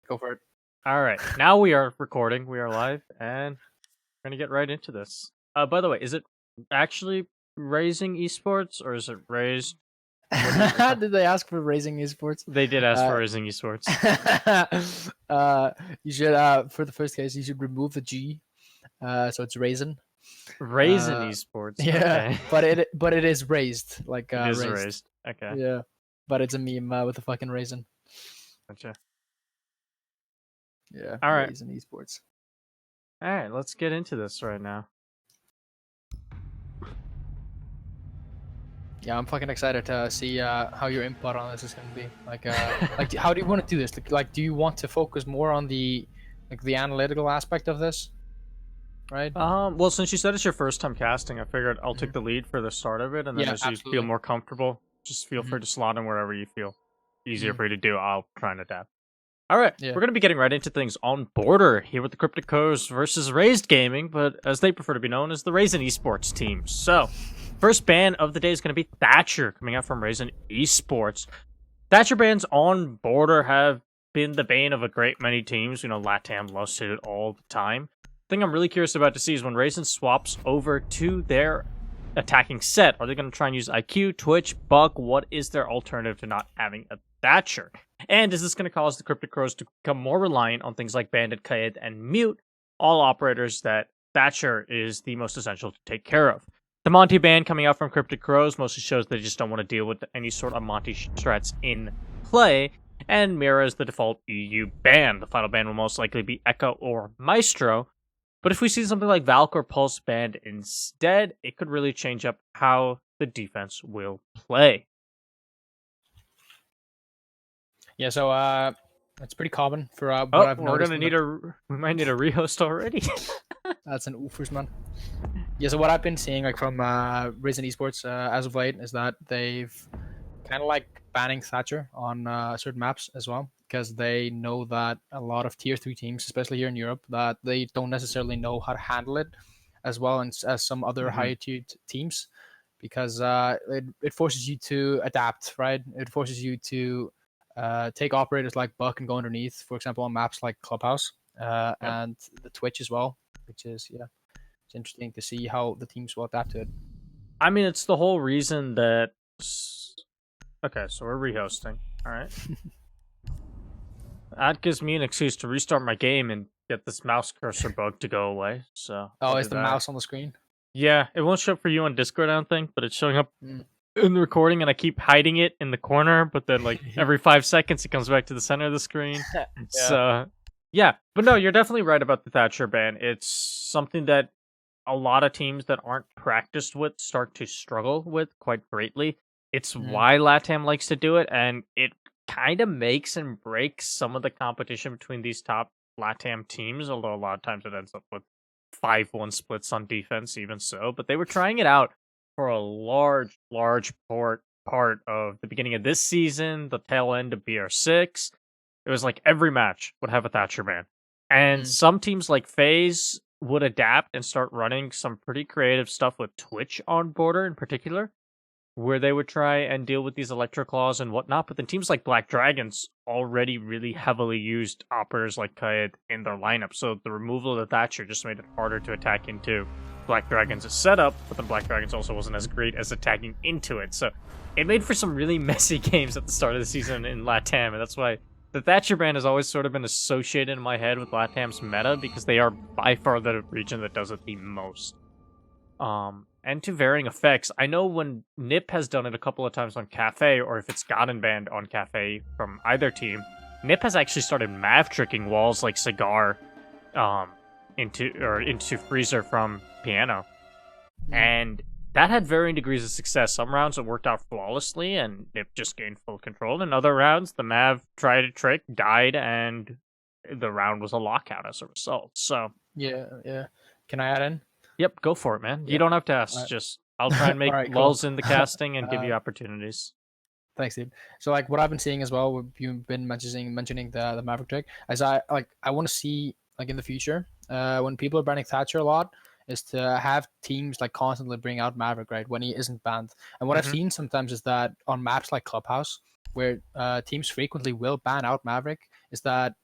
Go for it. All right, now we are recording. We are live, and we're gonna get right into this. By the way, is it actually raising esports or is it raised? Did they ask for raising esports? They did ask Uh, for raising esports. you should for the first case you should remove the G. So it's raisin. Raising esports. Yeah, Okay, but it is raised like it is raised. raised. Okay, Yeah, but it's a meme with a fucking raisin. gotcha. Yeah, All right, raisin esports. all right. Let's get into this right now. Yeah, I'm fucking excited to see how your input on this is gonna be. Like how do you want to do this? Like, do you want to focus more on the analytical aspect of this, right? Well, since you said it's your first time casting, I figured I'll take Mhm. the lead for the start of it, and then Yeah, as you feel absolutely. more comfortable, just feel Mhm. free to slot in wherever you feel easier Mhm. for you to do. I'll try and adapt. All right, Yeah. we're going to be getting right into things on Border here with the Cryptic versus Razed Gaming, but as they prefer to be known as the Razed Esports team. So, first ban of the day is going to be Thatcher, coming out from Razed Esports. Thatcher bans on Border have been the bane of a great many teams. You know, LATAM loves it all the time. The thing I'm really curious about to see is when Razed swaps over to their attacking set, are they going to try and use IQ, Twitch, Buck? What is their alternative to not having a Thatcher? And is this going to cause the Cryptic Crows to become more reliant on things like Bandit, Kaid, and Mute, all operators that Thatcher is the most essential to take care of? The Monty ban coming out from Cryptic Crows mostly shows they just don't want to deal with any sort of Monty strats in play, and Mira is the default EU ban. The final ban will most likely be Echo or Maestro, but if we see something like Valk or Pulse banned instead, it could really change up how the defense will play. Yeah. So it's pretty common for what Oh, I've we're noticed gonna in the. need we might need a rehost already. That's an oofers, man. Yeah. So what I've been seeing like from Risen Esports as of late is that they've kind of like banning Thatcher on certain maps as well because they know that a lot of tier 3 teams, especially here in Europe, that they don't necessarily know how to handle it as well as some other Mm-hmm. higher tier teams because it forces you to adapt, right? It forces you to take operators like Buck and go underneath, for example, on maps like Clubhouse Yep. and the Twitch as well, which is, yeah, it's interesting to see how the teams will adapt to it. I mean, it's the whole reason that. Okay, so we're rehosting. All right. That gives me an excuse to restart my game and get this mouse cursor bug to go away. So I'll Oh, do is the that. mouse on the screen? Yeah, it won't show up for you on Discord, I don't think, but it's showing up Mm. in the recording, and I keep hiding it in the corner. But then, like every 5 seconds, it comes back to the center of the screen. Yeah. So yeah, but no, you're definitely right about the Thatcher ban. It's something that a lot of teams that aren't practiced with start to struggle with quite greatly. It's Mm. why LATAM likes to do it, and it kind of makes and breaks some of the competition between these top LATAM teams, although a lot of times it ends up with 5-1 splits on defense, even so. But they were trying it out for a large part of the beginning of this season, the tail end of BR6. It was like every match would have a Thatcher ban. And Mm. some teams like FaZe would adapt and start running some pretty creative stuff with Twitch on Border in particular, where they would try and deal with these electro claws and whatnot. But then teams like Black Dragons already really heavily used operators like Kaid in their lineup, so the removal of the Thatcher just made it harder to attack into Black Dragons' setup, but then Black Dragons also wasn't as great as attacking into it. So it made for some really messy games at the start of the season in LATAM, and that's why the Thatcher ban has always sort of been associated in my head with LATAM's meta, because they are by far the region that does it the most. And to varying effects. I know when Nip has done it a couple of times on Cafe, or if it's gotten banned on Cafe from either team, Nip has actually started Mav tricking walls like Cigar, into Freezer from Piano, and that had varying degrees of success. Some rounds it worked out flawlessly, and Nip just gained full control. In other rounds, the Mav tried a trick, died, and the round was a lockout as a result. So, Yeah. Can I add in? yep, go for it, man. You Yeah. don't have to All ask. right. Just I'll try and All make right. Cool. lulls in the casting and give uh, you opportunities. Thanks, dude. So like what I've been seeing as well, what you've been mentioning the Maverick trick, as I want to see like in the future, when people are banning Thatcher a lot, is to have teams like constantly bring out Maverick, right, when he isn't banned. And what I've Mm-hmm. seen sometimes is that on maps like Clubhouse, where teams frequently will ban out Maverick, is that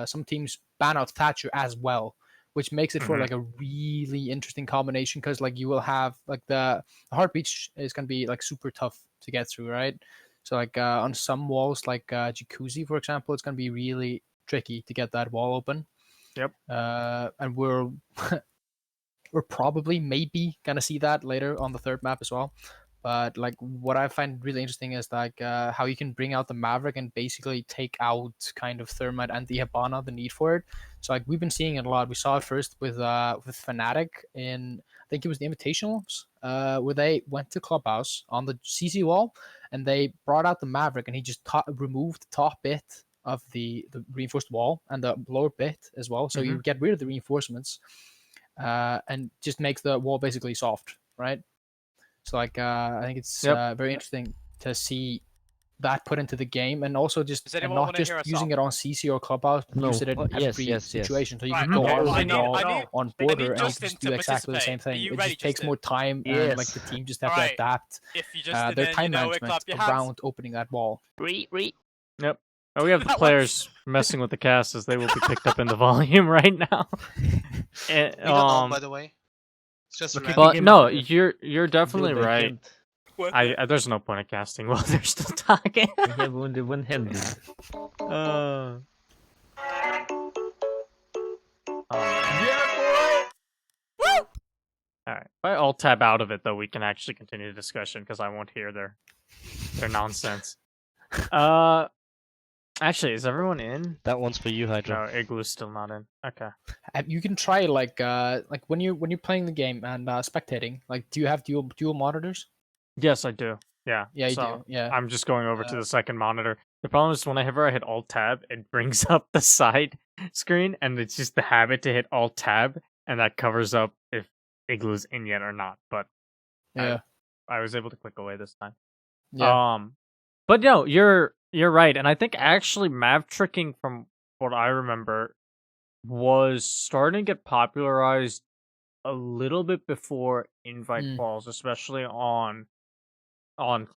some teams ban out Thatcher as well, which makes it for Mhm. like a really interesting combination because like you will have like the hard breach is going to be like super tough to get through, right? So like on some walls like Jacuzzi, for example, it's going to be really tricky to get that wall open. Yep. And we're we're probably maybe gonna see that later on the third map as well. But like what I find really interesting is like how you can bring out the Maverick and basically take out kind of Thermite and the Hibana, the need for it. So like we've been seeing it a lot. We saw it first with Fnatic in I think it was the Invitationals, where they went to Clubhouse on the CC wall and they brought out the Maverick and he just removed the top bit of the reinforced wall and the lower bit as well. So you get rid of the reinforcements and just makes the wall basically soft, right? So like I think it's Yep. very interesting to see that put into the game, and also just Does and anyone not want to just hear a using song? it on CC or Clubhouse, but No. use it in Oh, yes, every yes, yes. situation. So you Right, can go okay, all well, over I the need- wall I need- on I border need and Justin just to do exactly the participate. same Are thing. you It ready, just takes Justin? more time, and like Yes. the team just have Alright. to adapt If you just their time know it, management clap your hands. around opening that wall. Yep. Oh, we have the That players messing with the cast as they will be picked up in the volume right now. And, We don't know, by the way. It's just But random. but Game no, over. you're definitely Dude, I right. can't. What I there's no point in casting while they're still talking. I have only one hand. Oh, man. Woo! All right. If I alt tab out of it though, we can actually continue the discussion because I won't hear their nonsense. Actually, is everyone in? That one's for you, Hydra. No, Igloo's still not in. Okay. You can try like when you're playing the game and spectating. Like, do you have dual monitors? Yes, I do. Yeah. Yeah, you so do. Yeah. I'm just going over to the second monitor. The problem is whenever I hit Alt Tab, it brings up the side screen, and it's just the habit to hit Alt Tab, and that covers up if Igloo's in yet or not. But Yeah. I was able to click away this time. Yeah. But no, you're right, and I think actually Mav tricking, from what I remember, was starting to get popularized a little bit before invite calls, especially on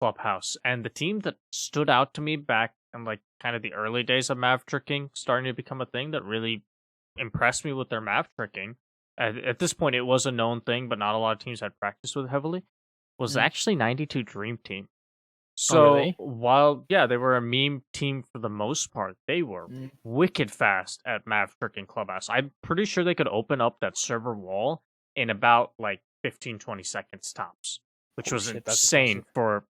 Clubhouse. And the team that stood out to me back in like kind of the early days of Mav tricking starting to become a thing that really impressed me with their Mav tricking. At this point, it was a known thing, but not a lot of teams had practiced with it heavily. Was actually 92 Dream Team. So really? while they were a meme team for the most part, they were wicked fast at Mav tricking Clubhouse. I'm pretty sure they could open up that server wall in about like 15-20 seconds tops, which was shit, that's insane impressive. for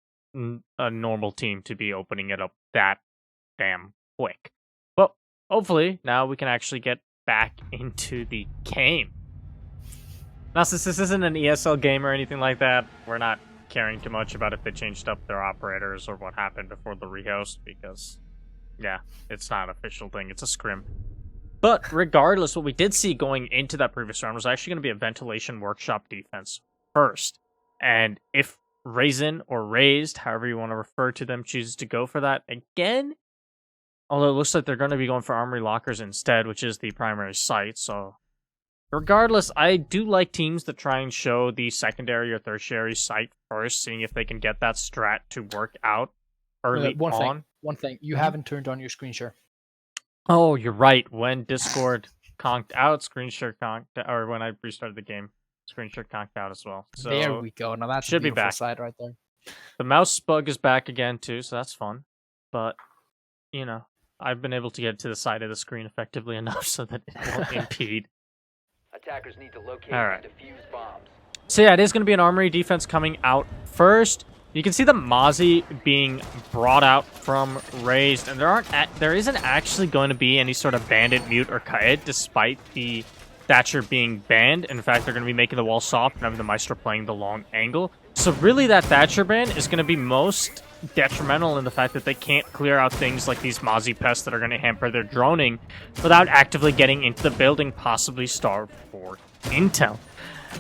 a normal team to be opening it up that damn quick. But hopefully now we can actually get back into the game. Now, since this isn't an ESL game or anything like that, we're not caring too much about if they changed up their operators or what happened before the rehost, because it's not an official thing, it's a scrim. But regardless, what we did see going into that previous round was actually going to be a ventilation workshop defense first. And if Razed or Razed, however you want to refer to them, chooses to go for that again, although it looks like they're going to be going for Armory Lockers instead, which is the primary site, so regardless, I do like teams that try and show the secondary or tertiary site first, seeing if they can get that strat to work out early on. One thing, you haven't turned on your screen share. Oh, you're right. When Discord conked out, screen share conked, or when I restarted the game, screen share conked out as well. So There we go. Now that's should a be beautiful back. side right there. The mouse bug is back again too, so that's fun. But I've been able to get to the side of the screen effectively enough so that it won't impede. Attackers need to locate Alright. and defuse bombs. So yeah, it is going to be an Armory defense coming out first. You can see the Mozzie being brought out from Razed, and there isn't actually going to be any sort of Bandit, Mute, or Kaed, despite the Thatcher being banned. In fact, they're going to be making the wall soft and having the Maestro playing the long angle. So really, that Thatcher ban is going to be most detrimental in the fact that they can't clear out things like these Mozzie pests that are going to hamper their droning without actively getting into the building, possibly starved for intel.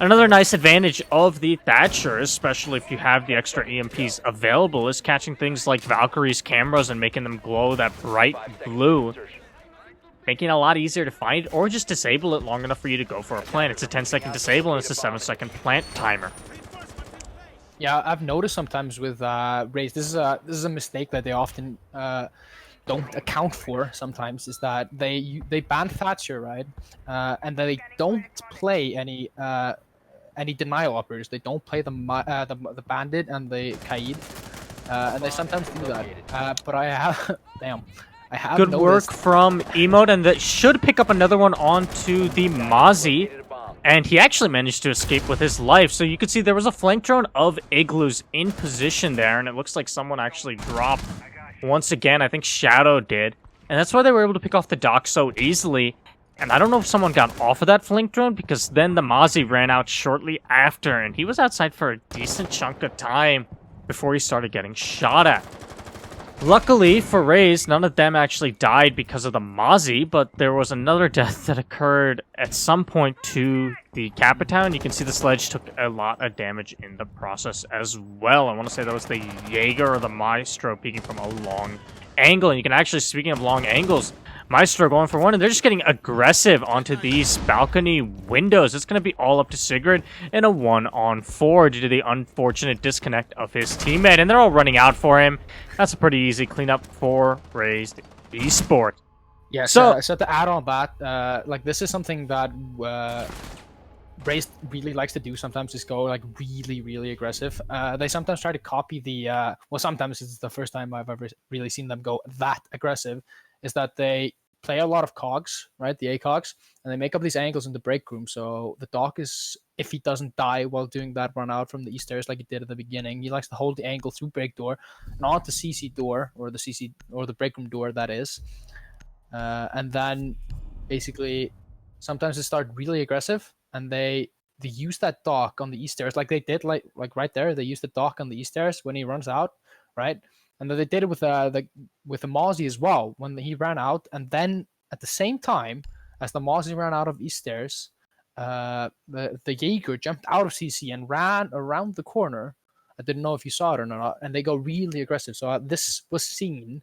Another nice advantage of the Thatcher, especially if you have the extra EMPs available, is catching things like Valkyrie's cameras and making them glow that bright blue, making it a lot easier to find, or just disable it long enough for you to go for a plant. It's a 10-second disable, and it's a 7-second plant timer. Yeah, I've noticed sometimes with Raze, this is a mistake that they often don't account for sometimes is that they ban Thatcher, right? And they don't play any denial operators. They don't play the bandit and the Kaid, and they sometimes do that. But I have damn, I have Good work noticed. from Emote, and that should pick up another one onto the Mozzie. And he actually managed to escape with his life. So you could see there was a flank drone of Igloos in position there, and it looks like someone actually dropped once again. I think Shadow did. And that's why they were able to pick off the dock so easily. And I don't know if someone got off of that flank drone, because then the Mozzie ran out shortly after, and he was outside for a decent chunk of time before he started getting shot at. Luckily for Razed, none of them actually died because of the Mozzie, but there was another death that occurred at some point to the Capitan. You can see the sledge took a lot of damage in the process as well. I want to say that was the Jaeger or the Maestro peeking from a long angle. And you can actually, speaking of long angles, Maestro going for one, and they're just getting aggressive onto these balcony windows. It's going to be all up to Sigrid in a 1-on-4 due to the unfortunate disconnect of his teammate, and they're all running out for him. That's a pretty easy cleanup for Razed Esports. Yeah, so to add on that, like this is something that Razed really likes to do sometimes, is go like really aggressive. They sometimes try to copy the well, sometimes it's the first time I've ever really seen them go that aggressive, is that they play a lot of cogs, right, the ACOGs, and they make up these angles in the break room. So the dock is, if he doesn't die while doing that run out from the east stairs like he did at the beginning, he likes to hold the angle through break door and onto CC door, or the break room door, that is. And then basically sometimes they start really aggressive, and they use that dock on the east stairs, like they did like right there. They used the dock on the east stairs when he runs out, right? And then they did it with the Mozzie as well when he ran out. And then at the same time as the Mozzie ran out of east stairs, the Jaeger jumped out of CC and ran around the corner. I didn't know if you saw it or not, and they go really aggressive. So this was seen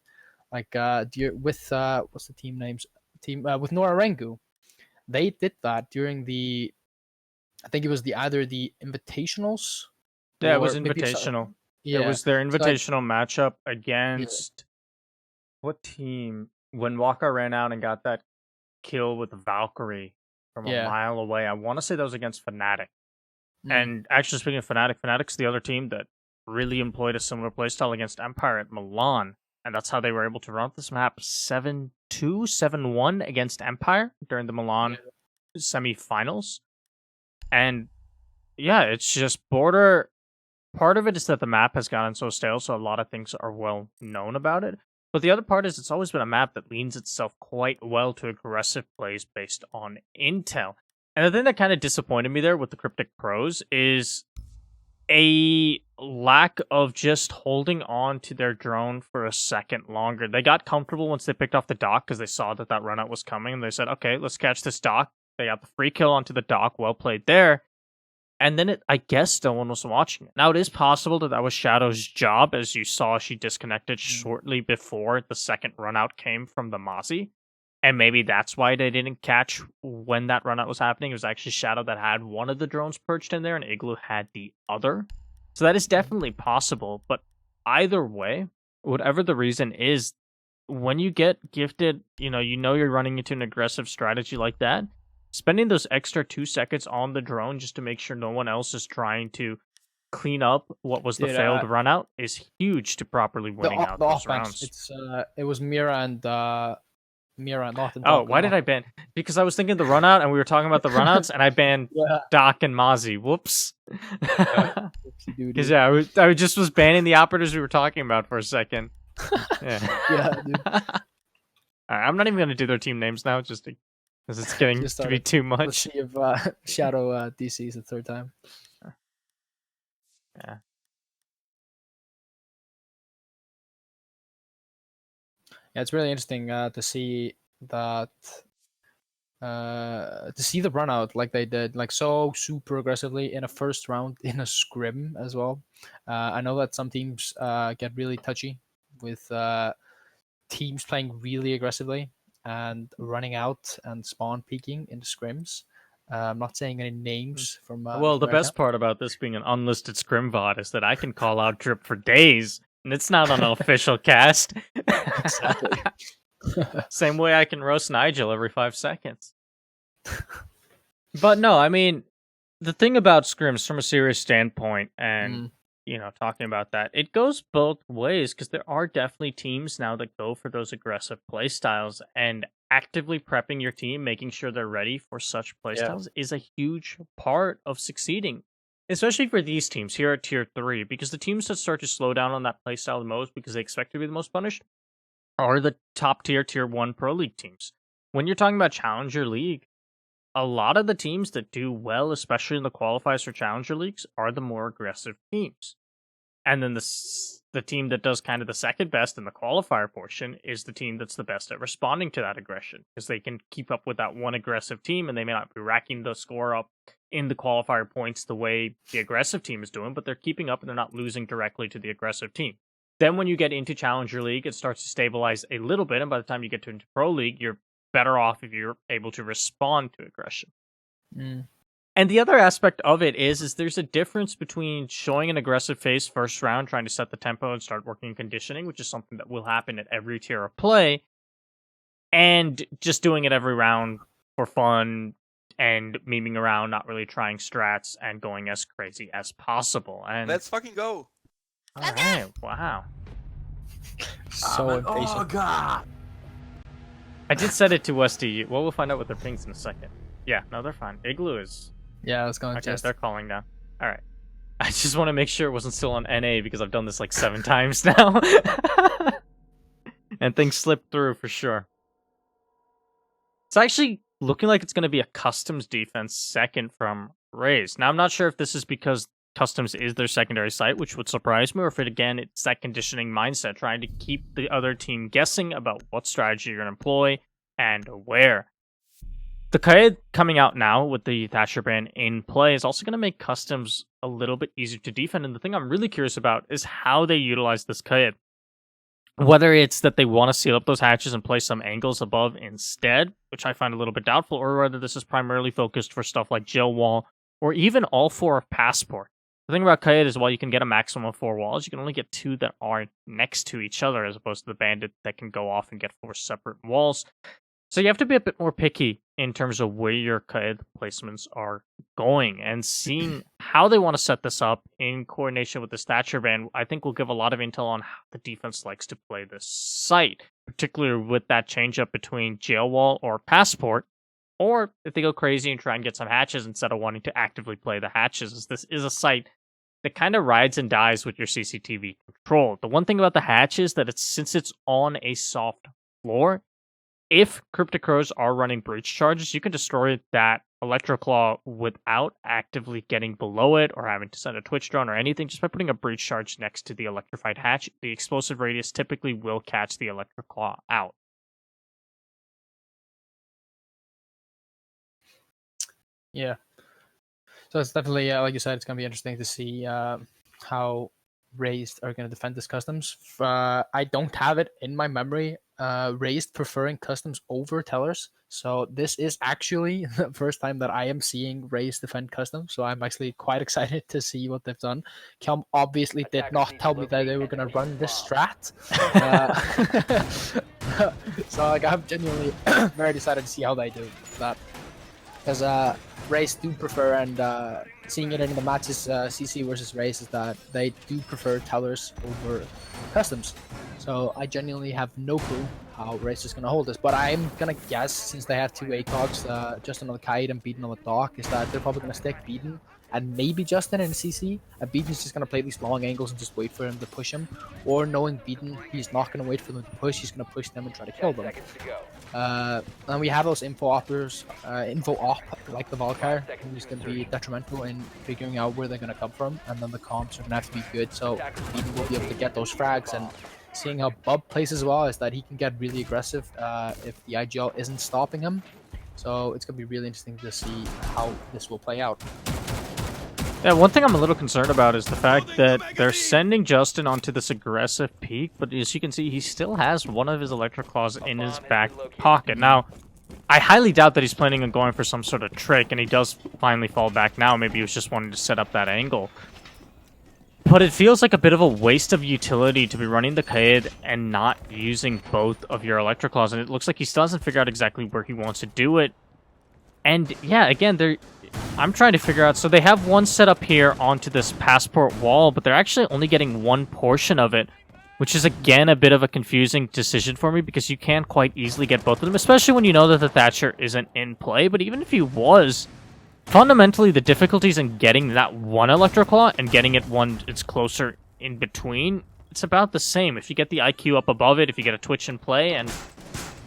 like with what's the team names with Nora Rengu. They did that during the, I think it was either the invitationals. Yeah, it was invitational. Yeah, it was their invitational matchup against what team? When Walker ran out and got that kill with Valkyrie from a mile away. I want to say that was against Fnatic. And actually, speaking of Fnatic, Fnatic's the other team that really employed a similar playstyle against Empire at Milan. And that's how they were able to run this map 7-2, 7-1 against Empire during the Milan semifinals. And yeah, it's just Border. Part of it is that the map has gotten so stale, so a lot of things are well known about it. But the other part is it's always been a map that leans itself quite well to aggressive plays based on intel. And the thing that kind of disappointed me there with the Cryptic Pros is a lack of just holding on to their drone for a second longer. They got comfortable once they picked off the dock because they saw that run out was coming, and they said, okay, let's catch this dock. They got the free kill onto the dock. Well played there. And then I guess no one was watching it. Now, it is possible that was Shadow's job. As you saw, she disconnected shortly before the second run out came from the Mozzie. And maybe that's why they didn't catch when that run out was happening. It was actually Shadow that had one of the drones perched in there, and Igloo had the other. So that is definitely possible. But either way, whatever the reason is, when you get gifted, you know you're running into an aggressive strategy like that, spending those extra 2 seconds on the drone just to make sure no one else is trying to clean up what was the failed run out is huge to properly winning out those rounds. It was Mira and not. Oh, why did I ban? Because I was thinking the run out, and we were talking about the runouts, and I banned Doc and Mozzie. Whoops. Because I just was banning the operators we were talking about for a second. Yeah, dude. I'm not even going to do their team names now, just because it's getting to be too much. Let's see if Shadow DCs the third time. Yeah. Yeah, it's really interesting to see that, to see the run out like they did, like so super aggressively in a first round in a scrim as well. I know that some teams get really touchy with teams playing really aggressively and running out and spawn peeking in the scrims. I'm not saying any names from. Well, the best part about this being an unlisted scrim VOD is that I can call out Drip for days And it's not on an official cast. Exactly. Same way I can roast Nigel every 5 seconds. But no, I mean, the thing about scrims from a serious standpoint, and talking about that, it goes both ways because there are definitely teams now that go for those aggressive play styles, and actively prepping your team, making sure they're ready for such play styles is a huge part of succeeding. Especially for these teams here at Tier 3, because the teams that start to slow down on that playstyle the most because they expect to be the most punished are the top tier, Tier 1 Pro League teams. When you're talking about Challenger League, a lot of the teams that do well, especially in the qualifiers for Challenger Leagues, are the more aggressive teams. And then the team that does kind of the second best in the qualifier portion is the team that's the best at responding to that aggression, because they can keep up with that one aggressive team, and they may not be racking the score up in the qualifier points the way the aggressive team is doing, but they're keeping up and they're not losing directly to the aggressive team. Then when you get into Challenger League, it starts to stabilize a little bit, and by the time you get into Pro League, you're better off if you're able to respond to aggression. And the other aspect of it is there's a difference between showing an aggressive face first round, trying to set the tempo and start working conditioning, which is something that will happen at every tier of play, and just doing it every round for fun and memeing around, not really trying strats, and going as crazy as possible. And let's fucking go. Alright, wow. So impatient. Oh god. I did set it to Westy. Well, we'll find out with their pings in a second. Yeah, no, they're fine. Igloo is... Yeah, I was going to Okay, just... they're calling now. Alright. I just want to make sure it wasn't still on NA because I've done this like 7 times now. And things slipped through for sure. It's actually looking like it's going to be a Customs defense second from Razed. Now, I'm not sure if this is because Customs is their secondary site, which would surprise me, or if again, it's that conditioning mindset, trying to keep the other team guessing about what strategy you're going to employ and where. The Kaid coming out now with the Thatcher ban in play is also going to make Customs a little bit easier to defend, and the thing I'm really curious about is how they utilize this Kaid. Whether it's that they want to seal up those hatches and play some angles above instead, which I find a little bit doubtful, or whether this is primarily focused for stuff like Jail Wall, or even all 4 of Passport. The thing about Kaid is while you can get a maximum of 4 walls, you can only get 2 that are next to each other, as opposed to the Bandit that can go off and get 4 separate walls. So you have to be a bit more picky in terms of where your Kaid placements are going, and seeing how they want to set this up in coordination with the Thatcher ban, I think will give a lot of intel on how the defense likes to play this site, particularly with that change up between Jail Wall or Passport, or if they go crazy and try and get some hatches instead of wanting to actively play the hatches, as this is a site that kind of rides and dies with your CCTV control. The one thing about the hatch is that since it's on a soft floor, if Cryptic Crows are running breach charges, you can destroy that Electroclaw without actively getting below it or having to send a Twitch drone or anything. Just by putting a breach charge next to the electrified hatch, the explosive radius typically will catch the Electroclaw out. Yeah. So it's definitely, like you said, it's going to be interesting to see how Razed are going to defend this Customs. I don't have it in my memory, Razed preferring Customs over Tellers. So this is actually the first time that I am seeing Razed defend Customs. So I'm actually quite excited to see what they've done. Kelm obviously did not tell me that they were going to run this strat. So like, I'm genuinely very excited to see how they do that. Because Razed do prefer, and seeing it in the matches CC versus Razed, is that they do prefer Tellers over Customs. So I genuinely have no clue how Razed is going to hold this. But I'm going to guess, since they have 2 ACOGs, Justin on the Kite and Beaten on the Dock, is that they're probably going to stick Beaten and maybe Justin in CC. And Beaten's just going to play these long angles and just wait for him to push him. Or knowing Beaten, he's not going to wait for them to push, he's going to push them and try to kill them. And we have those info op like the Valkyr, who's going to be detrimental in figuring out where they're going to come from, and then the comps are going to have to be good, so Beaten will be able to get those frags. And seeing how Bub plays as well is that he can get really aggressive if the IGL isn't stopping him. So it's going to be really interesting to see how this will play out. Yeah, one thing I'm a little concerned about is the fact that they're sending Justin onto this aggressive peak, but as you can see, he still has one of his Electroclaws in his back pocket. Now, I highly doubt that he's planning on going for some sort of trick, and he does finally fall back now. Maybe he was just wanting to set up that angle. But it feels like a bit of a waste of utility to be running the Kaid and not using both of your Electroclaws. And it looks like he still hasn't figured out exactly where he wants to do it. And yeah, again, I'm trying to figure out. So they have one set up here onto this passport wall, but they're actually only getting one portion of it, which is again a bit of a confusing decision for me because you can't quite easily get both of them, especially when you know that the Thatcher isn't in play. But even if he was, fundamentally the difficulties in getting that one Electroclaw and getting it one it's closer in between, it's about the same. If you get the IQ up above it, if you get a Twitch in play, and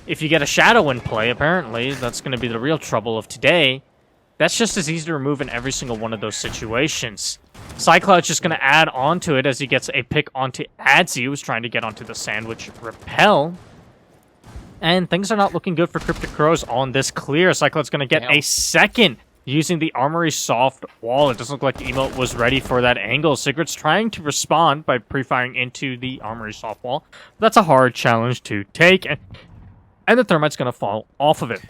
if you get a Shadow in play, apparently, that's going to be the real trouble of today. That's just as easy to remove in every single one of those situations. Cycloud's just going to add on to it as he gets a pick onto Adzi, who's trying to get onto the Sandwich Repel. And things are not looking good for Cryptic Crows on this clear. Cycloud's going to get a second using the Armory Soft Wall. It doesn't look like the emote was ready for that angle. Sigrid's trying to respond by pre-firing into the Armory Soft Wall. That's a hard challenge to take. And the Thermite's going to fall off of it.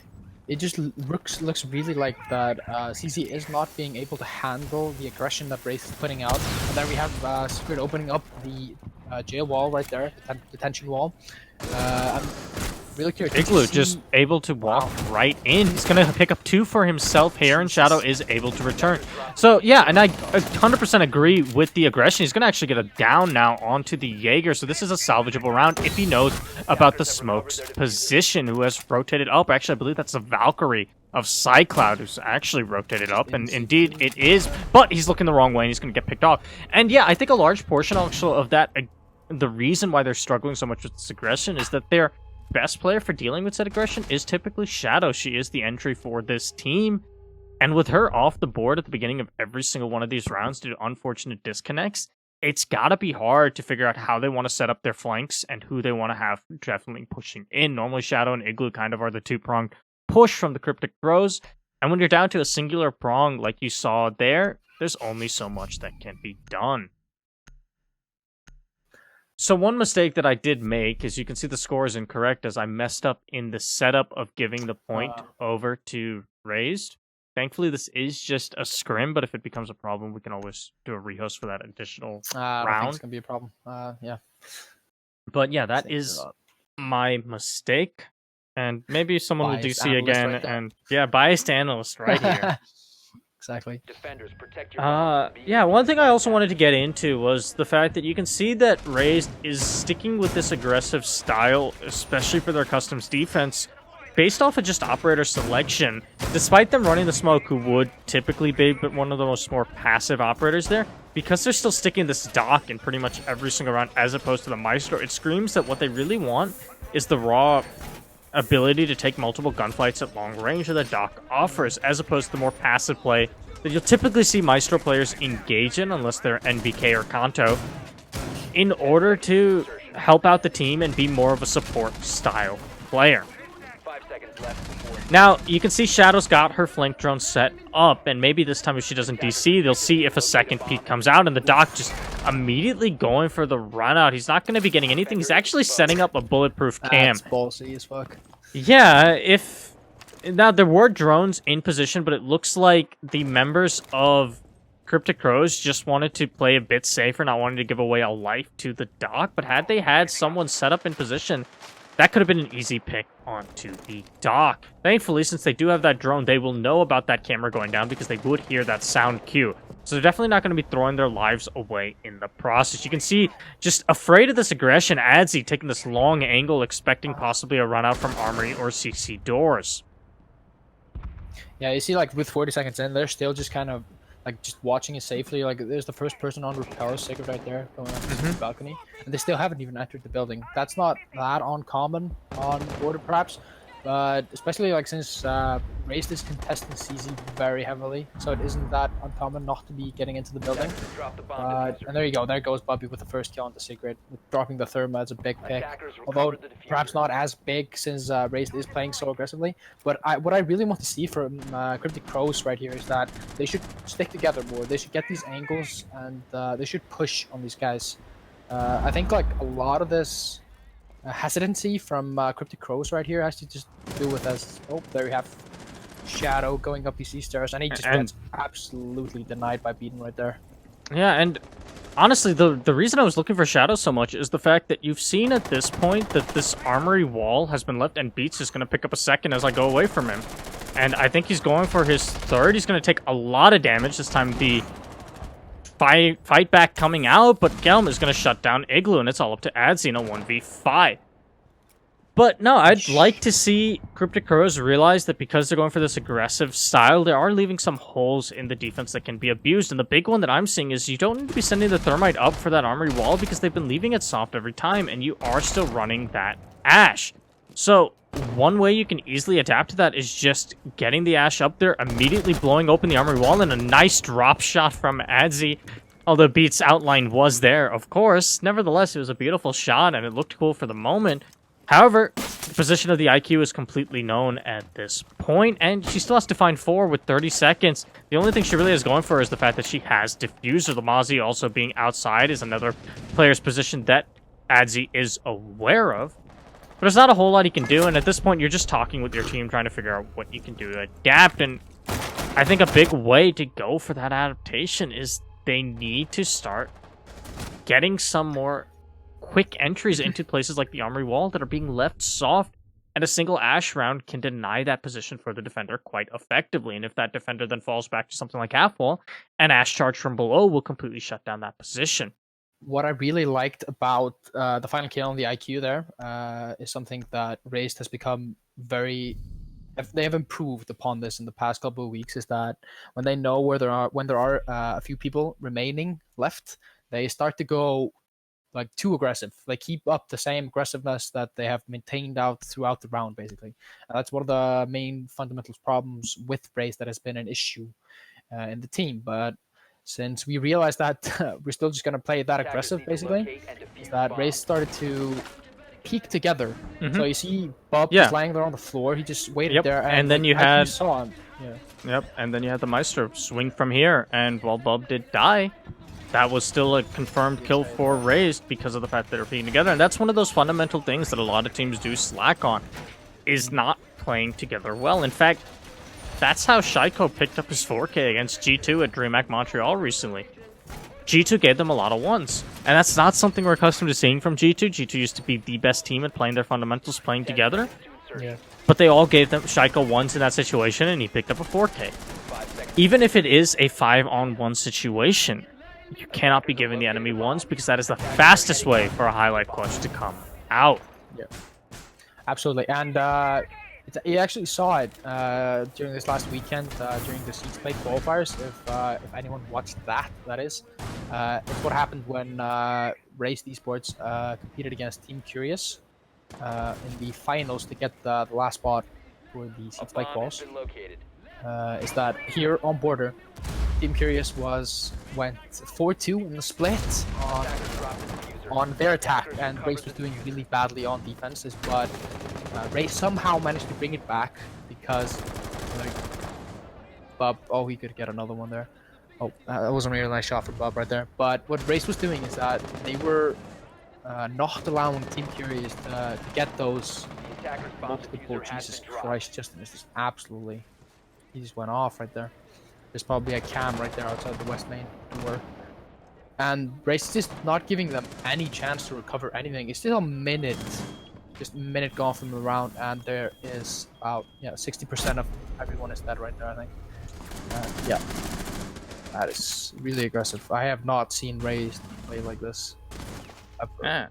It just looks really like that CC is not being able to handle the aggression that Razed is putting out. And then we have Secret opening up the jail wall right there, the detention wall. I'm really curious. Igloo just able to walk right in. He's going to pick up 2 for himself here, and Shadow is able to return. So, yeah, and I 100% agree with the aggression. He's going to actually get a down now onto the Jaeger, so this is a salvageable round if he knows about the Smoke's position, who has rotated up. Actually, I believe that's a Valkyrie of Cycloud who's actually rotated up, and indeed it is, but he's looking the wrong way, and he's going to get picked off. And, yeah, I think a large portion also of that, the reason why they're struggling so much with this aggression is that they're best player for dealing with said aggression is typically Shadow. She is the entry for this team. And with her off the board at the beginning of every single one of these rounds due to unfortunate disconnects, it's got to be hard to figure out how they want to set up their flanks and who they want to have definitely pushing in. Normally Shadow and Igloo kind of are the two-pronged push from the Cryptic Crows. And when you're down to a singular prong like you saw there, there's only so much that can be done. So one mistake that I did make, as you can see the score is incorrect, as I messed up in the setup of giving the point over to Razed. Thankfully, this is just a scrim, but if it becomes a problem, we can always do a rehost for that additional I don't round. think it's going to be a problem. Yeah. But yeah, that is my mistake. And maybe someone will DC again. And yeah, biased analyst right here. Exactly. Defenders, protect your yeah, one thing I also wanted to get into was the fact that you can see that Razed is sticking with this aggressive style, especially for their customs defense, based off of just operator selection. Despite them running the Smoke, who would typically be one of the more passive operators there, because they're still sticking this Doc in pretty much every single round as opposed to the Maestro, it screams that what they really want is the raw ability to take multiple gunfights at long range that the Doc offers, as opposed to the more passive play that you'll typically see Maestro players engage in, unless they're NBK or Kanto, in order to help out the team and be more of a support style player. 5 seconds left. Now, you can see Shadow's got her flank drone set up, and maybe this time if she doesn't DC, they'll see if a second peek comes out, and the Doc just immediately going for the run out. He's not going to be getting anything. He's actually setting up a bulletproof cam. That's ballsy as fuck. Yeah, if... Now, there were drones in position, but it looks like the members of Cryptic Crows just wanted to play a bit safer, not wanting to give away a life to the Doc, but had they had someone set up in position, that could have been an easy pick onto the Doc. Thankfully, since they do have that drone, they will know about that camera going down because they would hear that sound cue. So they're definitely not going to be throwing their lives away in the process. You can see, just afraid of this aggression, Adzi taking this long angle, expecting possibly a run out from Armory or CC doors. Yeah, you see, like, with 40 seconds in, they're still just kind of, like, just watching it safely. Like, there's the first person on Repel, Sacred right there, going up to the balcony. And they still haven't even entered the building. That's not that uncommon on Border, perhaps. But especially, like, since Razed is contesting CZ very heavily, so it isn't that uncommon not to be getting into the building. Drop the bomb. And there you go. There goes Bubby with the first kill on the Secret, dropping the Therma as a big pick. Although perhaps not as big since Razed is playing so aggressively. But what I really want to see from Cryptic Crows right here is that they should stick together more. They should get these angles and they should push on these guys. I think like a lot of this hesitancy from Cryptic Crows right here has to just do with us. Oh, there we have Shadow going up these stairs, and he just gets absolutely denied by Beaten right there. Yeah, and honestly, the reason I was looking for Shadow so much is the fact that you've seen at this point that this armory wall has been left, and Beats is going to pick up a second as I go away from him. And I think he's going for his third. He's going to take a lot of damage this time. The fight back coming out, but Gelm is going to shut down Igloo, and it's all up to Adzi in a 1v5. But no, I'd like to see Cryptic Crows realize that because they're going for this aggressive style, they are leaving some holes in the defense that can be abused. And the big one that I'm seeing is you don't need to be sending the Thermite up for that armory wall because they've been leaving it soft every time, and you are still running that Ash. So one way you can easily adapt to that is just getting the Ash up there, immediately blowing open the armory wall, and a nice drop shot from Adzi. Although Beats' outline was there, of course. Nevertheless, it was a beautiful shot, and it looked cool for the moment. However, the position of the IQ is completely known at this point, and she still has to find 4 with 30 seconds. The only thing she really has going for her is the fact that she has Diffuser. The Mozzie also being outside is another player's position that Adzi is aware of. But there's not a whole lot he can do, and at this point, you're just talking with your team, trying to figure out what you can do to adapt. And I think a big way to go for that adaptation is they need to start getting some more quick entries into places like the armory wall that are being left soft, and a single Ash round can deny that position for the defender quite effectively. And if that defender then falls back to something like half wall, an Ash charge from below will completely shut down that position. What I really liked about the final kill on the IQ there is something that Razed has become very. They have improved upon this in the past couple of weeks. Is that when they know when there are a few people remaining left, they start to go like too aggressive. They keep up the same aggressiveness that they have maintained out throughout the round, basically. And that's one of the main fundamental problems with Razed that has been an issue in the team. But since we realized that we're still just going to play that aggressive, basically, is that Razed started to peek together. So you see Bob just lying there on the floor. He just waited there. And then you had... saw him. And then you had the Maestro swing from here. And while Bob did die, that was still a confirmed kill for Razed because of the fact that they're being together. And that's one of those fundamental things that a lot of teams do slack on, is not playing together well. In fact, that's how Shaiko picked up his 4K against G2 at DreamHack Montreal recently. G2 gave them a lot of ones. And that's not something we're accustomed to seeing from G2. G2 used to be the best team at playing their fundamentals, playing together. But they all gave them Shaiko ones in that situation, and he picked up a 4K. Even if it is a 5-on-1 situation, you cannot be giving the enemy ones because that is the fastest way for a highlight clutch to come out. Yeah, absolutely. And you actually saw it during this last weekend during the Seeds Play qualifiers. If anyone watched that is. It's what happened when Razed Esports competed against Team Curious in the finals to get the last spot for the Seeds Play quals. Is that here on Border, Team Curious went 4-2 in the split on their attack, and Razed was doing really badly on defenses, but Razed somehow managed to bring it back because Bub, he could get another one there. That was a really nice shot for Bub right there. But what Razed was doing is that they were not allowing Team Curious to get those multiple. Jesus Christ, Justin is just absolutely, he just went off right there. There's probably a cam right there outside the west main door. And Razed is just not giving them any chance to recover anything. It's still a minute, just a minute gone from the round, and there is about 60% of everyone is dead right there, I think. That is really aggressive. I have not seen Razed play like this ever. Yeah.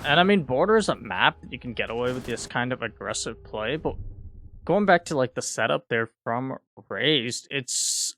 And I mean, Border is a map that you can get away with this kind of aggressive play, but going back to like the setup there from Razed, it's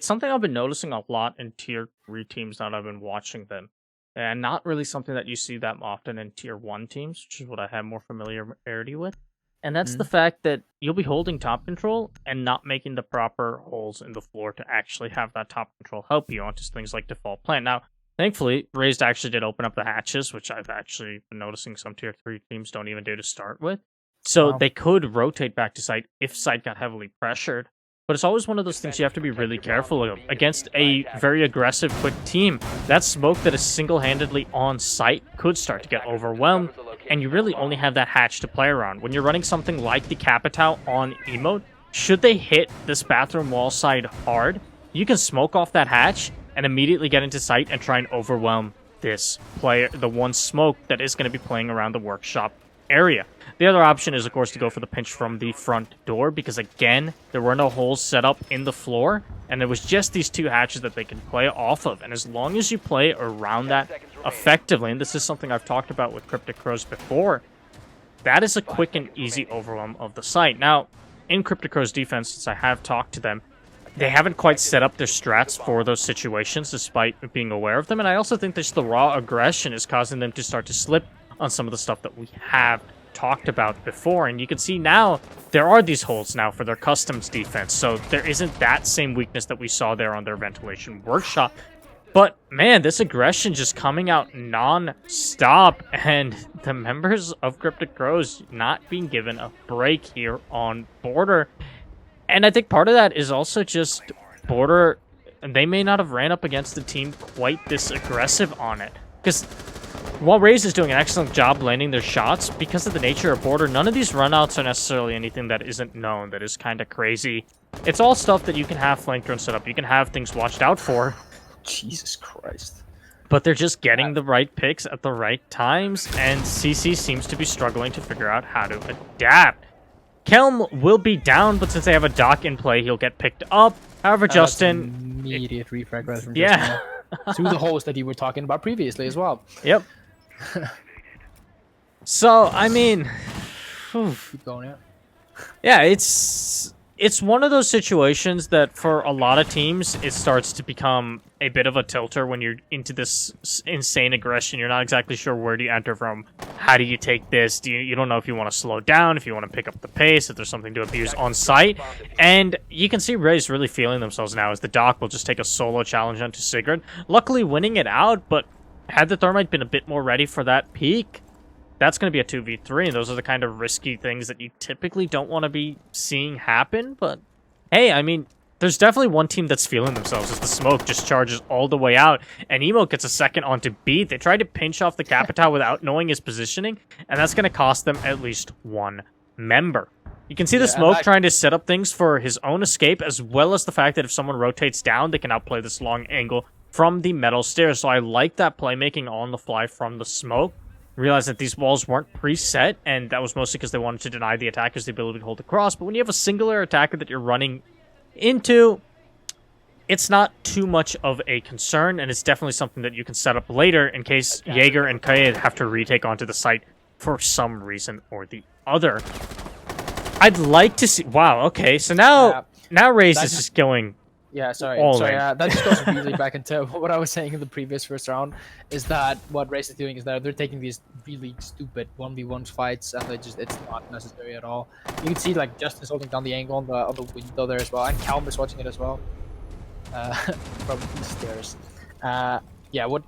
something I've been noticing a lot in tier 3 teams now that I've been watching them. And not really something that you see that often in tier 1 teams, which is what I have more familiarity with. And that's the fact that you'll be holding top control and not making the proper holes in the floor to actually have that top control help you onto things like default plant. Now, thankfully, Razed actually did open up the hatches, which I've actually been noticing some tier 3 teams don't even do to start with. So they could rotate back to site if site got heavily pressured. But it's always one of those things you have to be really careful of. Against a very aggressive, quick team, that smoke that is single-handedly on site could start to get overwhelmed, and you really only have that hatch to play around. When you're running something like the Capitao on emote, should they hit this bathroom wall side hard, you can smoke off that hatch and immediately get into sight and try and overwhelm this player, the one smoke that is going to be playing around the workshop area. The other option is, of course, to go for the pinch from the front door, because, again, there were no holes set up in the floor, and there was just these 2 hatches that they can play off of. And as long as you play around that effectively, and this is something I've talked about with Cryptic Crows before, that is a quick and easy overwhelm of the site. Now, in Cryptic Crow's defense, since I have talked to them, they haven't quite set up their strats for those situations, despite being aware of them, and I also think that the raw aggression is causing them to start to slip on some of the stuff that we have talked about before. And you can see now there are these holes now for their customs defense, so there isn't that same weakness that we saw there on their ventilation workshop. But man, this aggression just coming out non-stop, and the members of Cryptic Crows not being given a break here on Border. And I think part of that is also just Border, and they may not have ran up against the team quite this aggressive on it. Because while Razed is doing an excellent job landing their shots, because of the nature of Border, none of these runouts are necessarily anything that isn't known, that is kind of crazy. It's all stuff that you can have flanked set up, you can have things watched out for. Jesus Christ. But they're just getting the right picks at the right times, and CC seems to be struggling to figure out how to adapt. Kelm will be down, but since they have a dock in play, he'll get picked up. However, Justin... Immediate refrag right from yeah. through the holes that you were talking about previously as well. Yep. So, I mean... Keep going, yeah. Yeah, it's one of those situations that for a lot of teams, it starts to become a bit of a tilter when you're into this insane aggression. You're not exactly sure where do you enter from. How do you take this? You don't know if you want to slow down, if you want to pick up the pace, if there's something to abuse on site. And you can see Razed really feeling themselves now as the Doc will just take a solo challenge onto Sigurd. Luckily winning it out, but had the Thermite been a bit more ready for that peak, that's going to be a 2v3, and those are the kind of risky things that you typically don't want to be seeing happen. But hey, I mean, there's definitely one team that's feeling themselves as the smoke just charges all the way out, and Emo gets a second onto B. They tried to pinch off the Capitao without knowing his positioning, and that's going to cost them at least one member. You can see the smoke trying to set up things for his own escape, as well as the fact that if someone rotates down, they can outplay this long angle from the metal stairs. So I like that playmaking on the fly from the smoke. Realize that these walls weren't preset, and that was mostly because they wanted to deny the attackers the ability to hold across. But when you have a singular attacker that you're running into, it's not too much of a concern, and it's definitely something that you can set up later in case Jaeger and Kaid have to retake onto the site for some reason or the other. I'd like to see... Wow, okay, so now Razed is just going... Yeah, sorry. That just goes really back into what I was saying in the previous first round, is that what Race is doing is that they're taking these really stupid 1v1 fights, and it's not necessary at all. You can see like Justin's holding down the angle on the window there as well, and Calm is watching it as well from the stairs. Yeah, what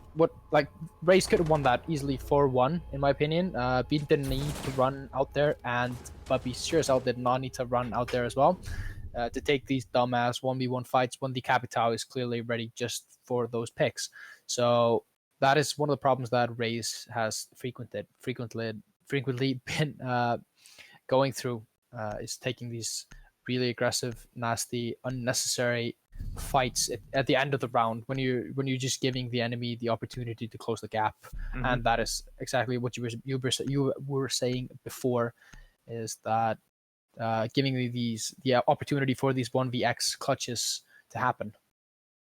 like Race could have won that easily 4-1 in my opinion. Beat didn't need to run out there, but Be sure as hell did not need to run out there as well. To take these dumbass 1v1 fights when the Capitao is clearly ready just for those picks. So that is one of the problems that Raze has frequently been going through, is taking these really aggressive, nasty, unnecessary fights at the end of the round when you're just giving the enemy the opportunity to close the gap. And that is exactly what you were saying before, is that giving the opportunity for these 1vx clutches to happen.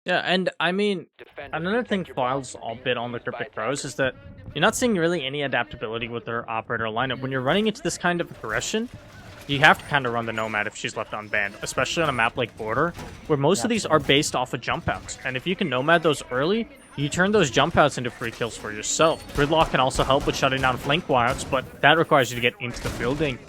Yeah, and I mean, another thing files a bit on the Cryptic Crows is that you're not seeing really any adaptability with their operator lineup. When you're running into this kind of aggression, you have to kind of run the Nomad if she's left unbanned, especially on a map like Border, where most of these are based off of jump outs. And if you can Nomad those early, you turn those jump outs into free kills for yourself. Gridlock can also help with shutting down flank wireouts, but that requires you to get into the building.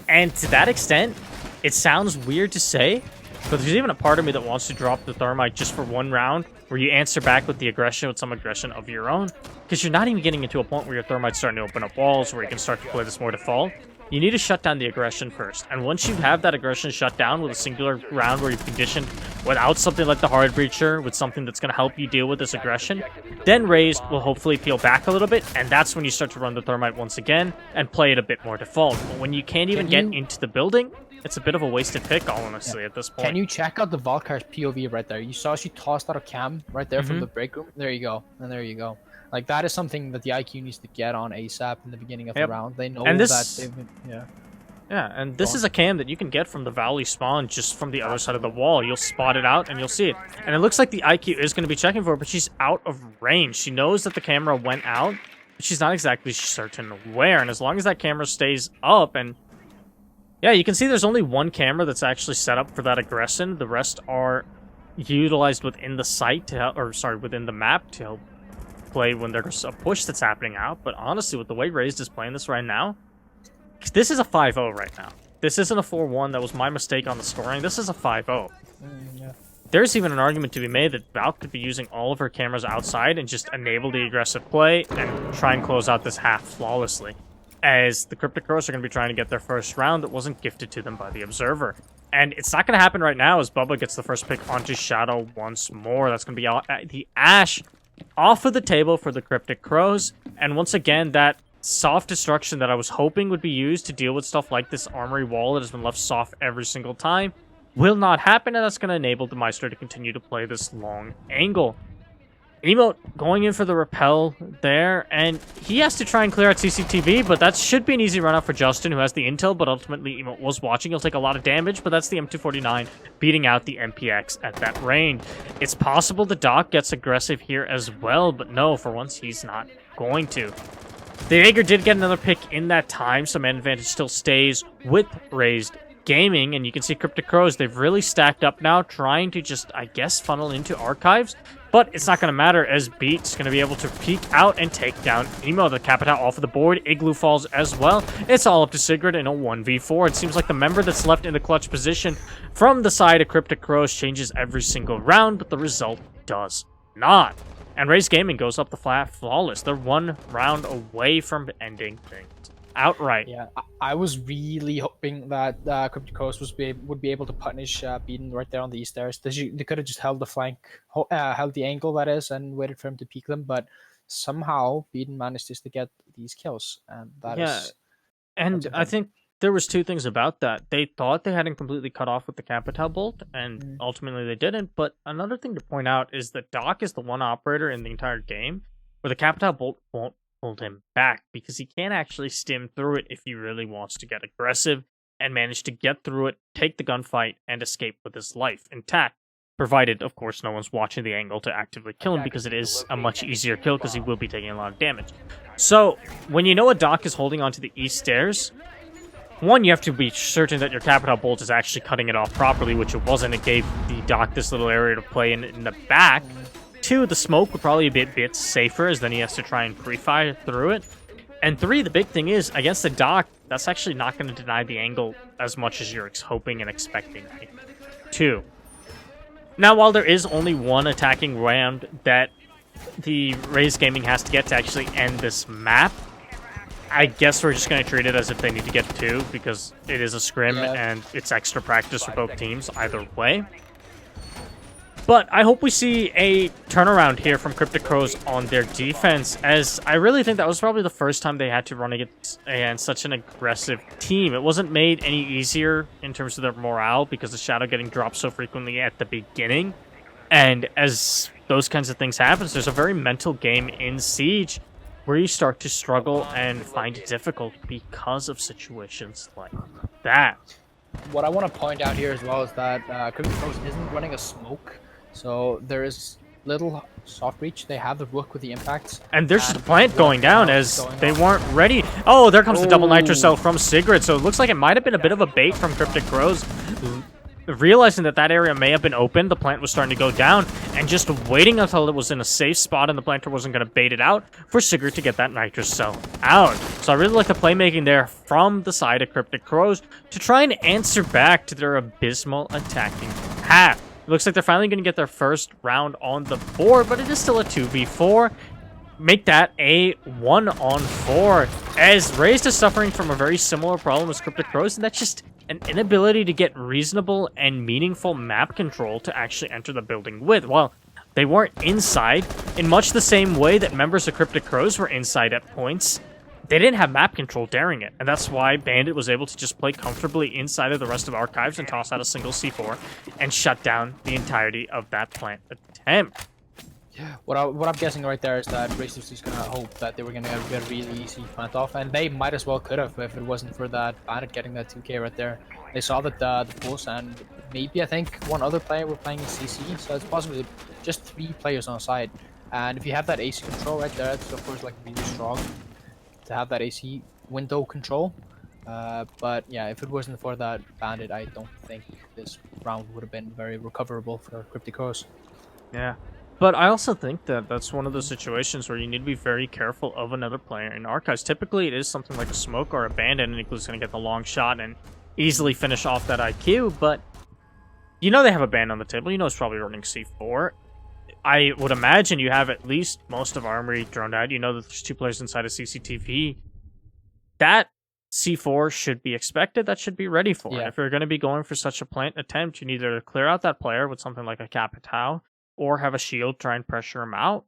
And to that extent, it sounds weird to say, but there's even a part of me that wants to drop the Thermite just for one round, where you answer back with the aggression, with some aggression of your own, because you're not even getting into a point where your Thermite's starting to open up walls, where you can start to play this more default. You need to shut down the aggression first, and once you have that aggression shut down with a singular round where you've conditioned without something like the Hard Breacher, with something that's going to help you deal with this aggression, then Razed will hopefully peel back a little bit, and that's when you start to run the Thermite once again and play it a bit more default. But when you can't even get into the building, it's a bit of a wasted pick, honestly, at this point. Can you check out the Valkyrie's POV right there? You saw she tossed out a cam right there from the break room. There you go, and there you go. Like that is something that the IQ needs to get on ASAP in the beginning of the round. They know that they've been, Yeah, and this is a cam that you can get from the Valley spawn just from the other side of the wall. You'll spot it out and you'll see it. And it looks like the IQ is going to be checking for it, but she's out of range. She knows that the camera went out, but she's not exactly certain where. And as long as that camera stays up and... Yeah, you can see there's only one camera that's actually set up for that aggression. The rest are utilized within the site, within the map to help play when there's a push that's happening out. But honestly, with the way Razed is playing this right now, this is a 5-0 right now. This isn't a 4-1. That was my mistake on the scoring. This is a 5-0. There's even an argument to be made that Val could be using all of her cameras outside and just enable the aggressive play and try and close out this half flawlessly. As the Cryptic Crows are going to be trying to get their first round that wasn't gifted to them by the Observer. And it's not going to happen right now as Bubba gets the first pick onto Shadow once more. That's going to be the Ash off of the table for the Cryptic Crows. And once again, that soft destruction that I was hoping would be used to deal with stuff like this armory wall that has been left soft every single time will not happen, and that's going to enable the Meister to continue to play this long angle. Emote going in for the repel there, and he has to try and clear out CCTV, but that should be an easy run out for Justin, who has the intel, but ultimately Emote was watching. He'll take a lot of damage, but that's the M249 beating out the MPX at that range. It's possible the Doc gets aggressive here as well, but no, for once he's not going to. The Jaeger did get another pick in that time, so man advantage still stays with Razed Gaming, and you can see Cryptic Crows, they've really stacked up now, trying to just, I guess, funnel into Archives, but it's not going to matter as Beat's going to be able to peek out and take down Emo. The Capita off of the board, Igloo falls as well. It's all up to Sigrid in a 1v4. It seems like the member that's left in the clutch position from the side of Cryptic Crows changes every single round, but the result does not. And Razed Gaming goes up the flat flawless. They're one round away from ending things outright. Yeah, I was really hoping that Cryptic Coast would be able to punish Beaton right there on the east stairs. They could have just held the flank, held the angle, that is, and waited for him to peek them. But somehow Beaton managed just to get these kills, and that is. And I think there was two things about that. They thought they hadn't completely cut off with the Capital Bolt, and ultimately they didn't. But another thing to point out is that Doc is the one operator in the entire game where the Capital Bolt won't hold him back, because he can't actually stim through it if he really wants to get aggressive and manage to get through it, take the gunfight, and escape with his life intact. Provided, of course, no one's watching the angle to actively kill him, because it is a much easier kill, because he will be taking a lot of damage. So, when you know a Doc is holding onto the east stairs, one, you have to be certain that your Capital Bolt is actually cutting it off properly, which it wasn't. It gave the Doc this little area to play in the back. Two, the smoke would probably be a bit safer, as then he has to try and pre-fire through it. And three, the big thing is, against the Doc, that's actually not going to deny the angle as much as you're hoping and expecting. Two. Now, while there is only one attacking round that the Razed Gaming has to get to actually end this map, I guess we're just going to treat it as if they need to get two, because it is a scrim and it's extra practice for both teams either way. But I hope we see a turnaround here from Cryptic Crows on their defense, as I really think that was probably the first time they had to run against such an aggressive team. It wasn't made any easier in terms of their morale, because the Shadow getting dropped so frequently at the beginning. And as those kinds of things happen, there's a very mental game in Siege where you start to struggle and find it difficult because of situations like that. What I want to point out here as well is that Cryptic Crows isn't running a smoke. So there is little soft reach. They have the Rook with the impacts. And there's just a plant going down as they weren't ready. Oh, there comes the double nitro cell from Sigrid. So it looks like it might have been a bit of a bait from Cryptic Crows. Realizing that that area may have been open, the plant was starting to go down, and just waiting until it was in a safe spot and the planter wasn't going to bait it out for Sigrid to get that nitro cell out. So I really like the playmaking there from the side of Cryptic Crows to try and answer back to their abysmal attacking half. It looks like they're finally going to get their first round on the board, but it is still a 2v4. Make that a 1-on-4, as Razed is suffering from a very similar problem as Cryptic Crows, and that's just an inability to get reasonable and meaningful map control to actually enter the building with. Well, they weren't inside in much the same way that members of Cryptic Crows were inside at points. they didn't have map control during it, and that's why Bandit was able to just play comfortably inside of the rest of Archives and toss out a single C4 and shut down the entirety of that plant attempt. What I'm guessing right there is that Razed was just gonna hope that they were gonna get a really easy plant off, and they might as well could have if it wasn't for that Bandit getting that 2K right there. They saw that the pulse, and maybe I think one other player were playing in CC, so it's possibly just 3 players on side. And if you have that AC control right there, it's of course like really strong to have that AC window control. But yeah, if it wasn't for that Bandit, I don't think this round would have been very recoverable for Cryptic. Yeah. But I also think that that's one of those situations where you need to be very careful of another player in Archives. Typically, it is something like a smoke or a bandit, and Eagle's going to get the long shot and easily finish off that IQ, but you know they have a band on the table. You know it's probably running C4. I would imagine you have at least most of Armory droned out. You know that there's 2 players inside of CCTV. That C4 should be expected. That should be ready for it. If you're going to be going for such a plant attempt, you need to clear out that player with something like a Capitao, or have a shield try and pressure him out,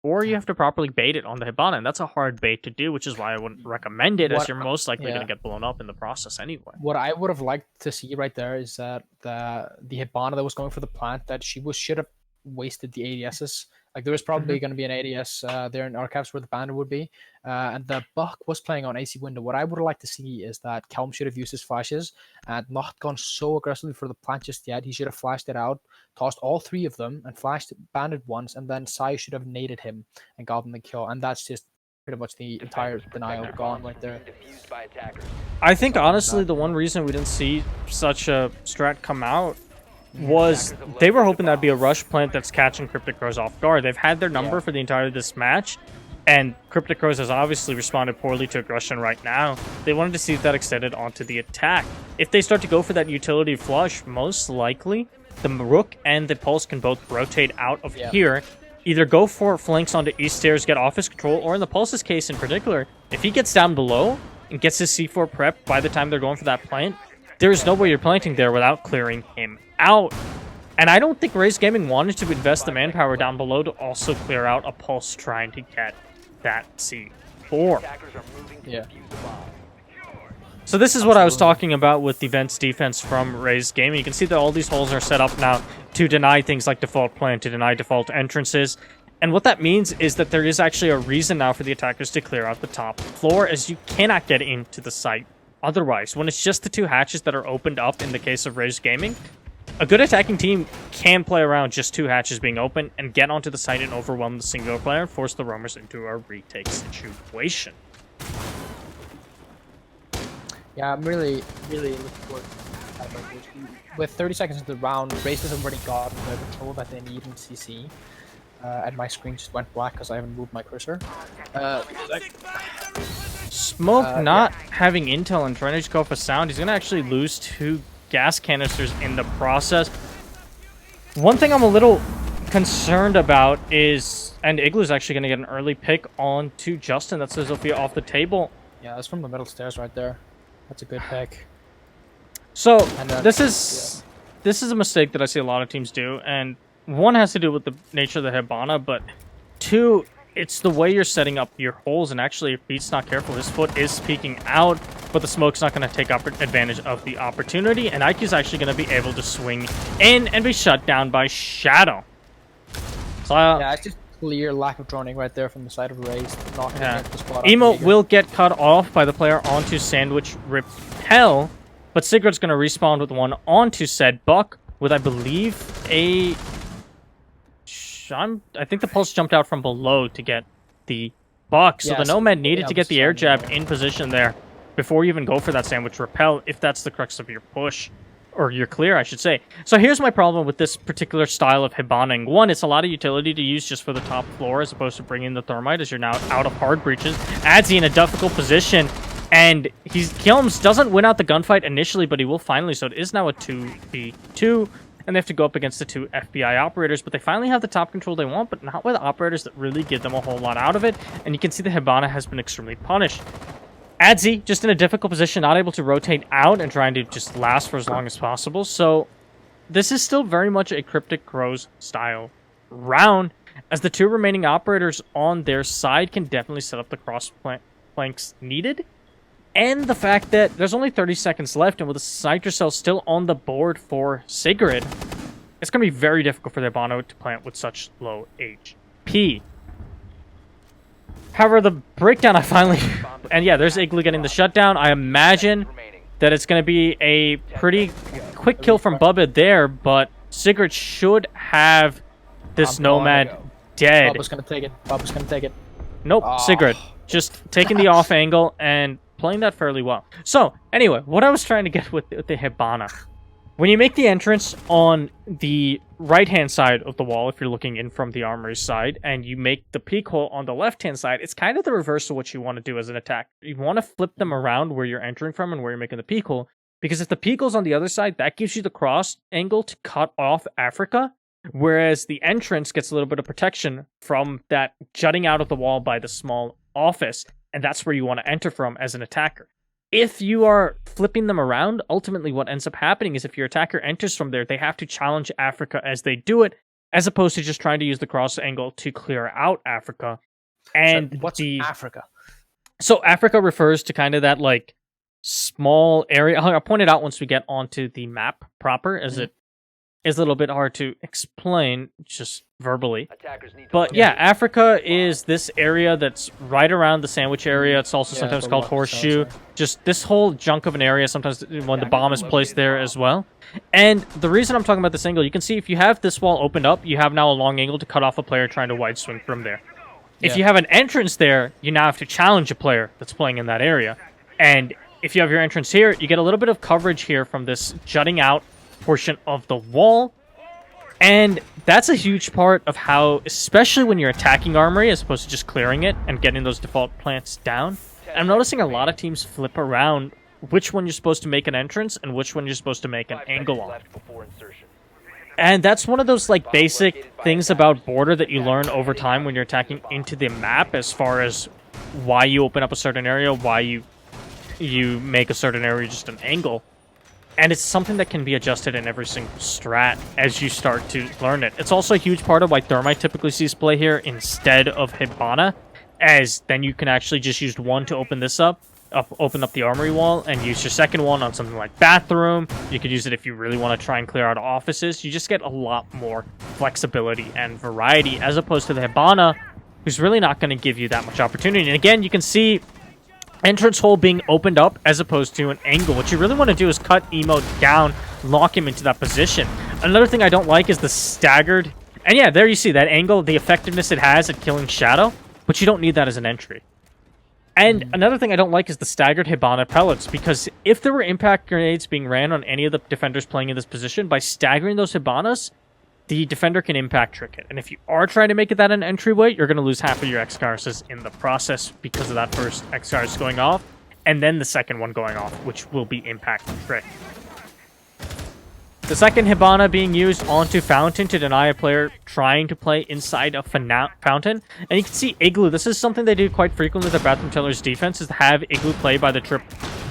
or you have to properly bait it on the Hibana, and that's a hard bait to do, which is why I wouldn't recommend it, as you're most likely going to get blown up in the process anyway. What I would have liked to see right there is that the Hibana that was going for the plant, that she should have wasted the ADSs. Like, there was probably going to be an ADS there in Archives where the Bandit would be, and the Buck was playing on AC window. What I would like to see is that Kelm should have used his flashes and not gone so aggressively for the plant just yet. He should have flashed it out, tossed all 3 of them, and flashed Bandit once, and then Sai should have naded him and gotten the kill. And that's just pretty much the entire denial gone right there. I think, honestly, the one reason we didn't see such a strat come out was they were hoping that'd be a rush plant that's catching Cryptic Crows off guard. They've had their number for the entirety of this match, and Cryptic Crows has obviously responded poorly to aggression right now. They wanted to see if that extended onto the attack. If they start to go for that utility flush, most likely the Rook and the Pulse can both rotate out of here, either go for flanks onto East Stairs, get office control, or in the Pulse's case in particular, if he gets down below and gets his C4 prep by the time they're going for that plant, there's no way you're planting there without clearing him out. And I don't think Razed Gaming wanted to invest the manpower down below to also clear out a Pulse trying to get that C4. So this is what I was talking about with the Vents defense from Razed Gaming. You can see that all these holes are set up now to deny things like default plant, to deny default entrances. And what that means is that there is actually a reason now for the attackers to clear out the top floor, as you cannot get into the site otherwise. When it's just the 2 hatches that are opened up in the case of Razed Gaming, a good attacking team can play around just 2 hatches being open and get onto the site and overwhelm the singular player and force the roamers into a retake situation. Yeah, I'm really looking forward to that. With 30 seconds into the round, Razed has already gotten the control that they need in CC. And my screen just went black because I haven't moved my cursor. Smoke not having intel and trying to just go for sound, he's going to actually lose 2 gas canisters in the process. One thing I'm a little concerned about is, and Igloo's actually going to get an early pick on to Justin. That's Sophia off the table. Yeah, that's from the middle stairs right there. That's a good pick. So this is a mistake that I see a lot of teams do, and 1 has to do with the nature of the Hibana, but 2, it's the way you're setting up your holes. And actually, if Beat's not careful, his foot is peeking out, but the smoke's not going to take advantage of the opportunity, and IQ's actually going to be able to swing in and be shut down by Shadow. So, yeah, it's just clear lack of droning right there from the side of Razed. The spot Emo will get cut off by the player onto Sandwich Repel, but Sigurd's going to respawn with 1 onto said Buck with, I believe, a... I think the Pulse jumped out from below to get the Buck, so the Nomad needed to get the air jab in position there before you even go for that Sandwich Repel, if that's the crux of your push. Or your clear, I should say. So here's my problem with this particular style of Hibaning. 1, it's a lot of utility to use just for the top floor as opposed to bringing the Thermite, as you're now out of hard breaches. Adzi in a difficult position, and Kilms doesn't win out the gunfight initially, but he will finally, so it is now a 2v2. And they have to go up against the 2 FBI operators, but they finally have the top control they want, but not with operators that really give them a whole lot out of it. And you can see the Hibana has been extremely punished. Adzi, just in a difficult position, not able to rotate out and trying to just last for as long as possible. So this is still very much a Cryptic Crows style round, as the 2 remaining operators on their side can definitely set up the cross plant planks needed. And the fact that there's only 30 seconds left, and with the Sniper Cell still on the board for Sigrid, it's going to be very difficult for the Hibana to plant with such low HP. However, the breakdown I finally... And yeah, there's Igloo getting the shutdown. I imagine that it's going to be a pretty quick kill from Bubba there, but Sigrid should have this Nomad dead. Bubba's going to take it. Bubba's going to take it. Nope, Sigrid. Just taking the off angle and playing that fairly well. So, anyway, what I was trying to get with the Hibana. When you make the entrance on the right-hand side of the wall, if you're looking in from the armory side, and you make the peek hole on the left-hand side, it's kind of the reverse of what you want to do as an attack. You want to flip them around where you're entering from and where you're making the peek hole, because if the peek hole's on the other side, that gives you the cross angle to cut off Africa, whereas the entrance gets a little bit of protection from that jutting out of the wall by the small office, and that's where you want to enter from as an attacker. If you are flipping them around, ultimately what ends up happening is if your attacker enters from there, they have to challenge Africa as they do it, as opposed to just trying to use the cross angle to clear out Africa. And so what's Africa? So Africa refers to kind of that like small area. I'll point it out once we get onto the map proper, as it is a little bit hard to explain just verbally. But yeah, Africa is this area that's right around the sandwich area. It's also sometimes called Horseshoe. Just this whole junk of an area, sometimes when the bomb is placed there as well. And the reason I'm talking about this angle, you can see if you have this wall opened up, you have now a long angle to cut off a player trying to wide swing from there. If you have an entrance there, you now have to challenge a player that's playing in that area. And if you have your entrance here, you get a little bit of coverage here from this jutting out portion of the wall, and that's a huge part of how, especially when you're attacking armory as opposed to just clearing it and getting those default plants down. I'm noticing a lot of teams flip around which one you're supposed to make an entrance and which one you're supposed to make an angle on. And that's one of those like basic things about border that you learn over time when you're attacking into the map, as far as why you open up a certain area, why you make a certain area just an angle. And it's something that can be adjusted in every single strat as you start to learn it. It's also a huge part of why Thermite typically sees play here instead of Hibana, as then you can actually just use one to open this up, open up the armory wall, and use your second one on something like bathroom. You could use it if you really want to try and clear out offices. You just get a lot more flexibility and variety, as opposed to the Hibana, who's really not going to give you that much opportunity. And again, you can see entrance hole being opened up as opposed to an angle. What you really want to do is cut Emo down, lock him into that position. Another thing I don't like is the staggered... And yeah, there you see that angle, the effectiveness it has at killing Shadow, but you don't need that as an entry. And another thing I don't like is the staggered Hibana pellets, because if there were impact grenades being ran on any of the defenders playing in this position, by staggering those Hibanas, the defender can impact trick it. And if you are trying to make it that an entryway, you're going to lose half of your X-Garces in the process because of that first X-Garce going off, and then the second one going off, which will be impact trick. The second Hibana being used onto Fountain to deny a player trying to play inside of Fountain. And you can see Igloo. This is something they do quite frequently with the Bathroom Teller's defense, is to have Igloo play by the trip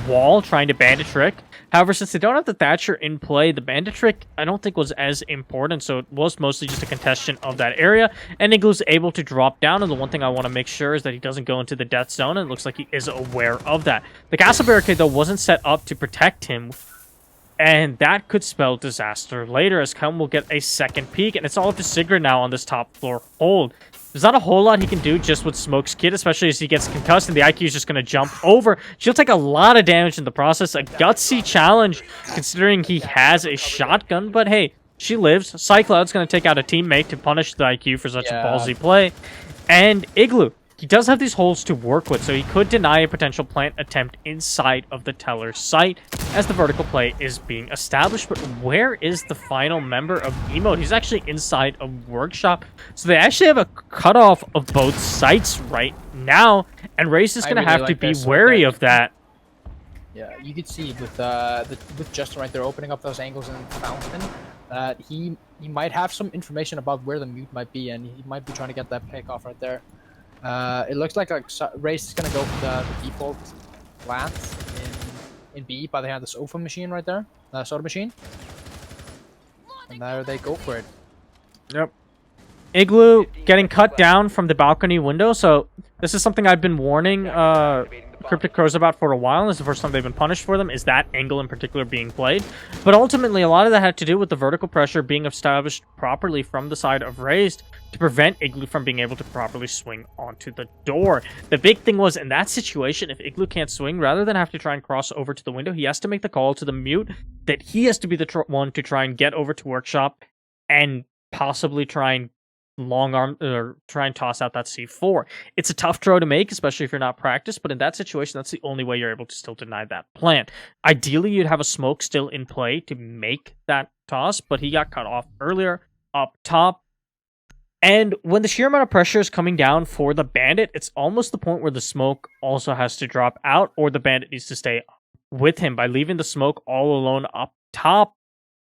wall, trying to bandit trick. However, since they don't have the Thatcher in play, the bandit trick I don't think was as important, so it was mostly just a contestation of that area, and Igloo's able to drop down, and the one thing I want to make sure is that he doesn't go into the death zone, and it looks like he is aware of that. The castle barricade, though, wasn't set up to protect him, and that could spell disaster later, as Kelm will get a second peek, and it's all up to Sigrid now on this top floor hold. There's not a whole lot he can do just with Smoke's kit, especially as he gets concussed, and the IQ is just going to jump over. She'll take a lot of damage in the process. A gutsy challenge, considering he has a shotgun, but hey, she lives. Cycloud's going to take out a teammate to punish the IQ for such a ballsy play. And Igloo, he does have these holes to work with, so he could deny a potential plant attempt inside of the Teller's site as the vertical play is being established. But where is the final member of Emo? He's actually inside a workshop, so they actually have a cutoff of both sites right now, and Razed is going to have to be wary of that. Yeah, you could see with Justin right there opening up those angles in Fountain, that he might have some information about where the mute might be, and he might be trying to get that pick off right there. It looks like Razed is going to go for the default plant in B, but they have the sofa machine right there, soda machine. And there they go for it. Yep. Igloo getting cut down from the balcony window. So this is something I've been warning Cryptic Crows about for a while. This is the first time they've been punished for them, is that angle in particular being played. But ultimately, a lot of that had to do with the vertical pressure being established properly from the side of Razed to prevent Igloo from being able to properly swing onto the door. The big thing was, in that situation, if Igloo can't swing, rather than have to try and cross over to the window, he has to make the call to the mute that he has to be the one to try and get over to Workshop and possibly try and long arm or try and toss out that C4. It's a tough throw to make, especially if you're not practiced, but in that situation, that's the only way you're able to still deny that plan. Ideally, you'd have a smoke still in play to make that toss, but he got cut off earlier up top. And when the sheer amount of pressure is coming down for the Bandit, it's almost the point where the smoke also has to drop out, or the Bandit needs to stay with him by leaving the smoke all alone up top.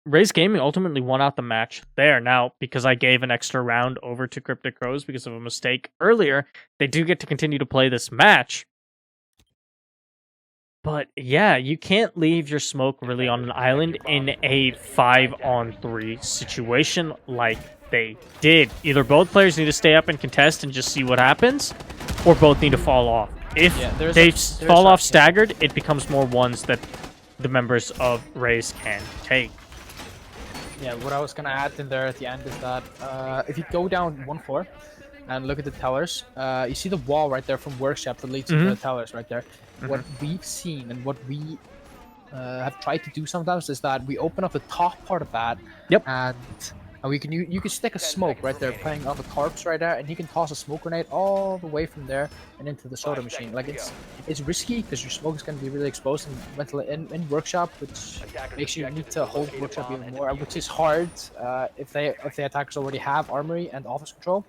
Razed Gaming ultimately won out the match there. Now, because I gave an extra round over to Cryptic Crows because of a mistake earlier, they do get to continue to play this match. But yeah, you can't leave your smoke really on an island in a 5-on-3 situation like they did. Either both players need to stay up and contest and just see what happens, or both need to fall off. If they fall off staggered, it becomes more ones that the members of Razed can take. Yeah, what I was gonna add in there at the end is that if you go down one floor and look at the tellers, you see the wall right there from Workshop that leads to the tellers right there. What we've seen and what we have tried to do sometimes is that we open up the top part of that, and we can you can stick a smoke right there, playing on the tarps right there, and you can toss a smoke grenade all the way from there and into the soda machine. Like it's risky because your smoke is going to be really exposed in Workshop, which makes you need to hold Workshop even more, which is hard if the attackers already have armory and office control.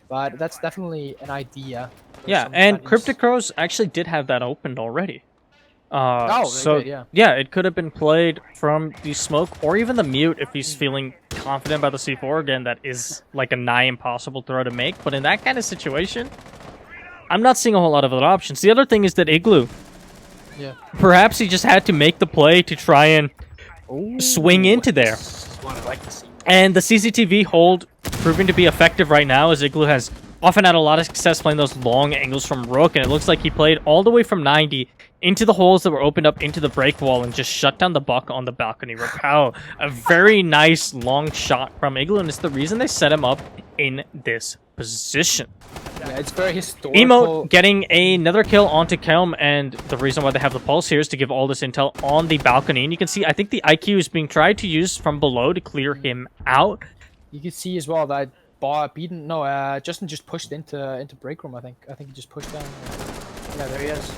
But that's definitely an idea. Yeah, and Cryptic Crows actually did have that opened already. So yeah, it could have been played from the smoke or even the mute if he's feeling confident about the C4. Again, that is like a nigh impossible throw to make, but in that kind of situation, I'm not seeing a whole lot of other options. The other thing is that Igloo, perhaps he just had to make the play to try and swing into there. And the CCTV hold proving to be effective right now, as Igloo has often had a lot of success playing those long angles from Rook, and it looks like he played all the way from 90 into the holes that were opened up into the break wall and just shut down the buck on the balcony rappel. A very nice long shot from Igloo, and it's the reason they set him up in this position. Yeah, it's very historical. Emo getting another kill onto Kelm, and the reason why they have the pulse here is to give all this intel on the balcony. And you can see, I think the IQ is being tried to use from below to clear him out. You can see as well that Justin just pushed into break room. I think he just pushed down. Yeah, there he is.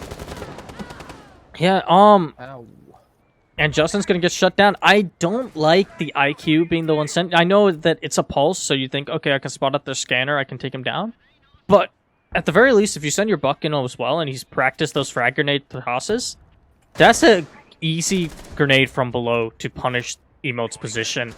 Yeah, Ow. And Justin's gonna get shut down. I don't like the IQ being the one sent. I know that it's a pulse, so you think, okay, I can spot up their scanner, I can take him down. But at the very least, if you send your buck in as well, and he's practiced those frag grenade tosses, that's a easy grenade from below to punish Emote's position.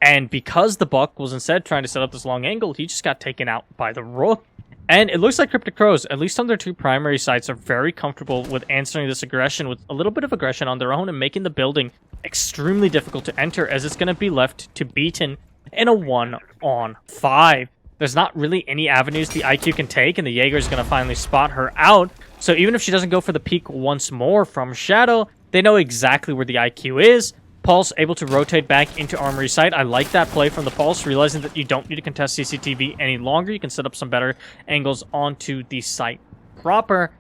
And because the buck was instead trying to set up this long angle, he just got taken out by the Rook. And it looks like Cryptic Crows, at least on their two primary sites, are very comfortable with answering this aggression with a little bit of aggression on their own and making the building extremely difficult to enter, as it's going to be left to Beaten in a 1-on-5. There's not really any avenues the IQ can take, and the Jaeger is going to finally spot her out. So even if she doesn't go for the peek once more from Shadow, they know exactly where the IQ is. Pulse able to rotate back into Armory site. I like that play from the Pulse, realizing that you don't need to contest CCTV any longer. You can set up some better angles onto the site proper.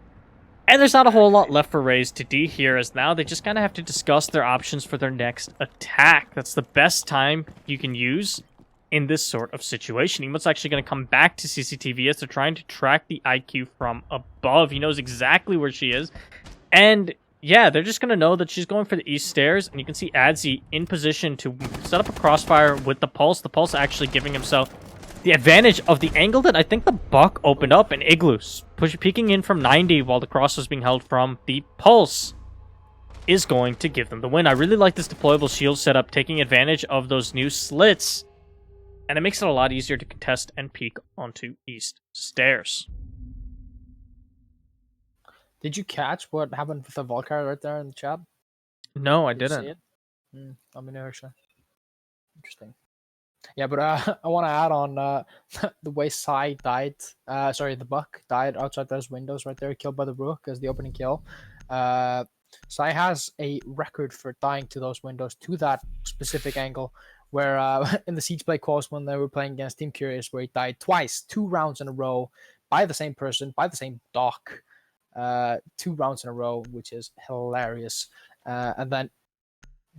And there's not a whole lot left for Razed to do here, as now they just kind of have to discuss their options for their next attack. That's the best time you can use in this sort of situation. Emote's actually going to come back to CCTV as they're trying to track the IQ from above. He knows exactly where she is. And yeah, they're just going to know that she's going for the east stairs, and you can see Adzi in position to set up a crossfire with the Pulse. The Pulse actually giving himself the advantage of the angle that I think the buck opened up, and Igloo's peeking in from 90 while the cross was being held from the Pulse is going to give them the win. I really like this deployable shield setup, taking advantage of those new slits, and it makes it a lot easier to contest and peek onto east stairs. Did you catch what happened with the Valkyrie right there in the chat? No, I Did you didn't. see it? Let me know, actually. Interesting. Yeah, but I want to add on the way Sai died. Sorry, the Buck died outside those windows right there, killed by the Rook as the opening kill. Sai has a record for dying to those windows to that specific angle. Where in the Siege Play calls when they were playing against Team Curious, where he died twice, 2 rounds in a row, by the same person, by the same doc, 2 rounds in a row, which is hilarious. And then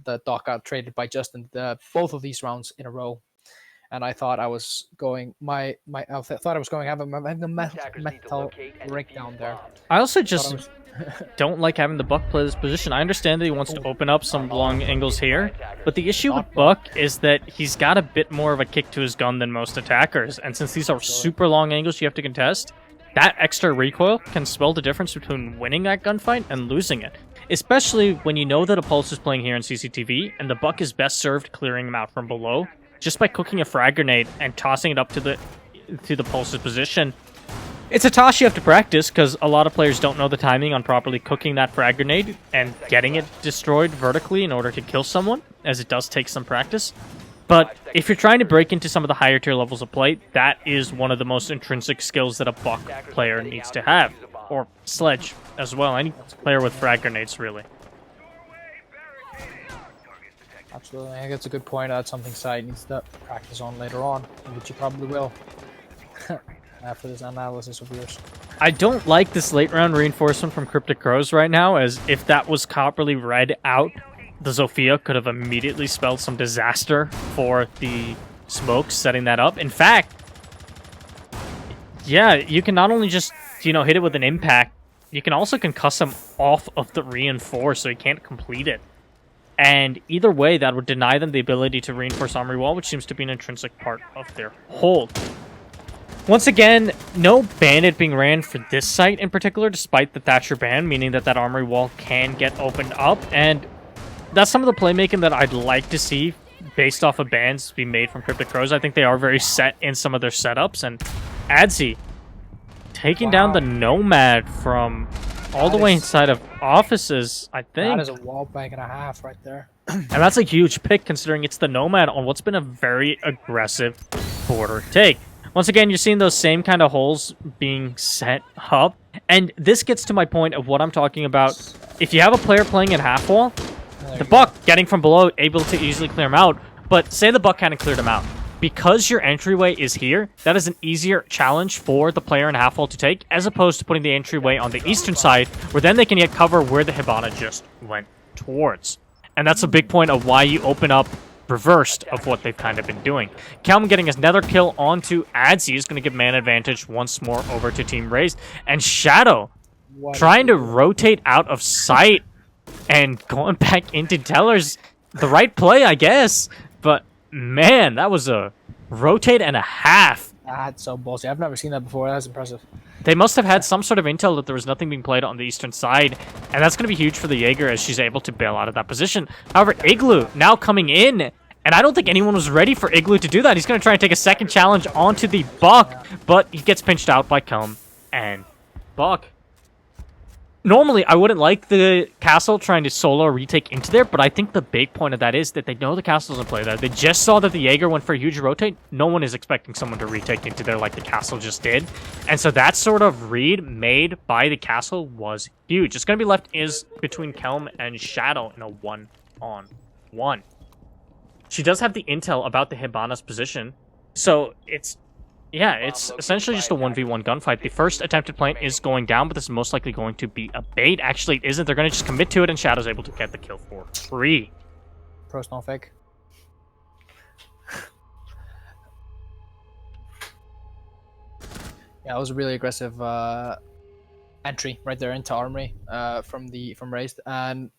the doc got traded by Justin both of these rounds in a row, and I thought I was going thought I was going to have a Attackers need to mental locate and breakdown defuse there. bombs. I also Thought I just was- don't like having the Buck play this position. I understand that he wants to open up some long angles here, but the issue with Buck is that he's got a bit more of a kick to his gun than most attackers, and since these are super long angles you have to contest, that extra recoil can spell the difference between winning that gunfight and losing it. Especially when you know that a Pulse is playing here in CCTV, and the Buck is best served clearing him out from below, just by cooking a frag grenade and tossing it up to the Pulse's position. It's a toss you have to practice, because a lot of players don't know the timing on properly cooking that frag grenade and getting it destroyed vertically in order to kill someone, as it does take some practice. But if you're trying to break into some of the higher tier levels of play, that is one of the most intrinsic skills that a Buck player needs to have. Or Sledge as well, any player with frag grenades, really. Absolutely, I think that's a good point. That's something Sai needs to practice on later on, which you probably will. After this analysis of yours. I don't like this late round reinforcement from Cryptic Crows right now, as if that was properly read out, the Zofia could have immediately spelled some disaster for the smokes setting that up. In fact, yeah, you can not only just, hit it with an impact, you can also concuss him off of the reinforce so he can't complete it. And either way, that would deny them the ability to reinforce Armory Wall, which seems to be an intrinsic part of their hold. Once again, no bandit being ran for this site in particular, despite the Thatcher ban, meaning that that Armory Wall can get opened up, and that's some of the playmaking that I'd like to see based off of bans be made from Cryptic Crows. I think they are very set in some of their setups, and Adsy taking down the Nomad from all the way inside of offices, I think. That is a wall bag and a half right there. And that's a huge pick considering it's the Nomad on what's been a very aggressive border take. Once again, you're seeing those same kind of holes being set up. And this gets to my point of what I'm talking about. If you have a player playing in half wall, the Buck getting from below, able to easily clear him out. But say the Buck hadn't cleared him out. Because your entryway is here, that is an easier challenge for the player in half wall to take, as opposed to putting the entryway on the eastern side, where then they can get cover where the Hibana just went towards. And that's a big point of why you open up reversed of what they've kind of been doing. Kelm getting his nether kill onto Adsy is going to give man advantage once more over to Team Razed. And Shadow trying to rotate out of sight and going back into Tellers. The right play, I guess. But man, that was a rotate and a half. That's so ballsy. I've never seen that before. That's impressive. They must have had some sort of intel that there was nothing being played on the eastern side, and that's going to be huge for the Jaeger as she's able to bail out of that position. However, Igloo now coming in, and I don't think anyone was ready for Igloo to do that. He's going to try and take a second challenge onto the Buck, but he gets pinched out by Kelm and Buck. Normally, I wouldn't like the castle trying to solo retake into there, but I think the big point of that is that they know the castle doesn't play there. They just saw that the Jaeger went for a huge rotate. No one is expecting someone to retake into there like the castle just did. And so that sort of read made by the castle was huge. It's going to be left is between Kelm and Shadow in a 1-on-1. She does have the intel about the Hibana's position, so it's essentially just a 1v1 gunfight. The first attempted plant is going down, but this is most likely going to be a bait. Actually, it isn't. They're going to just commit to it, and Shadow's able to get the kill for free. Personal fake. Yeah, it was a really aggressive entry right there into Armory from Razed, and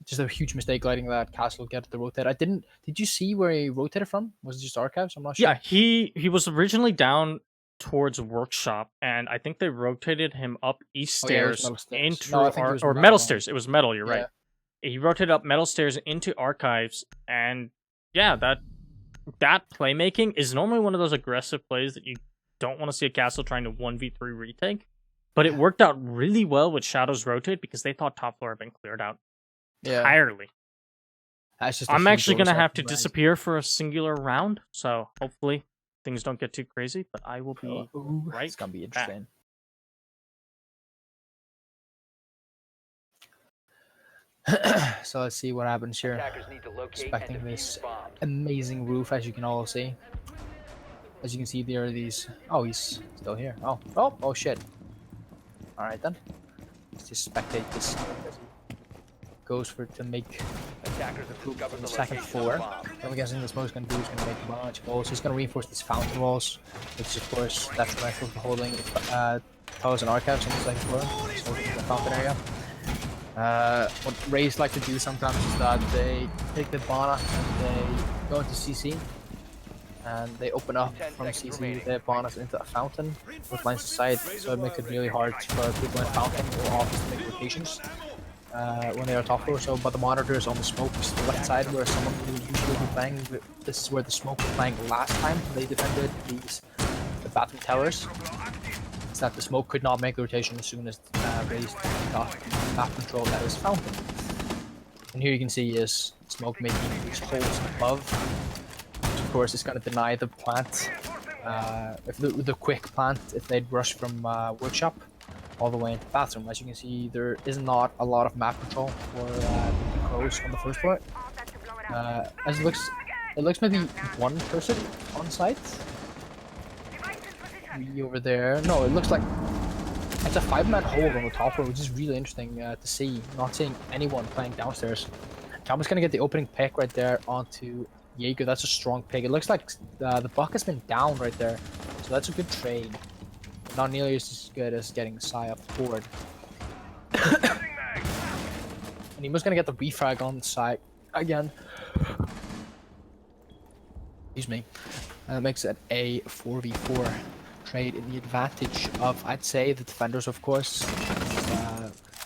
just a huge mistake letting that castle get the rotate. Did you see where he rotated from? Was it just archives? I'm not sure. Yeah, he was originally down towards Workshop, and I think they rotated him up east stairs into metal stairs. It was metal. You're right. He rotated up metal stairs into archives, and yeah, that playmaking is normally one of those aggressive plays that you don't want to see a castle trying to 1v3 retake. But it worked out really well with Shadow's rotate because they thought top floor had been cleared out entirely. That's just a I'm huge actually gonna oversight have to from Razed. disappear for a singular round, so hopefully things don't get too crazy. But I will be Ooh, right it's gonna be back. interesting. So let's see what happens here. Attackers need to locate and Expecting defuse this bombs. amazing roof, as you can all see. As you can see, there are these. Oh, he's still here. Oh, shit. All right then. Let's just spectate this as he goes for to make Attackers have discovered the the second location floor. of bombs. What I'm guessing this smoke's gonna do is gonna make a bunch of walls. He's gonna reinforce these fountain walls, which of course detrimental to holding towers and archives on the second floor. So the fountain area. What Razed like to do sometimes is that they take the Bana and they go into CC and they open up 10 from seconds CC remaining. the Banas into a fountain with lines of sight, so it makes it really hard for people in fountain or office to make rotations when they are top floor. So, but the monitor is on the smokes, the left side where someone would usually be playing. This is where the smoke was playing last time they defended the bathroom towers. Is that the smoke could not make the rotation as soon as Razed got map control that is fountain. And here you can see is smoke making these holes above. Which of course is going to deny the plant, if the quick plant, if they'd rush from workshop all the way into bathroom. As you can see, there is not a lot of map control for the crows on the first floor. As it looks maybe one person on site. Me over there. No, it looks like it's a 5-man hold on the top floor, which is really interesting to see. Not seeing anyone playing downstairs. Calma's gonna get the opening pick right there onto Jaeger. That's a strong pick. It looks like the buck has been down right there, so that's a good trade. Not nearly as good as getting Psy up the board. And he was gonna get the refrag on Psy again. Excuse me. That makes it a 4v4 trade in the advantage of, I'd say, the defenders, of course.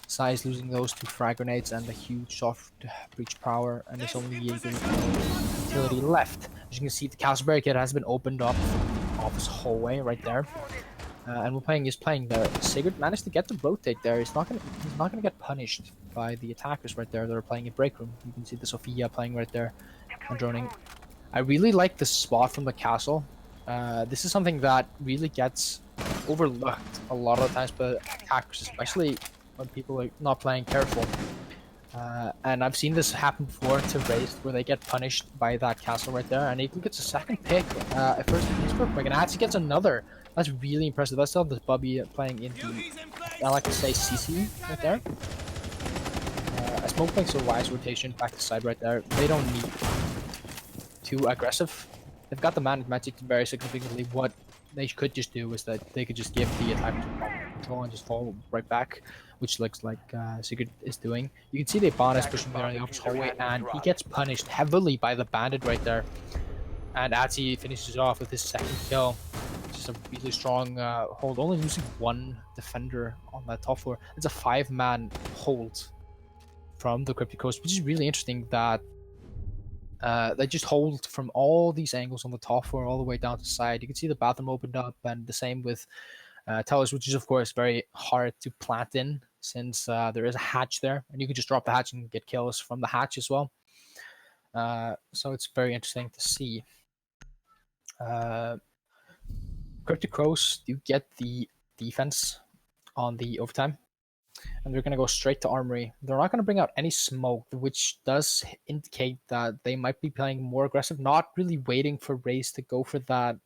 Psy is losing those 2 frag grenades and the huge soft breach power, and there's only Jaeger utility left. As you can see, the castle barricade has been opened up from the office hallway right there. And he's playing there. Sigurd managed to get the rotate there. He's not gonna get punished by the attackers right there that are playing in break room. You can see the Sophia playing right there and droning. I really like the spot from the castle. This is something that really gets overlooked a lot of the times by attackers, especially when people are not playing careful. And I've seen this happen before to Razed, where they get punished by that castle right there, and Eagle gets a second pick. At first, he's for quick, and actually gets another. That's really impressive. That's still this Bubby playing in the, I like to say, CC right there. A smoke makes a wise rotation back to side right there. They don't need too aggressive. They've got the managed magic very significantly. What they could just do is that they could just give the attacker control and just fall right back, which looks like Sigurd is doing. You can see the Bana is pushing there in the office hallway, and he gets punished heavily by the bandit right there. And Atsi finishes off with his second kill, which is a really strong hold, only losing 1 defender on that top floor. It's a 5-man hold from the Cryptic Coast, which is really interesting that they just hold from all these angles on the top floor all the way down to the side. You can see the bathroom opened up, and the same with towers, which is of course very hard to plant in since there is a hatch there, and you can just drop the hatch and get kills from the hatch as well. So it's very interesting to see. Cryptic Crows do get the defense on the overtime, and they're going to go straight to Armory. They're not going to bring out any smoke, which does indicate that they might be playing more aggressive, not really waiting for Razed to go for that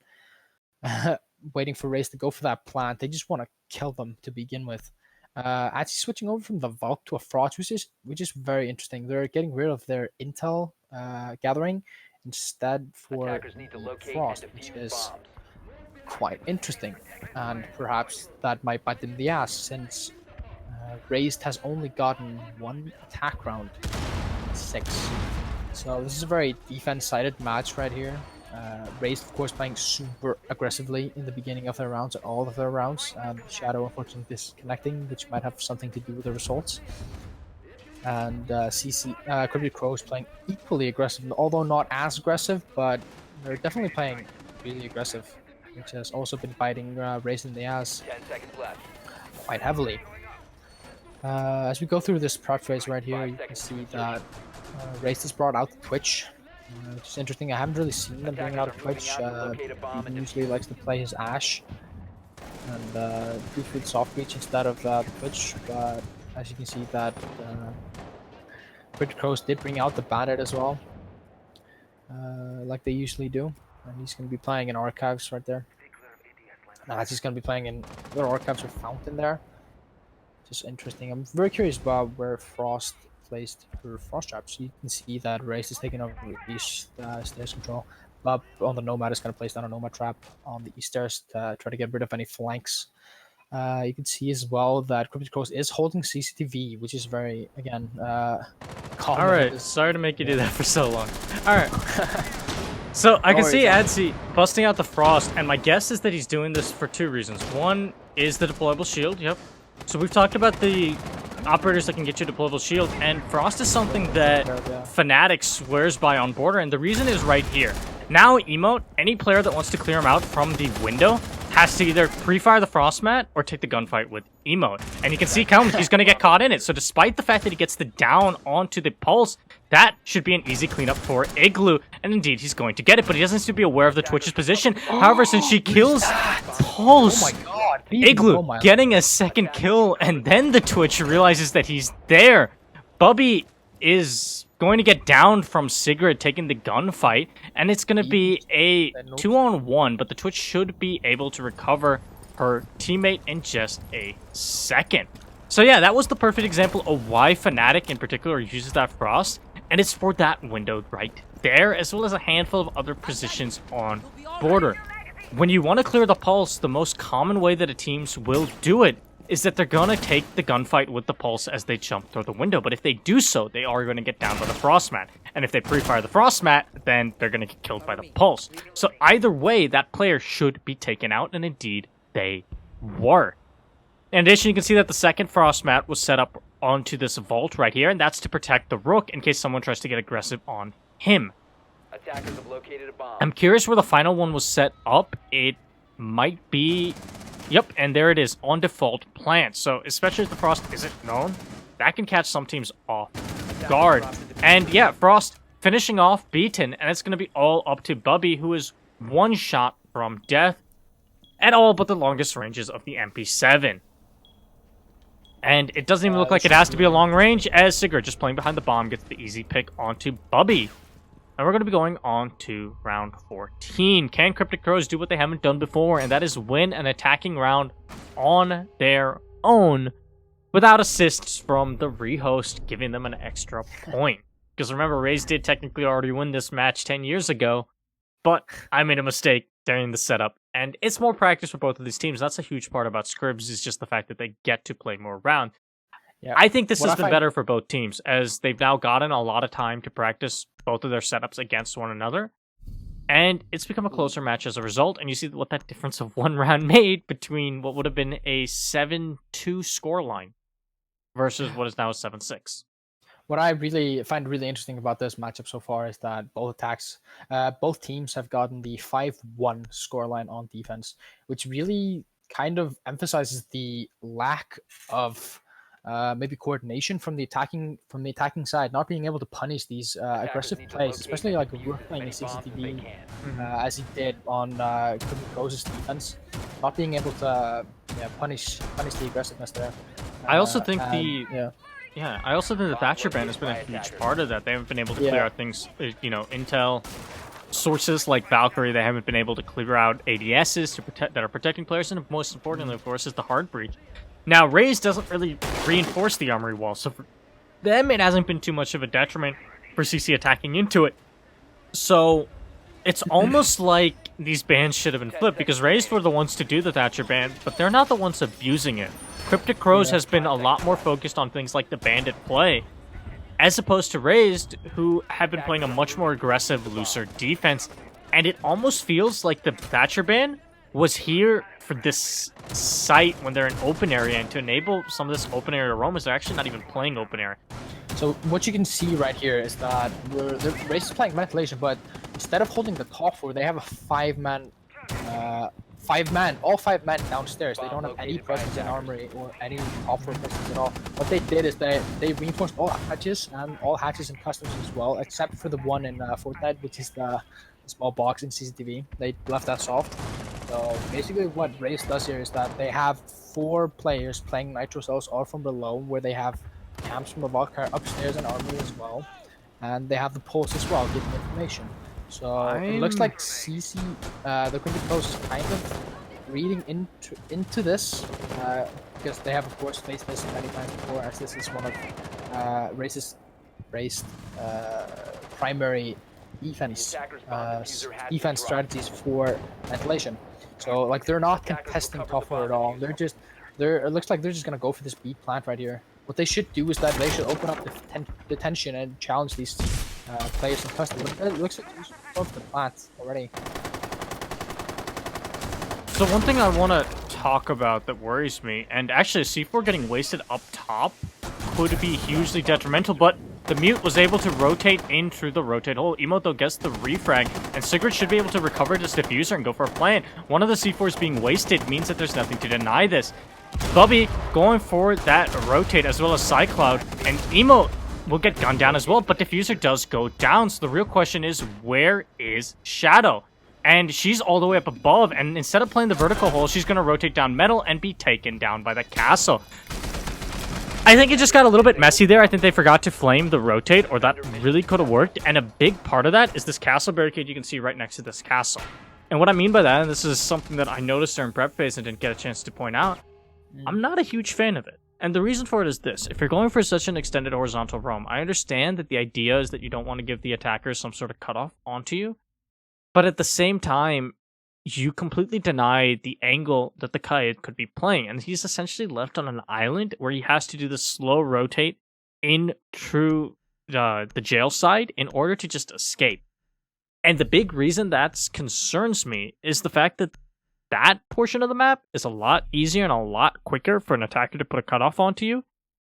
plant. They just want to kill them to begin with. Actually switching over from the Valk to a Frost, which is very interesting. They're getting rid of their intel gathering instead for Frost, which is quite interesting, and perhaps that might bite them in the ass since Razed has only gotten 1 attack round, 6. So this is a very defense-sided match right here. Razed, of course, playing super aggressively in the beginning of their rounds, all of their rounds. Shadow, unfortunately, disconnecting, which might have something to do with the results. And Cryptic Crows playing equally aggressive, although not as aggressive, but they're definitely playing really aggressive, which has also been biting Razed in the ass 10 seconds left. quite heavily. As we go through this prep phase right here, you can see that Razed has brought out the Twitch, which is interesting. I haven't really seen them bring out a Twitch. He usually likes to play his Ashe and do food soft reach instead of the Twitch, but as you can see that Cryptic Crows did bring out the Bandit as well, like they usually do, and he's going to be playing in Archives right there. Now he's going to be playing in their Archives or Fountain there. Just interesting. I'm very curious about where Frost placed her Frost traps. You can see that Razed is taking over the east stairs control. But on the Nomad is going to place down a Nomad trap on the east stairs to try to get rid of any flanks. You can see as well that Cryptic Crows is holding CCTV, which is very, again, common. Alright, sorry to make you do that for so long. Alright. So I can see Adsy busting out the Frost, and my guess is that he's doing this for two reasons. One is the deployable shield, yep. So we've talked about the operators that can get you deployable shield, and Frost is something that Fnatic swears by on Border, and the reason is right here. Now emote, any player that wants to clear him out from the window has to either pre-fire the Frost mat or take the gunfight with emote. And you can see he's going to get caught in it. So despite the fact that he gets the down onto the pulse, that should be an easy cleanup for Igloo. And indeed, he's going to get it, but he doesn't seem to be aware of the Twitch's position. However, since she kills Pulse, Oh my god! Igloo getting a second kill, and then the Twitch realizes that he's there. Bubby is going to get down from Sigrid taking the gunfight, and it's going to be a 2-on-1, but the Twitch should be able to recover her teammate in just a second. So yeah, that was the perfect example of why Fnatic in particular uses that Frost, and it's for that window right there, as well as a handful of other positions on Border. When you want to clear the pulse, the most common way that a teams will do it is that they're going to take the gunfight with the pulse as they jump through the window. But if they do so, they are going to get down by the Frost mat. And if they pre-fire the Frost mat, then they're going to get killed by the pulse. So either way, that player should be taken out, and indeed, they were. In addition, you can see that the second Frost mat was set up onto this vault right here, and that's to protect the Rook in case someone tries to get aggressive on him. Attackers have located a bomb. I'm curious where the final one was set up. It might be... Yep, and there it is, on default plant. So, especially if the Frost isn't known, that can catch some teams off guard. And yeah, Frost finishing off beaten, and it's going to be all up to Bubby, who is one shot from death at all but the longest ranges of the MP7. And it doesn't even look like it has to be a long range, as Sigurd, just playing behind the bomb, gets the easy pick onto Bubby. And we're going to be going on to round 14. Can Cryptic Crows do what they haven't done before, and that is win an attacking round on their own without assists from the rehost, giving them an extra point? Because remember, Razed did technically already win this match 10 years ago, but I made a mistake during the setup. And it's more practice for both of these teams. That's a huge part about Scribs, is just the fact that they get to play more rounds. Yeah. I think this has been better for both teams, as they've now gotten a lot of time to practice both of their setups against one another. And it's become a closer match as a result, and you see what that difference of one round made between what would have been a 7-2 scoreline versus what is now a 7-6. What I really find really interesting about this matchup so far is that both teams have gotten the 5-1 scoreline on defense, which really kind of emphasizes the lack of maybe coordination from the attacking side, not being able to punish these aggressive plays, especially like Rook playing a CCTV as he did on Cryptic Crows' defense, not being able to punish the aggressiveness there. I also think I also think the Thatcher ban has been a huge part of that. They haven't been able to clear out things, intel sources like Valkyrie. They haven't been able to clear out ADSs that are protecting players, and most importantly, of course, is the hard breach. Now, Razed doesn't really reinforce the armory wall, so for them, it hasn't been too much of a detriment for CC attacking into it. So, it's almost like these bans should have been flipped, because Razed were the ones to do the Thatcher ban, but they're not the ones abusing it. Cryptic Crows has been a lot more focused on things like the bandit play, as opposed to Razed, who have been playing a much more aggressive, looser defense. And it almost feels like the Thatcher ban was here for this site when they're in open area, and to enable some of this open area aromas, they're actually not even playing open area. So what you can see right here is that Razed is playing ventilation, but instead of holding the top floor, they have a 5 men, all 5 men downstairs. They don't have any presence in armory or any top-floor presence at all. What they did is they reinforced all hatches and customs as well, except for the one in Fortnite, which is the small box in CCTV. They left that soft. So basically what Razed does here is that they have 4 players playing Nitro cells all from below, where they have camps from above, upstairs and armory as well. And they have the pulse as well, giving information. So it looks like CC, the Cryptic Coast is kind of reading into this, because they have of course faced this many times before, as this is one of Razed primary defense strategies for ventilation. So like they're not contesting top floor at all. It looks like they're just gonna go for this B plant right here. What they should do is that they should open up the tension and challenge these players and customers. It looks like they should go for the plant already. So one thing I want to talk about that worries me, and actually C4 getting wasted up top could be hugely detrimental, but the Mute was able to rotate in through the rotate hole. Emote though gets the refrag, and Sigurd should be able to recover this diffuser and go for a plant. One of the C4s being wasted means that there's nothing to deny this. Bubby going for that rotate as well as Cycloud, and Emote will get gunned down as well, but diffuser does go down. So the real question is, where is Shadow? And she's all the way up above, and instead of playing the vertical hole, she's going to rotate down metal and be taken down by the castle. I think it just got a little bit messy there. I think they forgot to flame the rotate, or that really could have worked. And a big part of that is this castle barricade you can see right next to this castle. And what I mean by that, and this is something that I noticed during prep phase and didn't get a chance to point out, I'm not a huge fan of it. And the reason for it is this. If you're going for such an extended horizontal roam, I understand that the idea is that you don't want to give the attackers some sort of cutoff onto you. But at the same time, you completely deny the angle that the Kaid could be playing. And he's essentially left on an island where he has to do the slow rotate in through the jail side in order to just escape. And the big reason that concerns me is the fact that that portion of the map is a lot easier and a lot quicker for an attacker to put a cutoff onto you,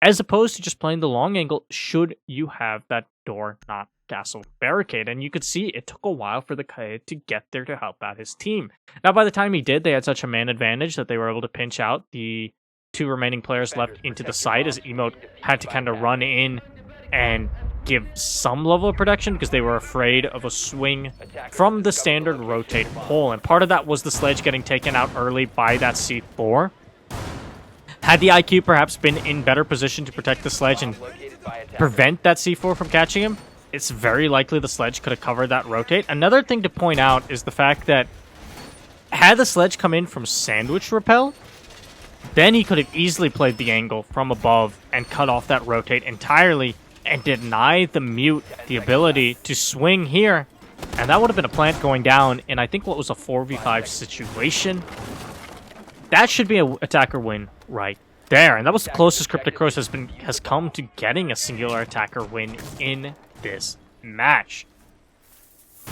as opposed to just playing the long angle should you have that door not castle barricade. And you could see it took a while for the Kaid to get there to help out his team. Now by the time he did, they had such a man advantage that they were able to pinch out the 2 remaining players left into the side, as Emote had to kind of run in and give some level of protection because they were afraid of a swing from the standard rotate hole. And part of that was the sledge getting taken out early by that C4. Had the IQ perhaps been in better position to protect the sledge and prevent that C4 from catching him, it's very likely the sledge could have covered that rotate. Another thing to point out is the fact that had the sledge come in from sandwich rappel, then he could have easily played the angle from above and cut off that rotate entirely and deny the Mute the ability to swing here. And that would have been a plant going down in, I think, what was a 4v5 situation. That should be an attacker win right there. And that was the closest Cryptic Crows has come to getting a singular attacker win in this match.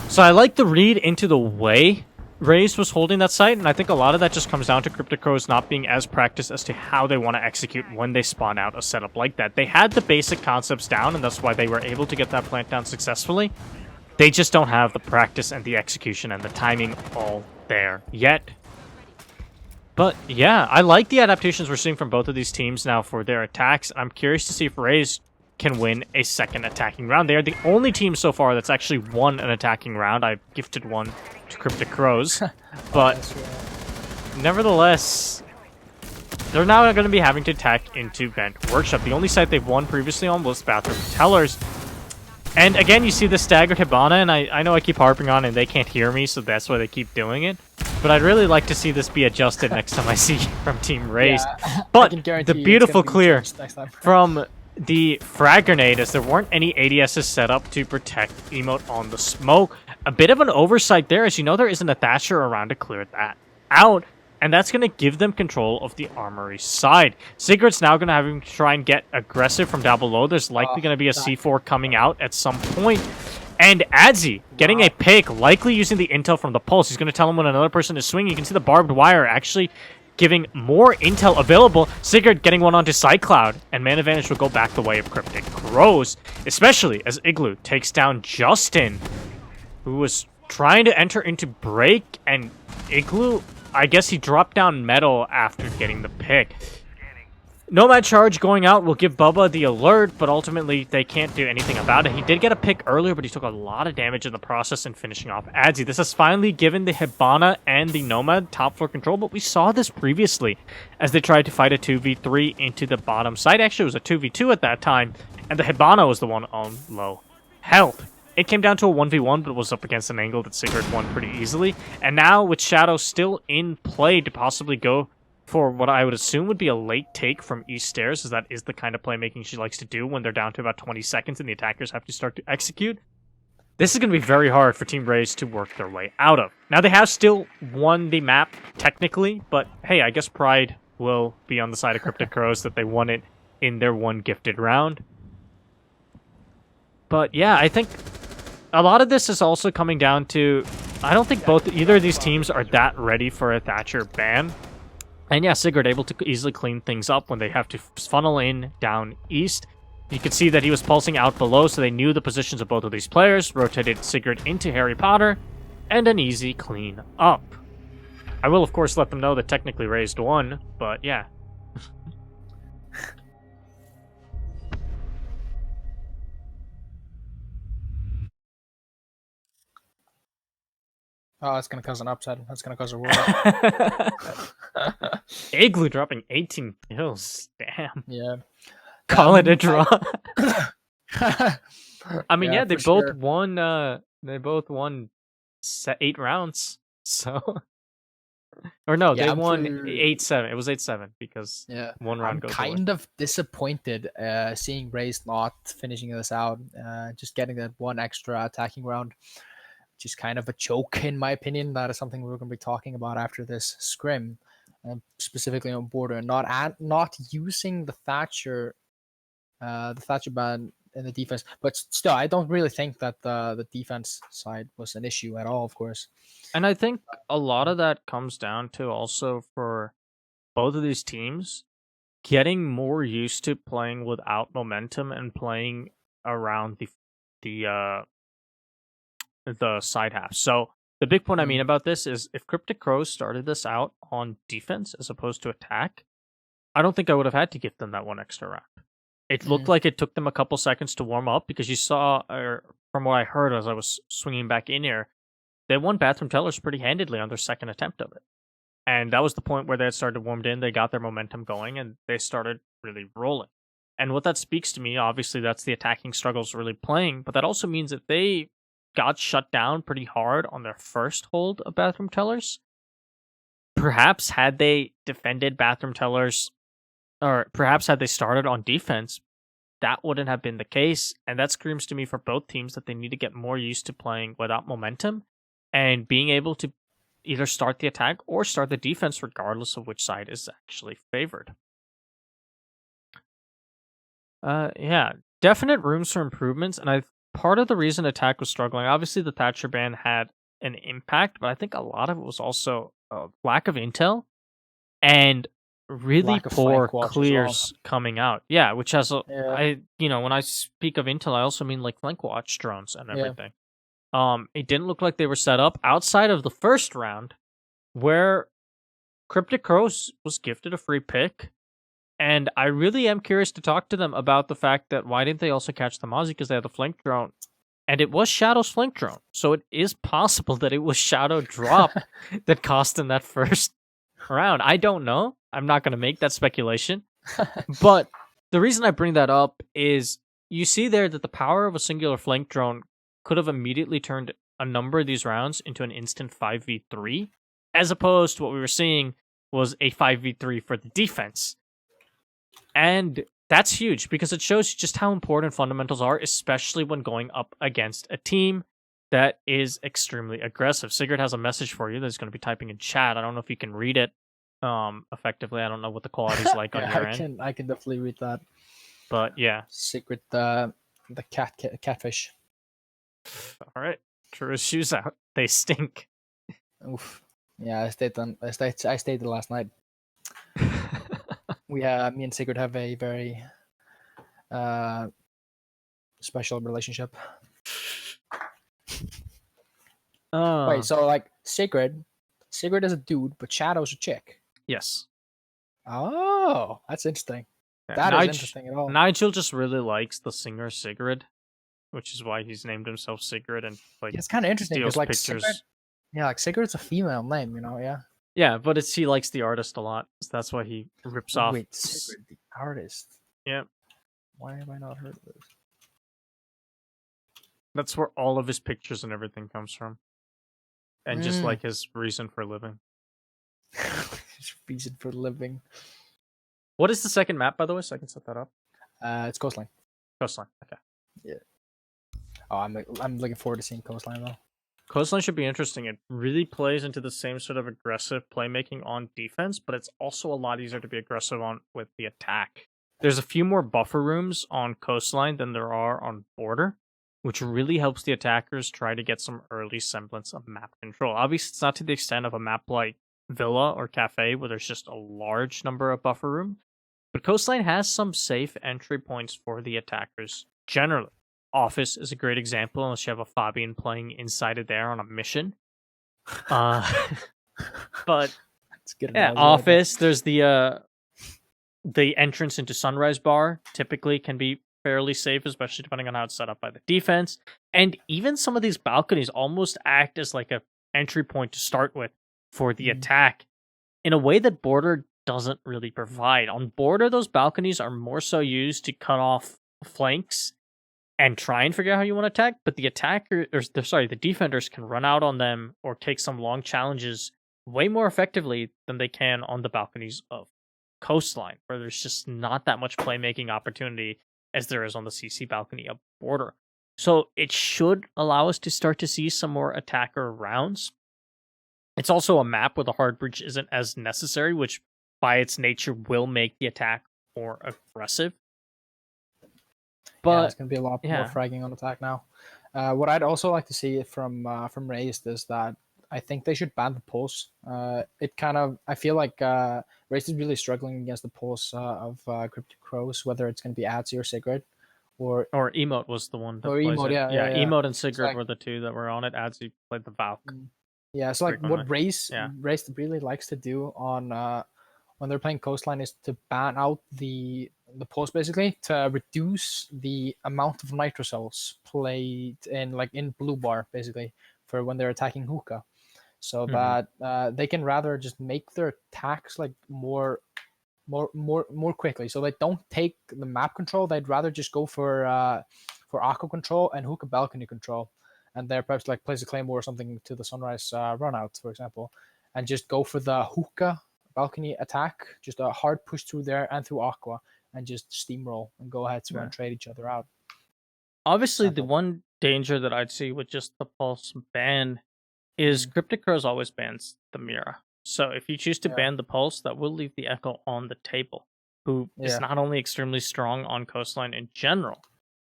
So I like the read into the way Razed was holding that site, and I think a lot of that just comes down to Cryptic Crows not being as practiced as to how they want to execute when they spawn out a setup like that. They had the basic concepts down, and that's why they were able to get that plant down successfully. They just don't have the practice and the execution and the timing all there yet. But yeah, I like the adaptations we're seeing from both of these teams now for their attacks. I'm curious to see if Razed can win a second attacking round. They are the only team so far that's actually won an attacking round. I've gifted one to Cryptic Crows, but nevertheless, they're now going to be having to attack into Vent Workshop. The only site they've won previously on was Bathroom Tellers. And again, you see the staggered Hibana, and I know I keep harping on it and they can't hear me, so that's why they keep doing it. But I'd really like to see this be adjusted next time I see from Team Razed. Yeah, but the beautiful clear from the frag grenade, as there weren't any ADSs set up to protect Emote on the smoke. A bit of an oversight there, as you know there isn't a Thatcher around to clear that out. And that's going to give them control of the armory side. Sigurd's now going to have him try and get aggressive from down below. There's likely going to be a C4 coming out at some point. And Adzi getting a pick, likely using the intel from the pulse. He's going to tell him when another person is swinging. You can see the barbed wire actually giving more intel available. Sigurd getting one onto Cycloud, and man advantage will go back the way of Cryptic Crows, especially as Igloo takes down Justin, who was trying to enter into break, and Igloo I guess he dropped down metal after getting the pick. Nomad charge going out will give Bubba the alert, but ultimately they can't do anything about it. He did get a pick earlier, but he took a lot of damage in the process and finishing off Adzi. This has finally given the Hibana and the Nomad top floor control, but we saw this previously as they tried to fight a 2v3 into the bottom side. Actually, it was a 2v2 at that time, and the Hibana was the one on low health. It came down to a 1v1, but it was up against an angle that Sigurd won pretty easily. And now, with Shadow still in play to possibly go for what I would assume would be a late take from East Stairs, as that is the kind of playmaking she likes to do when they're down to about 20 seconds and the attackers have to start to execute. This is going to be very hard for Team Razed to work their way out of. Now, they have still won the map, technically, but hey, I guess pride will be on the side of Cryptic Crows that they won it in their one gifted round. But yeah, I think a lot of this is also coming down to, I don't think either of these teams are that ready for a Thatcher ban. And yeah, Sigurd able to easily clean things up when they have to funnel in down east. You could see that he was pulsing out below, so they knew the positions of both of these players, rotated Sigurd into Harry Potter, and an easy clean up. I will, of course, let them know that technically Razed won, but yeah. Oh, that's gonna cause an upset. That's gonna cause a world. Igloo dropping 18 kills. Damn. Yeah. Call it a draw. I mean, Yeah, they for both sure. won. They both won 8 rounds. So, or no, Yeah, they I'm won for- 8-7. It was 8-7 because Yeah, one round I'm goes kind of disappointed seeing Razed not finishing this out, just getting that one extra attacking round, which is kind of a choke in my opinion. That is something we're going to be talking about after this scrim, specifically on border, and not using the Thatcher ban in the defense. But still, I don't really think that the defense side was an issue at all. Of course, And I think a lot of that comes down to also for both of these teams getting more used to playing without momentum and playing around the side half. So the big point I mean about this is if Cryptic Crows started this out on defense as opposed to attack, I don't think I would have had to give them that one extra round. It looked like it took them a couple seconds to warm up because you saw, or from what I heard as I was swinging back in here, they won Bathroom Tellers pretty handedly on their second attempt of it. And that was the point where they had started warmed in, they got their momentum going, and they started really rolling. And what that speaks to me, obviously, that's the attacking struggles really playing, but that also means that they got shut down pretty hard on their first hold of Bathroom Tellers. Perhaps had they defended Bathroom Tellers, or perhaps had they started on defense, that wouldn't have been the case. And that screams to me for both teams that they need to get more used to playing without momentum and being able to either start the attack or start the defense regardless of which side is actually favored. Yeah, definite rooms for improvements, and part of the reason attack was struggling, obviously the Thatcher ban had an impact, but I think a lot of it was also lack of intel and really Lack of poor flank watch as clears coming out. Yeah, which has Yeah. when I speak of intel, I also mean like flank watch drones and Yeah. everything. It didn't look like they were set up outside of the first round where Cryptic Crows was gifted a free pick. And I really am curious to talk to them about the fact that why didn't they also catch the Mozzie because they had the flank drone. And it was Shadow's flank drone. So it is possible that it was Shadow drop that cost them that first round. I don't know. I'm not going to make that speculation. But the reason I bring that up is you see there that the power of a singular flank drone could have immediately turned a number of these rounds into an instant 5v3, as opposed to what we were seeing was a 5v3 for the defense. And that's huge because it shows you just how important fundamentals are, especially when going up against a team that is extremely aggressive. Sigurd has a message for you that's going to be typing in chat. I don't know if you can read it effectively. I don't know what the quality is like on your end. I can definitely read that. But yeah. Secret the catfish. All right. Threw his shoes out. They stink. Oof. Yeah, I stayed there last night. Me and Sigurd have a very special relationship. Wait, so like Sigurd Sigurd is a dude, but Shadow's a chick. Yes. Oh, that's interesting. Yeah, That is interesting at all. Nigel just really likes the singer Sigrid, which is why he's named himself Sigrid and like Yeah, it's kind of interesting steals because like pictures. Sigurd, yeah, like Sigurd's a female name, yeah. Yeah, but he likes the artist a lot, so that's why he rips off. Wait, Sigurd, the artist. Yeah. Why have I not heard of this? That's where all of his pictures and everything comes from. And just like his reason for living. His reason for living. What is the second map, by the way, so I can set that up? It's Coastline. Coastline, okay. Yeah. Oh, I'm looking forward to seeing Coastline though. Coastline should be interesting. It really plays into the same sort of aggressive playmaking on defense, but it's also a lot easier to be aggressive on with the attack. There's a few more buffer rooms on Coastline than there are on Border, which really helps the attackers try to get some early semblance of map control. Obviously, it's not to the extent of a map like Villa or Cafe, where there's just a large number of buffer room, but Coastline has some safe entry points for the attackers generally. Office is a great example, unless you have a Fabian playing inside of there on a mission. But yeah, Office. There's the entrance into Sunrise Bar. Typically, can be fairly safe, especially depending on how it's set up by the defense. And even some of these balconies almost act as like a entry point to start with for the attack, in a way that Border doesn't really provide. On Border, those balconies are more so used to cut off flanks and try and figure out how you want to attack, but the defenders can run out on them or take some long challenges way more effectively than they can on the balconies of Coastline, where there's just not that much playmaking opportunity as there is on the CC balcony of Border. So it should allow us to start to see some more attacker rounds. It's also a map where the hard breach isn't as necessary, which by its nature will make the attack more aggressive. But it's going to be a lot more fragging on attack now. What I'd also like to see from Razed is that I think they should ban the pulse. I feel like Razed is really struggling against the pulse of Cryptic Crows, whether it's going to be Adzi or Sigrid. Or Emote was the one. Emote, yeah. Emote and Sigrid were the two that were on it. Adzi played the Valk. Yeah, so like what Razed really likes to do on when they're playing Coastline is to ban out the pulse, basically to reduce the amount of nitro cells played in blue bar, basically, for when they're attacking hookah, so that they can rather just make their attacks like more quickly, so they don't take the map control. They'd rather just go for Aqua control and hookah balcony control, and they're perhaps like place a claymore or something to the Sunrise run out, for example, and just go for the hookah balcony attack, just a hard push through there and through Aqua, and just steamroll and go ahead and trade each other out. Obviously, the one danger that I'd see with just the pulse ban is Cryptic Crows always bans the Mira. So if you choose to ban the pulse, that will leave the Echo on the table, who is not only extremely strong on Coastline in general,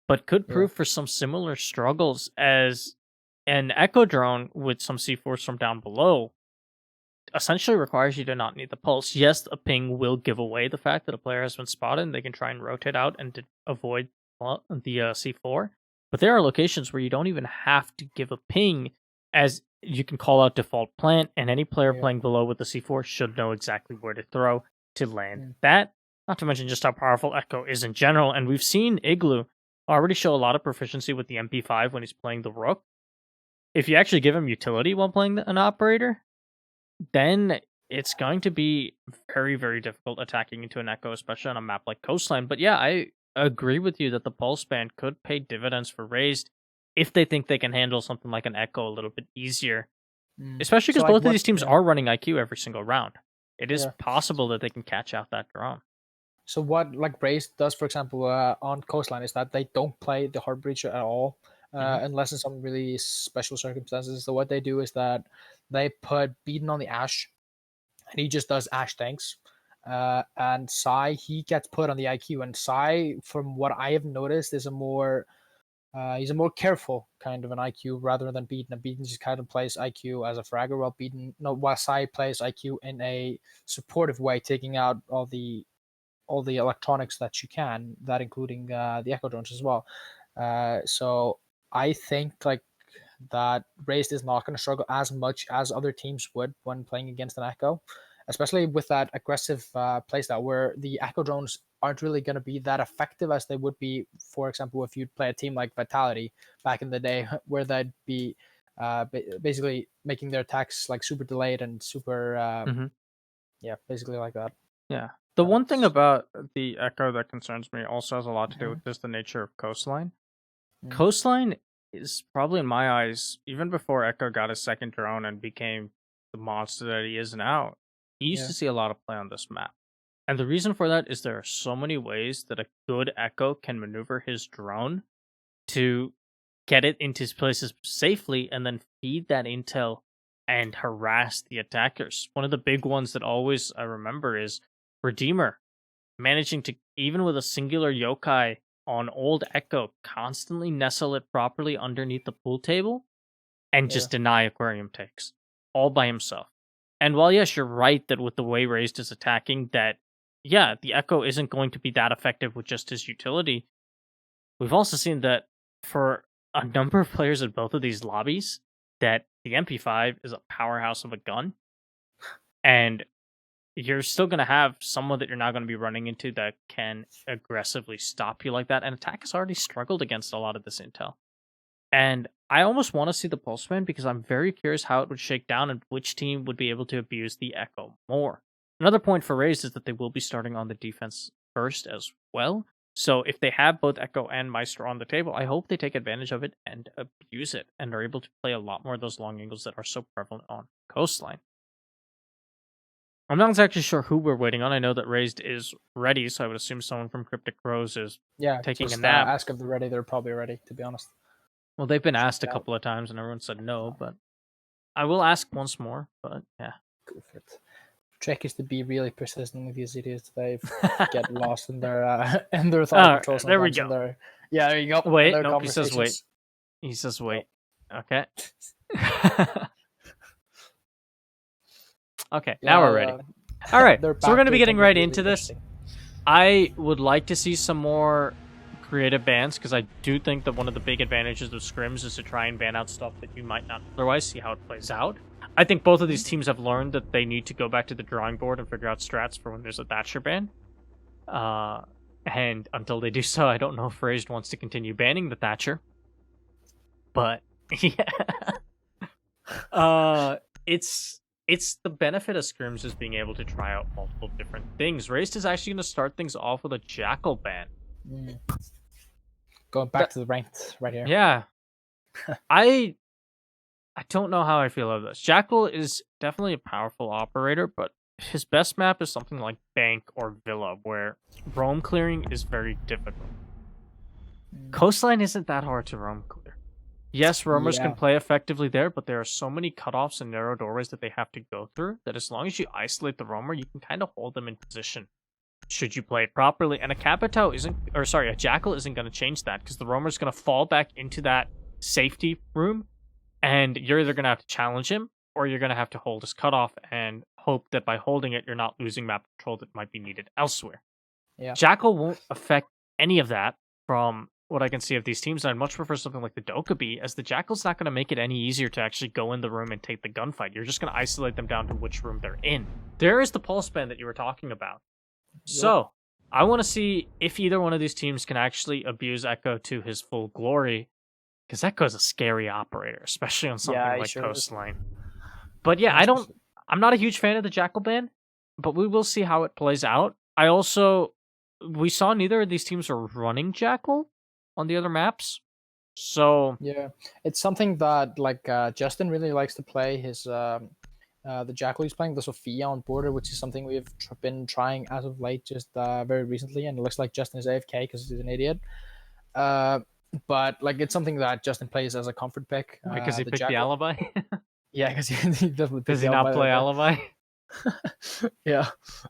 but could prove for some similar struggles as an Echo drone with some C4s from down below. Essentially requires you to not need the pulse. Yes, a ping will give away the fact that a player has been spotted, and they can try and rotate out and to avoid the C4. But there are locations where you don't even have to give a ping, as you can call out default plant, and any player playing below with the C4 should know exactly where to throw to land that. Not to mention just how powerful Echo is in general, and we've seen Igloo already show a lot of proficiency with the MP5 when he's playing the Rook. If you actually give him utility while playing an operator, then it's going to be very, very difficult attacking into an Echo, especially on a map like Coastline. But yeah, I agree with you that the pulse ban could pay dividends for Razed if they think they can handle something like an Echo a little bit easier. Especially because both of these teams are running IQ every single round. It is possible that they can catch out that drone. So what like Razed does, for example, on Coastline is that they don't play the hard breacher at all, unless in some really special circumstances. So what they do is that they put Beaton on the Ash, and he just does Ash tanks. And Sai, he gets put on the IQ, and Sai, from what I have noticed, is he's a more careful kind of an IQ rather than Beaton. And Beaton just kind of plays IQ as a fragger, while Sai plays IQ in a supportive way, taking out all the electronics that you can, that including the Echo drones as well. So I think like that Razed is not going to struggle as much as other teams would when playing against an Echo, especially with that aggressive playstyle where the Echo drones aren't really going to be that effective as they would be, for example, if you'd play a team like Vitality back in the day, where they'd be basically making their attacks like super delayed and super, yeah, basically like that. Yeah. The one thing That's- about the Echo that concerns me also has a lot to do Mhm. with just the nature of Coastline. Mm. Coastline is probably, in my eyes, even before Echo got his second drone and became the monster that he is now, he used Yeah. to see a lot of play on this map. And the reason for that is there are so many ways that a good Echo can maneuver his drone to get it into his places safely and then feed that intel and harass the attackers. One of the big ones that always I remember is Redeemer managing to, even with a singular yokai on old Echo, constantly nestle it properly underneath the pool table and just deny aquarium takes all by himself. And while yes, you're right that with the way Razed is attacking, that yeah, the Echo isn't going to be that effective with just his utility. We've also seen that for a number of players at both of these lobbies, that the MP5 is a powerhouse of a gun, and you're still going to have someone that you're not going to be running into that can aggressively stop you like that. And Attack has already struggled against a lot of this intel. And I almost want to see the pulse ban because I'm very curious how it would shake down and which team would be able to abuse the Echo more. Another point for Razed is that they will be starting on the defense first as well. So if they have both Echo and Maestro on the table, I hope they take advantage of it and abuse it and are able to play a lot more of those long angles that are so prevalent on Coastline. I'm not exactly sure who we're waiting on. I know that Razed is ready, so I would assume someone from Cryptic Rose is taking just, a nap. Ask if they're ready. They're probably ready, to be honest. Well, they've been asked a couple of times and everyone said no, but I will ask once more, but yeah. Go for it. Trick is to be really persistent with these idiots. They get lost in their thought control. There we sometimes go. in yeah, there you go. in Wait, their nope, he says wait. conversations. He says wait. Okay. Okay, now we're ready. All right, so we're going to be getting right into this. I would like to see some more creative bans because I do think that one of the big advantages of scrims is to try and ban out stuff that you might not otherwise, see how it plays out. I think both of these teams have learned that they need to go back to the drawing board and figure out strats for when there's a Thatcher ban. And until they do so, I don't know if Razed wants to continue banning the Thatcher. But yeah. It's the benefit of scrims is being able to try out multiple different things. Razed is actually going to start things off with a Jackal ban. Going back to the ranked right here. Yeah. I don't know how I feel about this. Jackal is definitely a powerful operator, but his best map is something like Bank or Villa, where roam clearing is very difficult. Coastline isn't that hard to roam clear. Yes, roamers can play effectively there, but there are so many cutoffs and narrow doorways that they have to go through that as long as you isolate the roamer, you can kind of hold them in position should you play it properly. And a Jackal isn't going to change that because the roamer's going to fall back into that safety room, and you're either going to have to challenge him or you're going to have to hold his cutoff and hope that by holding it, you're not losing map control that might be needed elsewhere. Yeah. Jackal won't affect any of that from what I can see of these teams, and I'd much prefer something like the Dokkaebi, as the Jackal's not going to make it any easier to actually go in the room and take the gunfight. You're just going to isolate them down to which room they're in. There is the pulse ban that you were talking about. So, I want to see if either one of these teams can actually abuse Echo to his full glory, because Echo's a scary operator, especially on something like Coastline. But yeah, I'm not a huge fan of the Jackal ban, but we will see how it plays out. We saw neither of these teams are running Jackal on the other maps, so yeah, it's something that like Justin really likes to play. His the Jackal he's playing the Sophia on border, which is something we've been trying as of late, just very recently, and it looks like Justin is AFK because he's an idiot. But like it's something that Justin plays as a comfort pick because he picked the alibi. Yeah, because he definitely does he not play alibi? Yeah.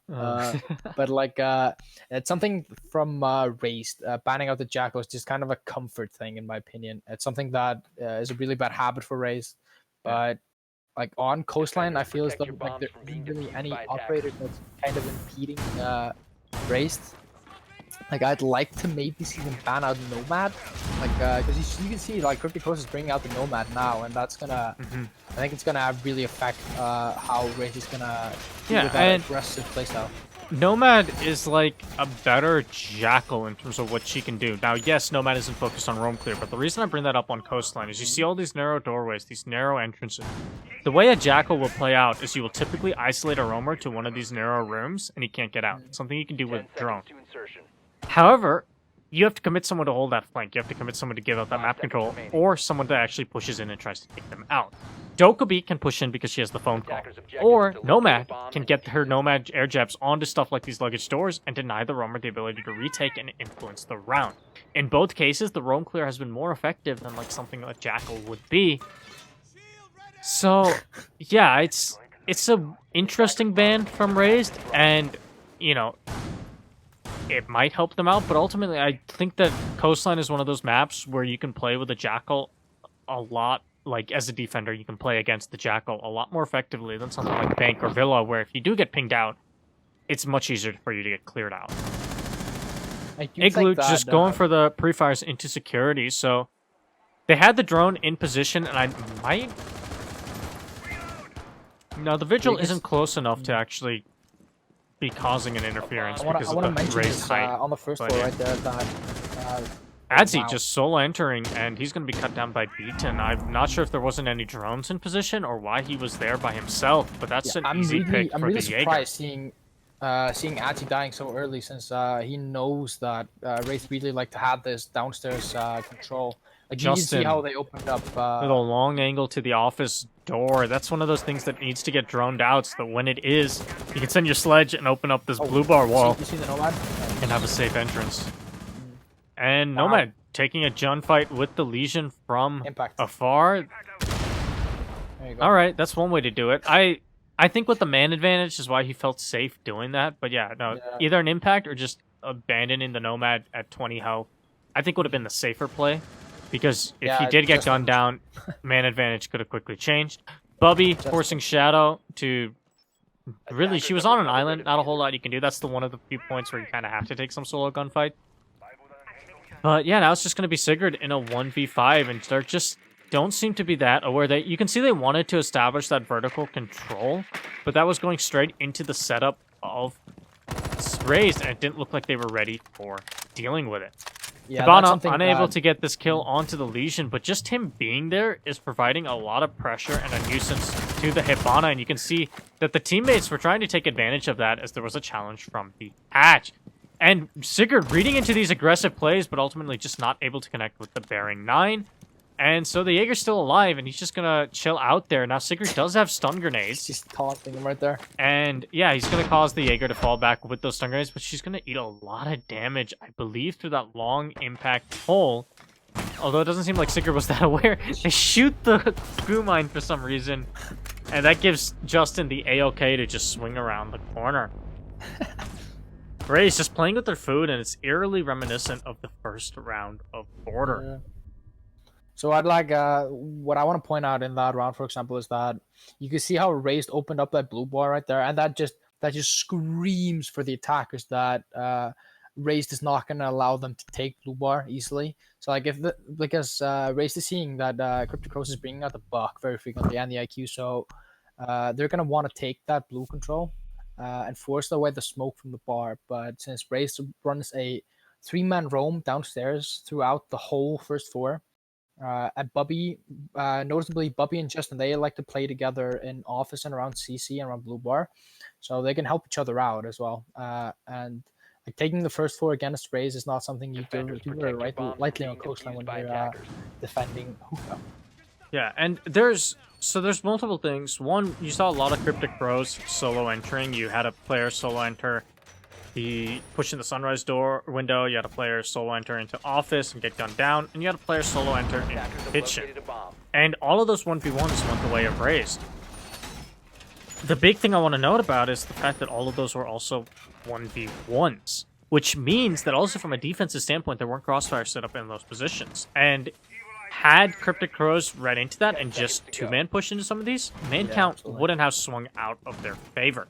But like it's something from Razed. Banning out the Jackal is just kind of a comfort thing in my opinion. It's something that is a really bad habit for Razed, but like on Coastline I feel as though like there isn't really any operator that's kind of impeding Razed. Like I'd like to maybe see them ban out Nomad, like because you can see like Cryptic is bringing out the Nomad now, and that's gonna. I think it's gonna really affect how Razed is gonna do with that aggressive playstyle. Nomad is like a better Jackal in terms of what she can do. Now, yes, Nomad isn't focused on roam clear, but the reason I bring that up on Coastline is you see all these narrow doorways, these narrow entrances. The way a Jackal will play out is you will typically isolate a roamer to one of these narrow rooms, and he can't get out. Something you can do with drone. However, you have to commit someone to hold that flank. You have to commit someone to give out that map control, or someone that actually pushes in and tries to take them out. Dokkaebi can push in because she has the phone call. Or Nomad can get her Nomad air jabs onto stuff like these luggage doors and deny the roamer the ability to retake and influence the round. In both cases, the roam clear has been more effective than like something like Jackal would be. So, yeah, it's a interesting ban from Razed, and, you know, it might help them out, but ultimately I think that Coastline is one of those maps where you can play with a Jackal a lot. Like, as a defender, you can play against the Jackal a lot more effectively than something like Bank or Villa, where if you do get pinged out, it's much easier for you to get cleared out. Igloo just going for the pre-fires into security, so they had the drone in position, and I might... No, the Vigil isn't close enough to actually be causing an interference because of the raised height. On the first floor right there, that... Adzi just solo entering, and he's going to be cut down by Beaton. I'm not sure if there wasn't any drones in position or why he was there by himself, but that's an easy pick for I'm really the Jaeger. surprised seeing Adzi dying so early, since he knows that Wraith really like to have this downstairs control. Like, you can see how they opened up... with a long angle to the office door. That's one of those things that needs to get droned out so that when it is, you can send your sledge and open up this blue bar wall you see the Nomad? and have a safe entrance. And Nomad taking a gunfight with the Legion from afar. There you go. All right, that's one way to do it. I think with the man advantage is why he felt safe doing that. But yeah, no, either an impact or just abandoning the Nomad at 20 health, I think would have been the safer play. Because if he did get gunned down, man advantage could have quickly changed. Bubby forcing Shadow to... Really, she was on an island. Not a whole lot you can do. That's the one of the few points where you kind of have to take some solo gunfight. But yeah, now it's just going to be Sigurd in a 1v5, and they just don't seem to be that aware. You can see they wanted to establish that vertical control, but that was going straight into the setup of Razed, and it didn't look like they were ready for dealing with it. Yeah, Hibana unable to get this kill onto the Legion, but just him being there is providing a lot of pressure and a nuisance to the Hibana, and you can see that the teammates were trying to take advantage of that as there was a challenge from the hatch. And Sigurd reading into these aggressive plays, but ultimately just not able to connect with the Bearing 9. And so the Jaeger's still alive, and he's just gonna chill out there. Now, Sigurd does have stun grenades. She's taunting him right there. And yeah, he's gonna cause the Jaeger to fall back with those stun grenades, but she's gonna eat a lot of damage, I believe, through that long impact hole. Although it doesn't seem like Sigurd was that aware. They shoot the goo mine for some reason, and that gives Justin the A-OK to just swing around the corner. Ray's just playing with their food, and it's eerily reminiscent of the first round of Border. Yeah. So I'd like, what I want to point out in that round, for example, is that you can see how Razed opened up that blue bar right there, and that just screams for the attackers that Razed is not going to allow them to take blue bar easily. So like because Razed is seeing that Cryptic is bringing out the buck very frequently and the IQ, so they're going to want to take that blue control and force away the smoke from the bar. But since Razed runs a 3-man roam downstairs throughout the whole first floor, and Bubby, noticeably Bubby and Justin, they like to play together in office and around CC and around Blue Bar, so they can help each other out as well. And like taking the first floor against Razed is not something you do lightly on Coastline when you're defending hookah. Yeah, and there's multiple things. One, you saw a lot of Cryptic pros solo entering. You had a player solo enter the pushing the sunrise door window, you had a player solo enter into office and get gunned down, and you had a player solo enter in kitchen. And all of those 1v1s went the way of Razed. The big thing I want to note about is the fact that all of those were also 1v1s, which means that also from a defensive standpoint, there weren't crossfires set up in those positions. And had Cryptic Crows read into that and just 2-man push into some of these, man count wouldn't have swung out of their favor.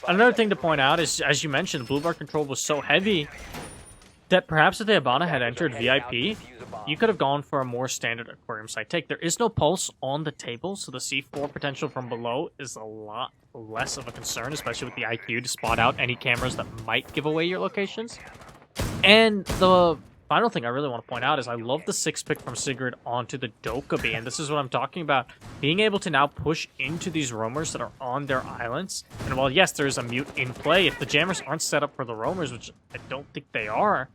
Another thing to point out is, as you mentioned, the blue bar control was so heavy that perhaps if the Habana had entered VIP, you could have gone for a more standard aquarium site take. There is no pulse on the table, so the C4 potential from below is a lot less of a concern, especially with the IQ to spot out any cameras that might give away your locations. And the final thing I really want to point out is I love the 6-pick from Sigrid onto the Dokkaebi, and this is what I'm talking about. Being able to now push into these roamers that are on their islands. And while, yes, there's a mute in play, if the jammers aren't set up for the roamers, which I don't think they are,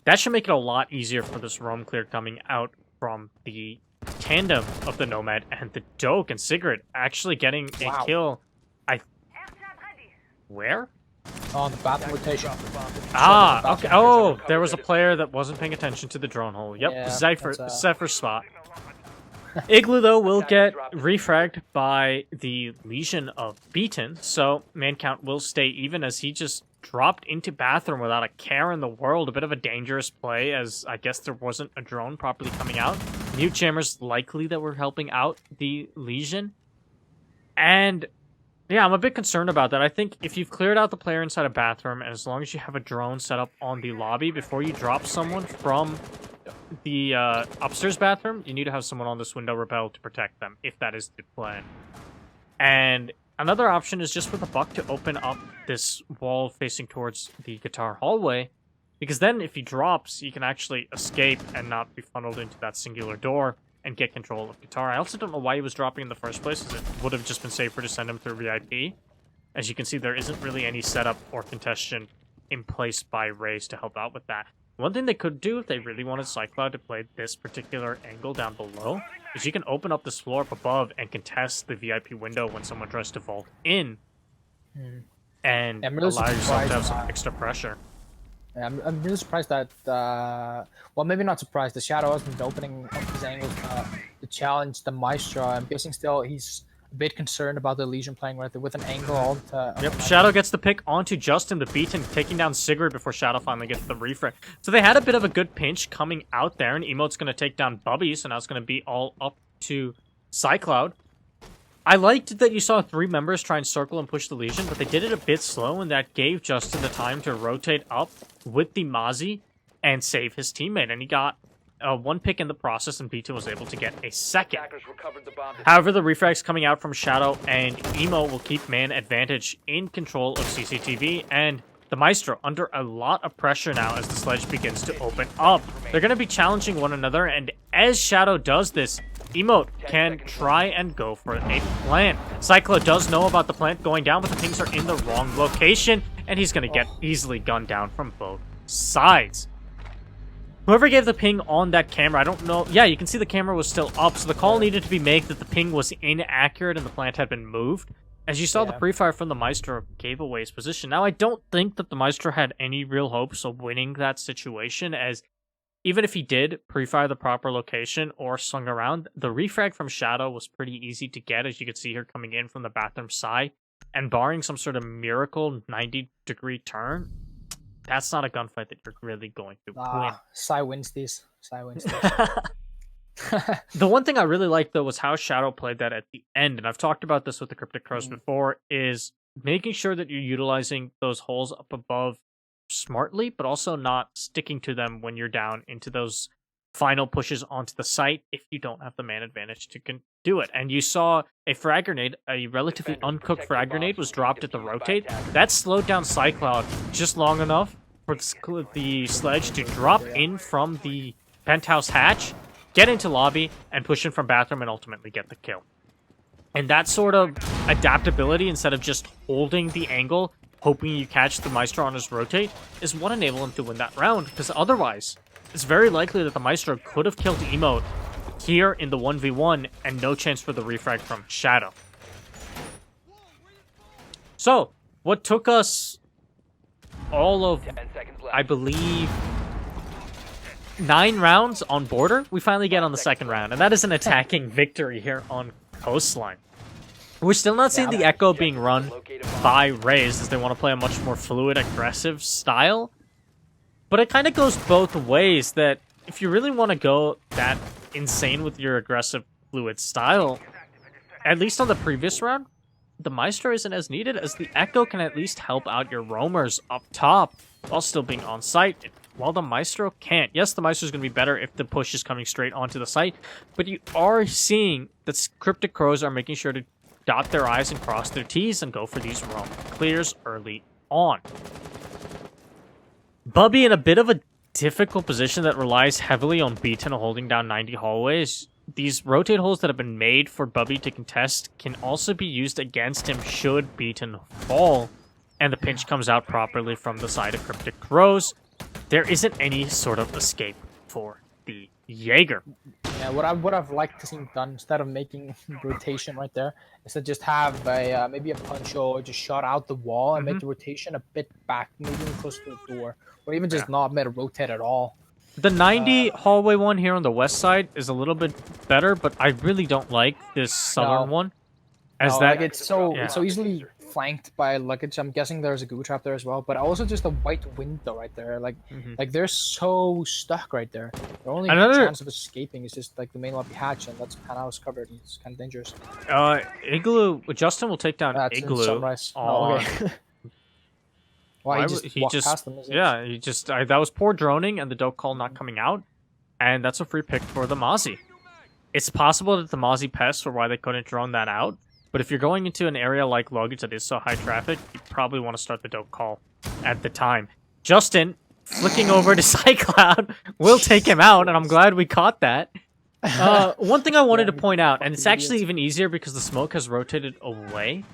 that should make it a lot easier for this roam clear coming out from the tandem of the Nomad and the Doke, and Sigrid actually getting a kill. Where? On the bathroom rotation. Ah, okay. Oh, there was a player that wasn't paying attention to the drone hole. Yep, Yeah, Zephyr spot. Igloo, though, will get refragged by the Legion of Beaten, so man count will stay even as he just dropped into bathroom without a care in the world. A bit of a dangerous play, as I guess there wasn't a drone properly coming out. Mute jammers likely that were helping out the Legion. And yeah, I'm a bit concerned about that. I think if you've cleared out the player inside a bathroom, and as long as you have a drone set up on the lobby before you drop someone from the upstairs bathroom, you need to have someone on this window repel to protect them, if that is the plan. And another option is just for the Buck to open up this wall facing towards the guitar hallway, because then if he drops, he can actually escape and not be funneled into that singular door and get control of guitar. I also don't know why he was dropping in the first place, as it would have just been safer to send him through VIP. As you can see, there isn't really any setup or contestation in place by Razed to help out with that. One thing they could do if they really wanted Cycloud to play this particular angle down below is you can open up this floor up above and contest the VIP window when someone tries to vault in and I'm really allow yourself to have some surprised extra pressure. I'm really surprised that, well, maybe not surprised, the Shadow hasn't been opening up his angles to challenge the Maestro. I'm guessing still he's a bit concerned about the Legion playing with an angle all to... Yep, Shadow gets the pick onto Justin the Beaten, taking down Sigurd before Shadow finally gets the refresh. So they had a bit of a good pinch coming out there, and Emote's going to take down Bubby, so now it's going to be all up to Cycloud. I liked that you saw 3 members try and circle and push the Legion, but they did it a bit slow, and that gave Justin the time to rotate up with the Mozzie and save his teammate. And he got 1 pick in the process, and B2 was able to get a second. However, the refrags coming out from Shadow and Emo will keep man advantage in control of CCTV, and the Maestro under a lot of pressure now as the sledge begins to open up. They're going to be challenging one another, and as Shadow does this, Emote can try and go for a plant. Cyclo does know about the plant going down, but the pings are in the wrong location, and he's going to get easily gunned down from both sides. Whoever gave the ping on that camera, I don't know. Yeah, you can see the camera was still up, so the call needed to be made that the ping was inaccurate and the plant had been moved. As you saw, the pre-fire from the Maestro gave away his position. Now, I don't think that the Maestro had any real hopes of winning that situation, as even if he did pre-fire the proper location or swung around, the refrag from Shadow was pretty easy to get, as you could see here coming in from the bathroom side. And barring some sort of miracle 90-degree turn, that's not a gunfight that you're really going to win. Psy wins these. Psy wins these. The one thing I really liked, though, was how Shadow played that at the end. And I've talked about this with the Cryptic Crows before, is making sure that you're utilizing those holes up above smartly, but also not sticking to them when you're down into those final pushes onto the site if you don't have the man advantage to do it. And you saw a frag grenade, a relatively uncooked frag grenade was dropped at the rotate. That slowed down Cycloud just long enough for the sledge to drop in from the penthouse hatch, get into lobby, and push in from bathroom and ultimately get the kill. And that sort of adaptability, instead of just holding the angle, hoping you catch the Maestro on his rotate, is what enabled him to win that round, because otherwise, it's very likely that the Maestro could have killed Emote here in the 1v1, and no chance for the refrag from Shadow. So, what took us all of, I believe, 9 rounds on border, we finally get on the second round, and that is an attacking victory here on Coastline. We're still not seeing the Echo being run by Razed, as they want to play a much more fluid, aggressive style. But it kind of goes both ways, that if you really want to go that insane with your aggressive, fluid style, at least on the previous round, the Maestro isn't as needed, as the Echo can at least help out your roamers up top while still being on site. while the Maestro can't. Yes, the Maestro is going to be better if the push is coming straight onto the site, but you are seeing that Cryptic Crows are making sure to dot their I's and cross their T's and go for these roam clears early on. Bubby in a bit of a difficult position that relies heavily on Beaton holding down 90 hallways. These rotate holes that have been made for Bubby to contest can also be used against him should Beaton fall, and the pinch comes out properly from the side of Cryptic Crows. There isn't any sort of escape for the Jaeger. Yeah, what I've liked to see done instead of making rotation right there is to just have a maybe a punch or just shot out the wall and make the rotation a bit back, maybe close to the door, or even just not make a rotate at all. The 90 hallway one here on the west side is a little bit better, but I really don't like this southern one. As that like it's so easily flanked by luggage. I'm guessing there's a goo trap there as well, but also just a white window right there. Like they're so stuck right there. The only chance of escaping is just like the main lobby hatch, and that's kind of how it's covered. And it's kind of dangerous. Igloo. Justin will take down Igloo. Sunrise. On... Okay. Why he just past them? Yeah, he just that was poor droning and the dope call not coming out, and that's a free pick for the Mozzie. It's possible that the Mozzie pests were why they couldn't drone that out. But if you're going into an area like luggage that is so high traffic, you probably want to start the dope call at the time. Justin, flicking over to Cycloud, will take him out, and I'm glad we caught that. One thing I wanted to point out, and it's actually even easier because the smoke has rotated away,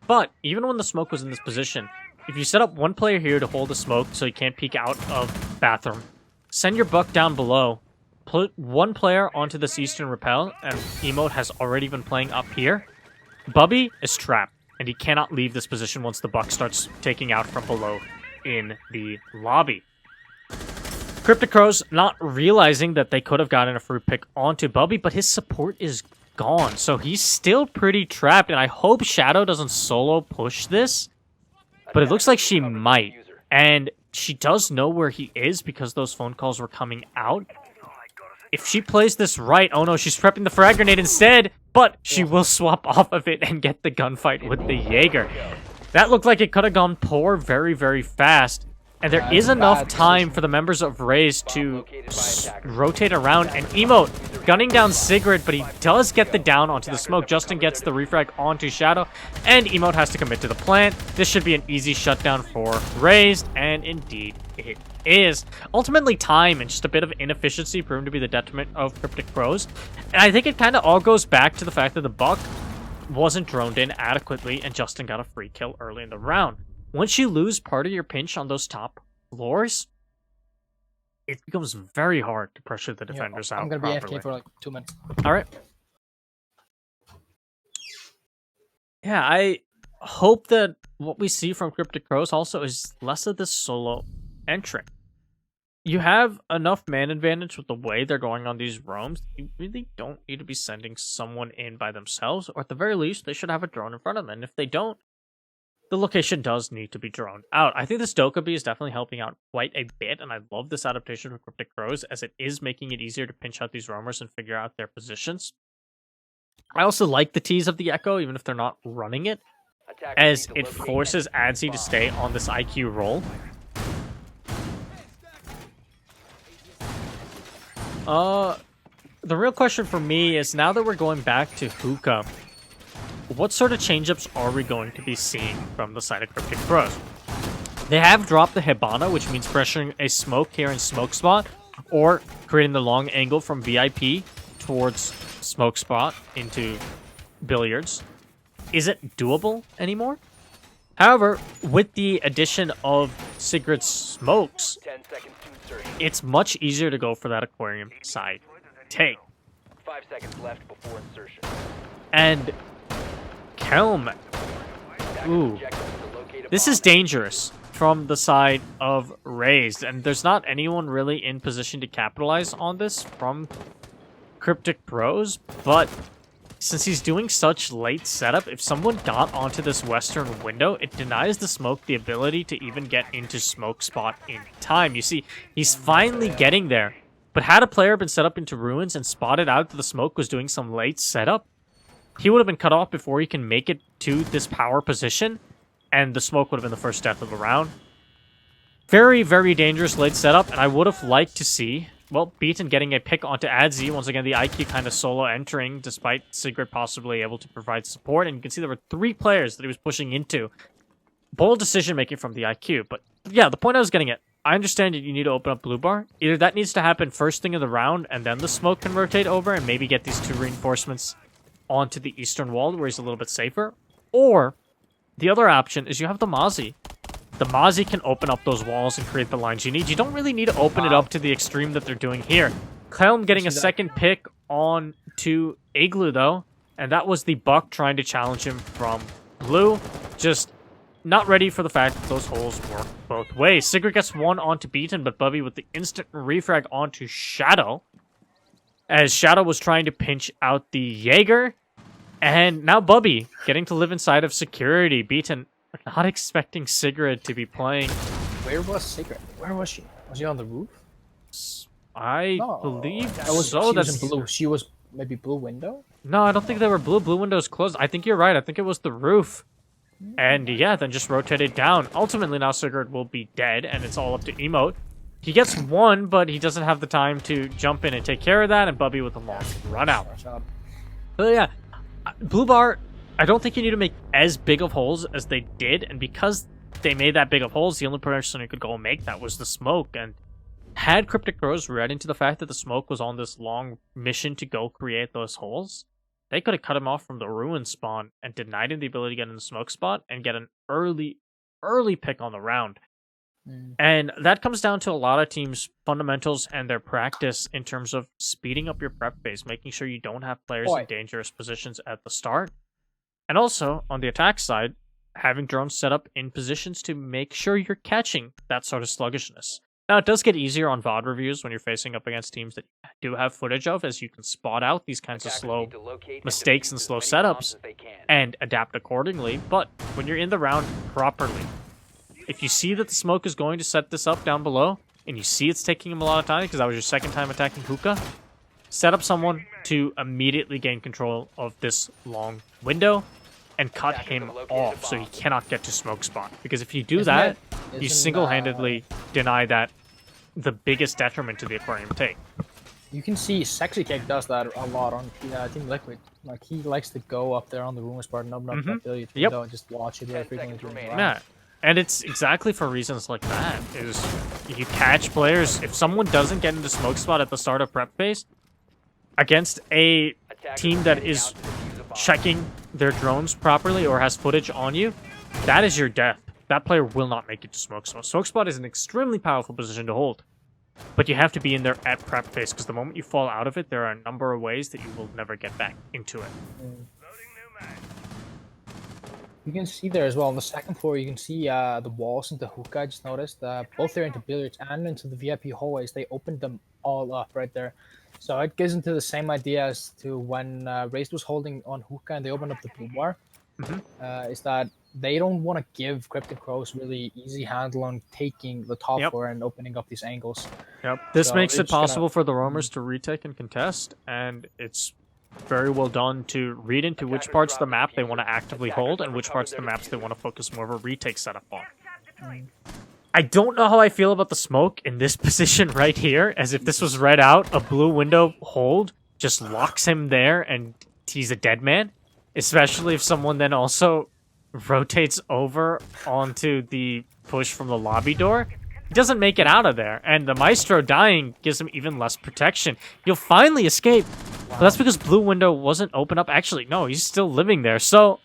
but even when the smoke was in this position, if you set up one player here to hold the smoke so he can't peek out of bathroom, send your buck down below, put one player onto this eastern rappel, and Emote has already been playing up here, Bubby is trapped, and he cannot leave this position once the buck starts taking out from below in the lobby. Cryptic Crows not realizing that they could have gotten a free pick onto Bubby, but his support is gone, so he's still pretty trapped, and I hope Shadow doesn't solo push this, but it looks like she might, and she does know where he is because those phone calls were coming out. If she plays this right, oh no, she's prepping the frag grenade instead, but she will swap off of it and get the gunfight with the Jaeger. That looked like it could have gone poor very, very fast, and there is enough time for the members of Razed to rotate around, and Emote gunning down Sigrid, but he does get the down onto the smoke. Justin gets the refrag onto Shadow, and Emote has to commit to the plant. This should be an easy shutdown for Razed, and indeed it is. Ultimately, time and just a bit of inefficiency proved to be the detriment of Cryptic Crows, and I think it kind of all goes back to the fact that the buck wasn't droned in adequately, and Justin got a free kill early in the round. Once you lose part of your pinch on those top floors, it becomes very hard to pressure the defenders out. I'm gonna properly. be AFK for like 2 minutes. All right. Yeah, I hope that what we see from Cryptic Crows also is less of this solo entry. You have enough man advantage with the way they're going on these roams. You really don't need to be sending someone in by themselves, or at the very least, they should have a drone in front of them. And if they don't, the location does need to be droned out. I think this Dokkaebi is definitely helping out quite a bit, and I love this adaptation for Cryptic Crows, as it is making it easier to pinch out these roamers and figure out their positions. I also like the tease of the Echo, even if they're not running it, as it forces Adzi to stay on this IQ roll. The real question for me is, now that we're going back to Hookah, what sort of change-ups are we going to be seeing from the side of Cryptic Crows? They have dropped the Hibana, which means pressuring a smoke here in smoke spot, or creating the long angle from VIP towards smoke spot into billiards. Is it doable anymore? However, with the addition of Sigrid's smokes, it's much easier to go for that aquarium side take. 5 seconds left before insertion. And Kelm. Ooh. This is dangerous from the side of Razed, and there's not anyone really in position to capitalize on this from Cryptic Crows, but since he's doing such late setup, if someone got onto this western window, it denies the smoke the ability to even get into smoke spot in time. You see, he's finally getting there, but had a player been set up into ruins and spotted out that the smoke was doing some late setup, he would have been cut off before he can make it to this power position, and the smoke would have been the first death of the round. Very, very dangerous late setup, and I would have liked to see, well, Beaten getting a pick onto Adzi. Once again, the IQ kind of solo entering, despite Sigrid possibly able to provide support. And you can see there were 3 players that he was pushing into. Bold decision-making from the IQ. But yeah, the point I was getting at, I understand that you need to open up blue bar. Either that needs to happen first thing in the round, and then the smoke can rotate over, and maybe get these 2 reinforcements onto the eastern wall, where he's a little bit safer. Or, the other option is you have the Mozzie. The Mozzie can open up those walls and create the lines you need. You don't really need to open it up to the extreme that they're doing here. Kelm getting a second pick on to Igloo, though. And that was the Buck trying to challenge him from blue. Just not ready for the fact that those holes work both ways. Sigrid gets one onto Beaten, but Bubby with the instant refrag onto Shadow. As Shadow was trying to pinch out the Jaeger. And now Bubby getting to live inside of security. Beaten not expecting Sigrid to be playing. Where was Sigrid? Where was she? Was she on the roof? I believe so. She was in blue. She was maybe blue window? No, I don't think they were blue. Blue window's closed. I think you're right. I think it was the roof. And yeah, then just rotated down. Ultimately, now Sigurd will be dead, and it's all up to Emote. He gets one, but he doesn't have the time to jump in and take care of that, and Bubby with a long run out. But yeah, blue bar, I don't think you need to make as big of holes as they did, and because they made that big of holes, the only person who could go and make that was the smoke, and had Cryptic Rose read into the fact that the smoke was on this long mission to go create those holes, they could have cut him off from the ruin spawn and denied him the ability to get in the smoke spot and get an early pick on the round. And that comes down to a lot of teams' fundamentals and their practice in terms of speeding up your prep phase, making sure you don't have players in dangerous positions at the start. And also, on the attack side, having drones set up in positions to make sure you're catching that sort of sluggishness. Now, it does get easier on VOD reviews when you're facing up against teams that you do have footage of, as you can spot out these kinds of slow mistakes and slow setups and adapt accordingly. But when you're in the round properly, if you see that the smoke is going to set this up down below, and you see it's taking him a lot of time, because that was your second time attacking Hookah, set up someone to immediately gain control of this long window and cut him off so he cannot get to smoke spot. Because if you do that, you single-handedly deny that the biggest detriment to the aquarium take. You can see Sexy Cake does that a lot on Team Liquid. Like, he likes to go up there on the rumors part and open up that billiard window and just watch it very frequently. Yeah, and it's exactly for reasons like that. Is you catch players, if someone doesn't get into smoke spot at the start of prep phase, against a team that is checking their drones properly or has footage on you, that is your death. That player will not make it to smoke spot. Smoke spot is an extremely powerful position to hold, but you have to be in there at prep phase, because the moment you fall out of it, there are a number of ways that you will never get back into it. You can see there as well on the second floor. You can see the walls into Hookah. I just noticed both there into billiards and into the VIP hallways. They opened them all up right there. So it gives into the same idea as to when Razed was holding on Hookah and they opened up the blue bar. Is that they don't want to give Cryptic Rose really easy handle on taking the top floor and opening up these angles. This makes it possible for the roamers to retake and contest, and it's very well done to read into which parts of the map they want to actively hold and which parts of the maps they want to focus more of a retake setup on. I don't know how I feel about the smoke in this position right here, as if this was read out, a blue window hold just locks him there and he's a dead man, especially if someone then also rotates over onto the push from the lobby door. He doesn't make it out of there, and the Maestro dying gives him even less protection. He'll finally escape, but that's because blue window wasn't open up. Actually, no, he's still living there. So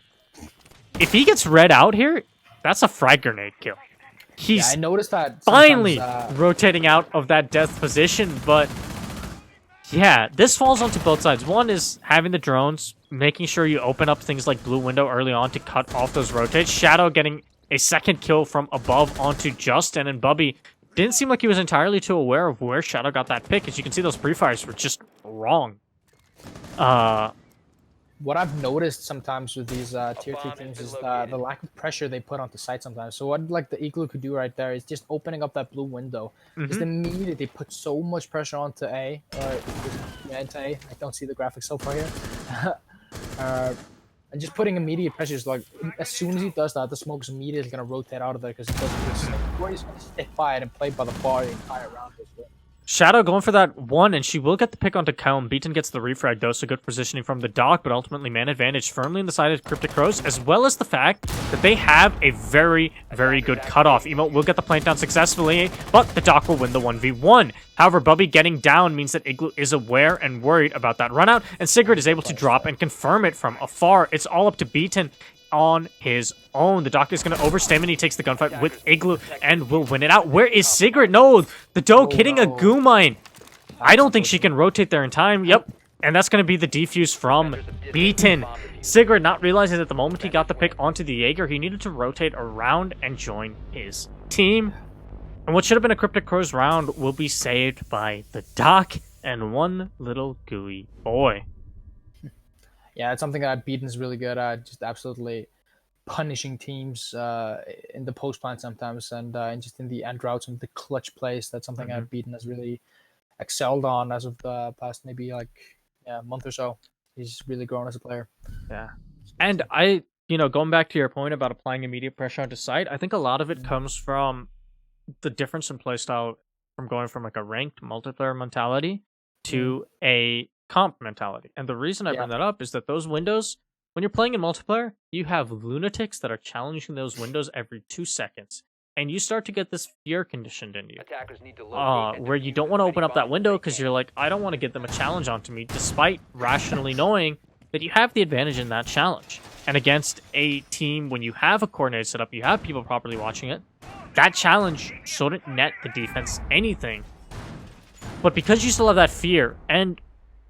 if he gets read out here, that's a frag grenade kill. He's I noticed that finally rotating out of that death position, but yeah, this falls onto both sides. One is having the drones, making sure you open up things like blue window early on to cut off those rotates. Shadow getting a second kill from above onto Justin, and Bubby didn't seem like he was entirely too aware of where Shadow got that pick. As you can see, those pre-fires were just wrong. What I've noticed sometimes with these tier 3 teams is the lack of pressure they put onto site sometimes. So what like the Igloo could do right there is just opening up that blue window. Just immediately they put so much pressure onto A, or into A. I don't see the graphics so far here. And just putting immediate pressure is like, as soon as he does that, the smoke's immediately going to rotate out of there because he doesn't just, or he's going to stick by it and play by the bar the entire round. Basically. Shadow going for that one, and she will get the pick onto Kelm. Beaton gets the refrag, though, so good positioning from the Doc, but ultimately man advantage firmly on the side of Cryptic Crows, as well as the fact that they have a very, very good cutoff. Emo will get the plant down successfully, but the Doc will win the 1v1. However, Bubby getting down means that Igloo is aware and worried about that run out, and Sigurd is able to drop and confirm it from afar. It's all up to Beaton on his own. The Doctor is going to overstim, and he takes the gunfight with Igloo and will win it out. Where is Sigurd? No, the Doke hitting a goo mine. I don't think she can rotate there in time. Yep, and that's going to be the defuse from Beaton. Sigurd not realizing that the moment he got the pick onto the Jaeger, he needed to rotate around and join his team. And what should have been a Cryptic Crows round will be saved by the Doc and one little gooey boy. Yeah, it's something that Beaton's really good at, just absolutely punishing teams in the post plan sometimes, and just in the end routes and the clutch plays. That's something that Beaton has really excelled on as of the past maybe month or so. He's really grown as a player. Yeah, and going back to your point about applying immediate pressure onto site, I think a lot of it comes from the difference in playstyle from going from like a ranked multiplayer mentality to a comp mentality. And the reason I bring that up is that those windows, when you're playing in multiplayer, you have lunatics that are challenging those windows every 2 seconds. And you start to get this fear conditioned in you. Where you don't want to open up that window because you're like, I don't want to get them a challenge onto me, despite rationally knowing that you have the advantage in that challenge. And against a team, when you have a coordinated setup, you have people properly watching it, that challenge shouldn't net the defense anything. But because you still have that fear, and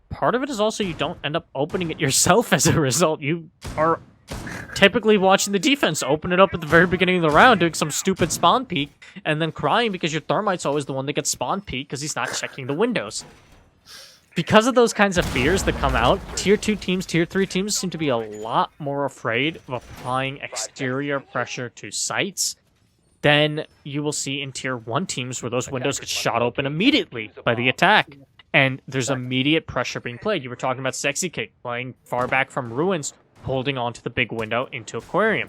part of it is also you don't end up opening it yourself as a result. You are typically watching the defense open it up at the very beginning of the round, doing some stupid spawn peek, and then crying because your Thermite's always the one that gets spawn peek because he's not checking the windows. Because of those kinds of fears that come out, Tier 2 teams, Tier 3 teams seem to be a lot more afraid of applying exterior pressure to sites than you will see in Tier 1 teams where those windows get shot open immediately by the attack. And there's immediate pressure being played. You were talking about Sexy Cake playing far back from Ruins, holding onto the big window into Aquarium.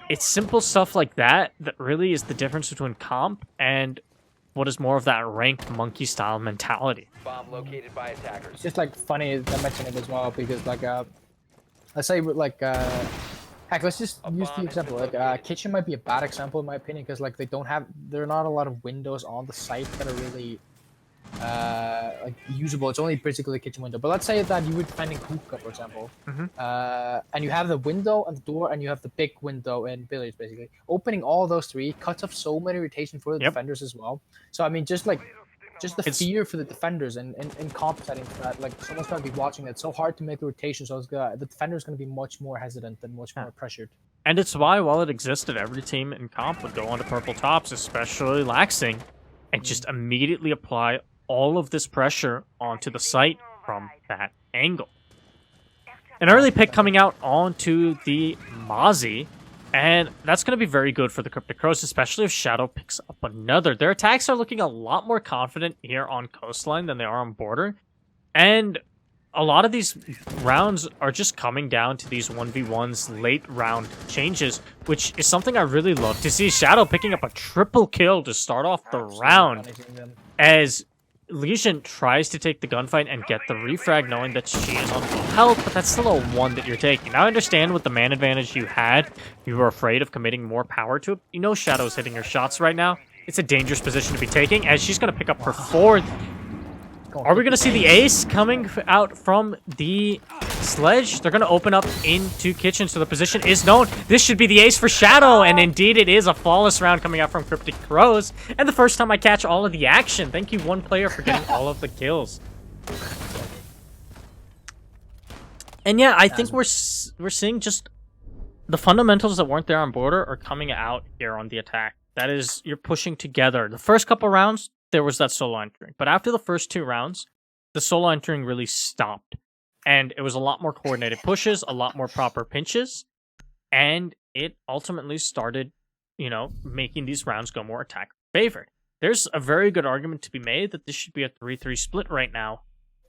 It's simple stuff like that that really is the difference between comp and what is more of that ranked monkey style mentality. Bomb located by attackers. It's just like funny to mention it as well because let's say heck, let's just use the example. Kitchen might be a bad example in my opinion because there are not a lot of windows on the site that are really usable. It's only basically a kitchen window. But let's say that you were defending hookah, for example, and you have the window and the door, and you have the big window in billiards. Basically, opening all those three cuts off so many rotation for the defenders as well. So I mean, just the fear for the defenders and comp settings that someone's going to be watching. It's so hard to make the rotation, so the defender's going to be much more hesitant and much more pressured. And it's why, while it existed, every team in comp would go onto purple tops, especially Laxing, and just immediately apply all of this pressure onto the site from that angle. An early pick coming out onto the Mozzie, and that's going to be very good for the Cryptic Crows, especially if Shadow picks up another. Their attacks are looking a lot more confident here on Coastline than they are on Border, and a lot of these rounds are just coming down to these 1v1s late round changes, which is something I really love to see. Shadow picking up a triple kill to start off the round as Legion tries to take the gunfight and get the refrag, knowing that she is on full health, but that's still a one that you're taking. Now I understand with the man advantage you had, you were afraid of committing more power to it. You know Shadow's hitting her shots right now. It's a dangerous position to be taking, as she's going to pick up her fourth. Are we going to see the ace coming out from the sledge? They're going to open up into kitchen, so the position is known. This should be the ace for Shadow, and indeed it is a flawless round coming out from Cryptic Crows. And the first time I catch all of the action. Thank you, one player, for getting all of the kills. And yeah, I think we're seeing just the fundamentals that weren't there on Border are coming out here on the attack. That is, you're pushing together. The first couple rounds, there was that solo entering. But after the first 2 rounds, the solo entering really stopped. And it was a lot more coordinated pushes, a lot more proper pinches. And it ultimately started, making these rounds go more attack favored. There's a very good argument to be made that this should be a 3-3 split right now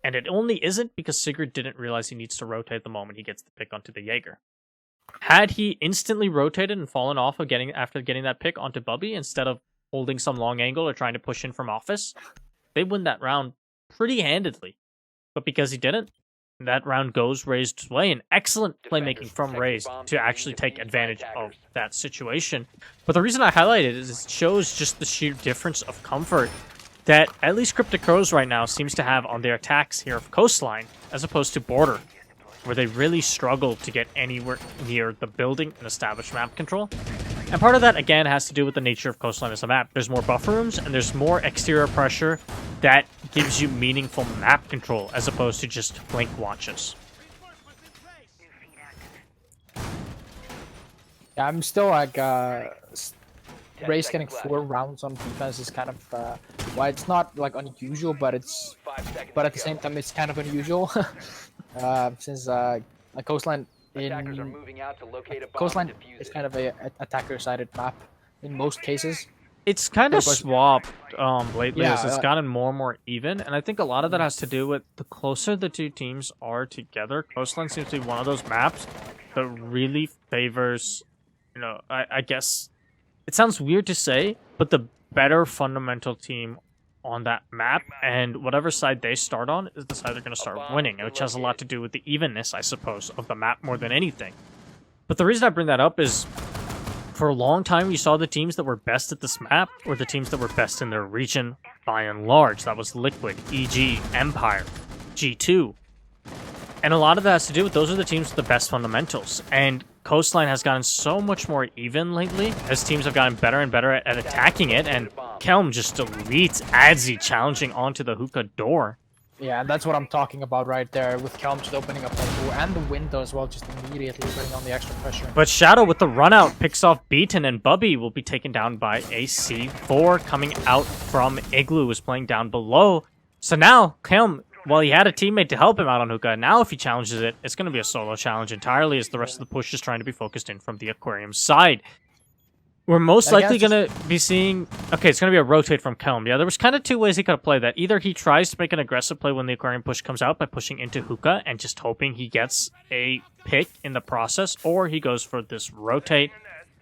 And it only isn't because Sigurd didn't realize he needs to rotate the moment he gets the pick onto the Jaeger. Had he instantly rotated and fallen off of after getting that pick onto Bubby instead of holding some long angle or trying to push in from office, they win that round pretty handedly. But because he didn't, that round goes Razed's way. An excellent playmaking from Razed to actually take advantage of that situation. But the reason I highlight it is it shows just the sheer difference of comfort that at least Cryptic Crows right now seems to have on their attacks here of Coastline, as opposed to Border, where they really struggle to get anywhere near the building and establish map control. And part of that, again, has to do with the nature of Coastline as a map. There's more buffer rooms, and there's more exterior pressure that gives you meaningful map control, as opposed to just blink watches. Yeah, I'm still like Race getting 4 rounds on defense is kind of why it's not like unusual, but at the same time it's kind of unusual since like Coastline is kind of a attacker-sided map in most cases. It's kind of swapped lately Yeah, as it's gotten more and more even, and I think a lot of that has to do with the closer the two teams are together. Coastline seems to be one of those maps that really favors, I guess, it sounds weird to say, but the better fundamental team on that map, and whatever side they start on is the side they're going to start winning, which has a lot to do with the evenness, I suppose, of the map more than anything. But the reason I bring that up is, for a long time, you saw the teams that were best at this map were the teams that were best in their region by and large. That was Liquid, EG, Empire, G2. And a lot of that has to do with those are the teams with the best fundamentals. And Coastline has gotten so much more even lately as teams have gotten better and better at attacking it. And Kelm just deletes Adzi challenging onto the hookah door. Yeah, and that's what I'm talking about right there, with Kelm just opening up the door and the window as well, just immediately putting on the extra pressure. But Shadow with the run out picks off Beaton, and Bubby will be taken down by a C4 coming out from Igloo, who's playing down below. So now Kelm, well, he had a teammate to help him out on hookah. Now if he challenges it, it's going to be a solo challenge entirely, as the rest of the push is trying to be focused in from the aquarium side. We're most likely going to be seeing... Okay, it's going to be a rotate from Kelm. Yeah, there was kind of 2 ways he could have played that. Either he tries to make an aggressive play when the aquarium push comes out by pushing into hookah and just hoping he gets a pick in the process, or he goes for this rotate.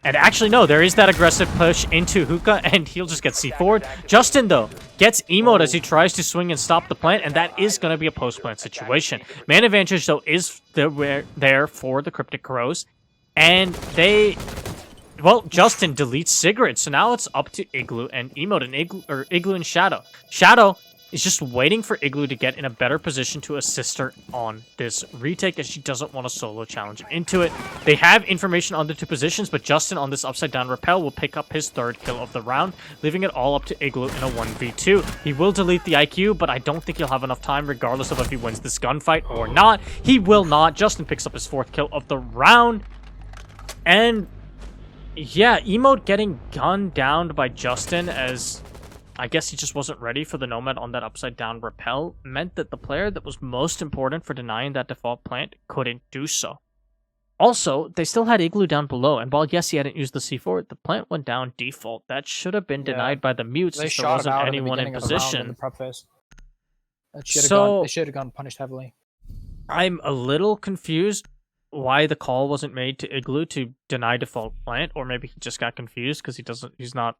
And actually, no, there is that aggressive push into hookah, and he'll just get C4'd. Justin, though, gets emote as he tries to swing and stop the plant, and that is going to be a post-plant situation. Man advantage, though, is there for the Cryptic Crows, and they... Well, Justin deletes Sigurd, so now it's up to Igloo and emote, and Igloo and Shadow. Shadow is just waiting for Igloo to get in a better position to assist her on this retake, as she doesn't want to solo challenge him into it. They have information on the 2 positions, but Justin on this upside down rappel will pick up his 3rd kill of the round, leaving it all up to Igloo in a 1v2. He will delete the IQ, but I don't think he'll have enough time, regardless of if he wins this gunfight or not. He will not. Justin picks up his 4th kill of the round, and... yeah, emote getting gunned down by Justin, as I guess he just wasn't ready for the Nomad on that upside down rappel, meant that the player that was most important for denying that default plant couldn't do so. Also, they still had Igloo down below, and while yes, he hadn't used the C4, the plant went down default. That should have been denied by the mutes since there wasn't anyone in position. They should have gone punished heavily. I'm a little confused why the call wasn't made to Igloo to deny default plant, or maybe he just got confused because he's not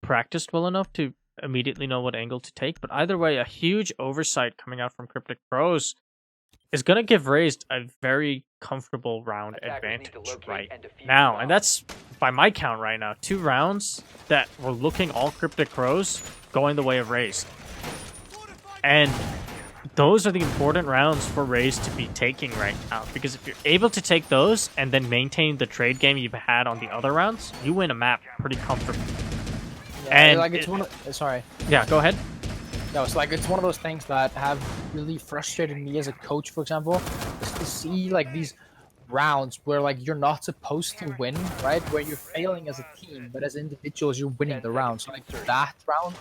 practiced well enough to immediately know what angle to take. But either way, a huge oversight coming out from Cryptic Crows is going to give Razed a very comfortable round advantage right now. And that's, by my count right now, 2 rounds that were looking all Cryptic Crows going the way of Razed. And those are the important rounds for Razed to be taking right now, because if you're able to take those and then maintain the trade game you've had on the other rounds, you win a map pretty comfortably. Yeah, and like it's sorry. Yeah, go ahead. No, it's like it's one of those things that have really frustrated me as a coach, for example, is to see like these rounds where like you're not supposed to win, right? Where you're failing as a team, but as individuals you're winning the round. So like that round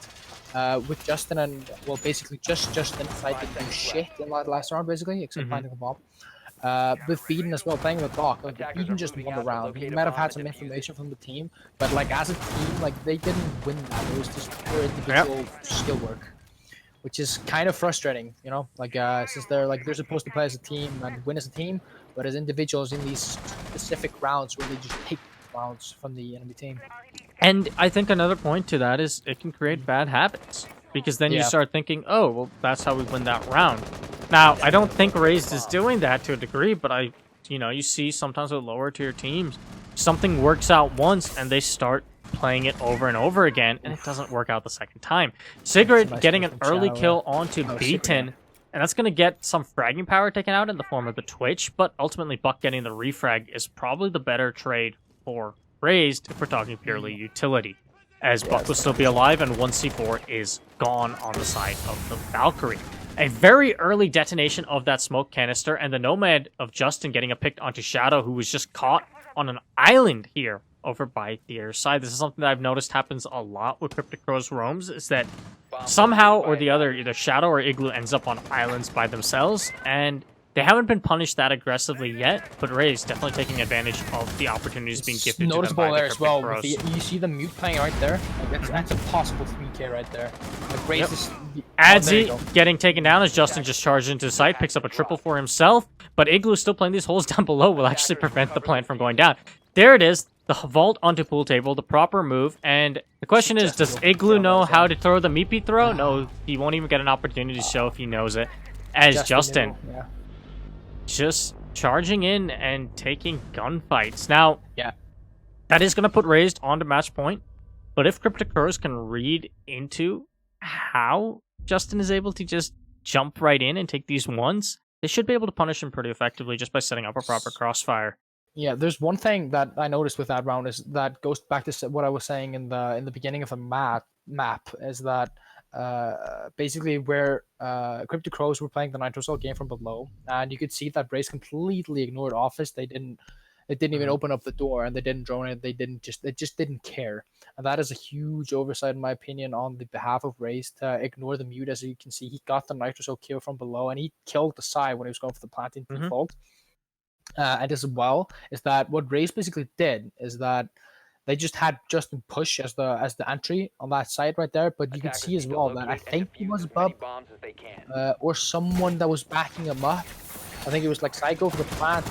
with Justin and, well, basically just Justin decided to do shit in that last round, basically, except finding a bomb. With Feeden as well, playing with Doc, like Feeden just won the round. He might have had some information from the team, but like as a team, like they didn't win that. It was just pure individual skill work. which is kind of frustrating, you know, like since they're supposed to play as a team and win as a team, but as individuals in these specific rounds where they just take rounds from the enemy team. And I think another point to that is it can create bad habits, because then you Yeah. start thinking, oh, well, that's how we win that round. Now, I don't think Razed is doing that to a degree, but you see sometimes with lower tier teams, something works out once and they start playing it over and over again, and it doesn't work out the second time. Sigrid nice getting play an from early Shadow, kill yeah. onto Oh, Beaton, Sigrid, yeah. and that's going to get some fragging power taken out in the form of the Twitch, but ultimately Buck getting the refrag is probably the better trade for Razed if we're talking purely utility, as Buck will still be alive and 1C4 is gone on the side of the Valkyrie. A very early detonation of that smoke canister, and the Nomad of Justin getting a pick onto Shadow, who was just caught on an island here over by the other side. This is something that I've noticed happens a lot with Cryptic Crow's roams, is that somehow or the other, either Shadow or Igloo ends up on islands by themselves, and they haven't been punished that aggressively yet, but Ray's definitely taking advantage of the opportunities being gifted to them Noticeable by the there as Cryptic well. Crows. You see the mute playing right there. Like that's a possible 3K right there. Like Raze Yep. is. Adzi getting taken down as Justin just charged into the site, picks up a triple for himself, but Igloo still playing these holes down below will actually prevent the plant from going down. There it is, the vault onto pool table, the proper move, and the question is, does Igloo know how to throw the meepy throw? No, he won't even get an opportunity to show if he knows it, as Justin Yeah. just charging in and taking gunfights. Now, Yeah. that is going to put Razed onto match point, but if Cryptic Crows can read into how Justin is able to just jump right in and take these ones, they should be able to punish him pretty effectively just by setting up a proper crossfire. Yeah, there's one thing that I noticed with that round is that goes back to what I was saying in the beginning of the map is that basically where Cryptic Crows were playing the Nitro Cell game from below, and you could see that Brace completely ignored Office. They didn't even open up the door, and they didn't drone it. They just didn't care, and that is a huge oversight in my opinion on the behalf of Raze to ignore the mute. As you can see, he got the Nitro Cell kill from below, and he killed the side when he was going for the planting default. And as well is that what Raze basically did is that they just had Justin push as the entry on that side right there, but you can see as well that I think it was Bub or someone that was backing him up. I think it was like Psycho for the plant,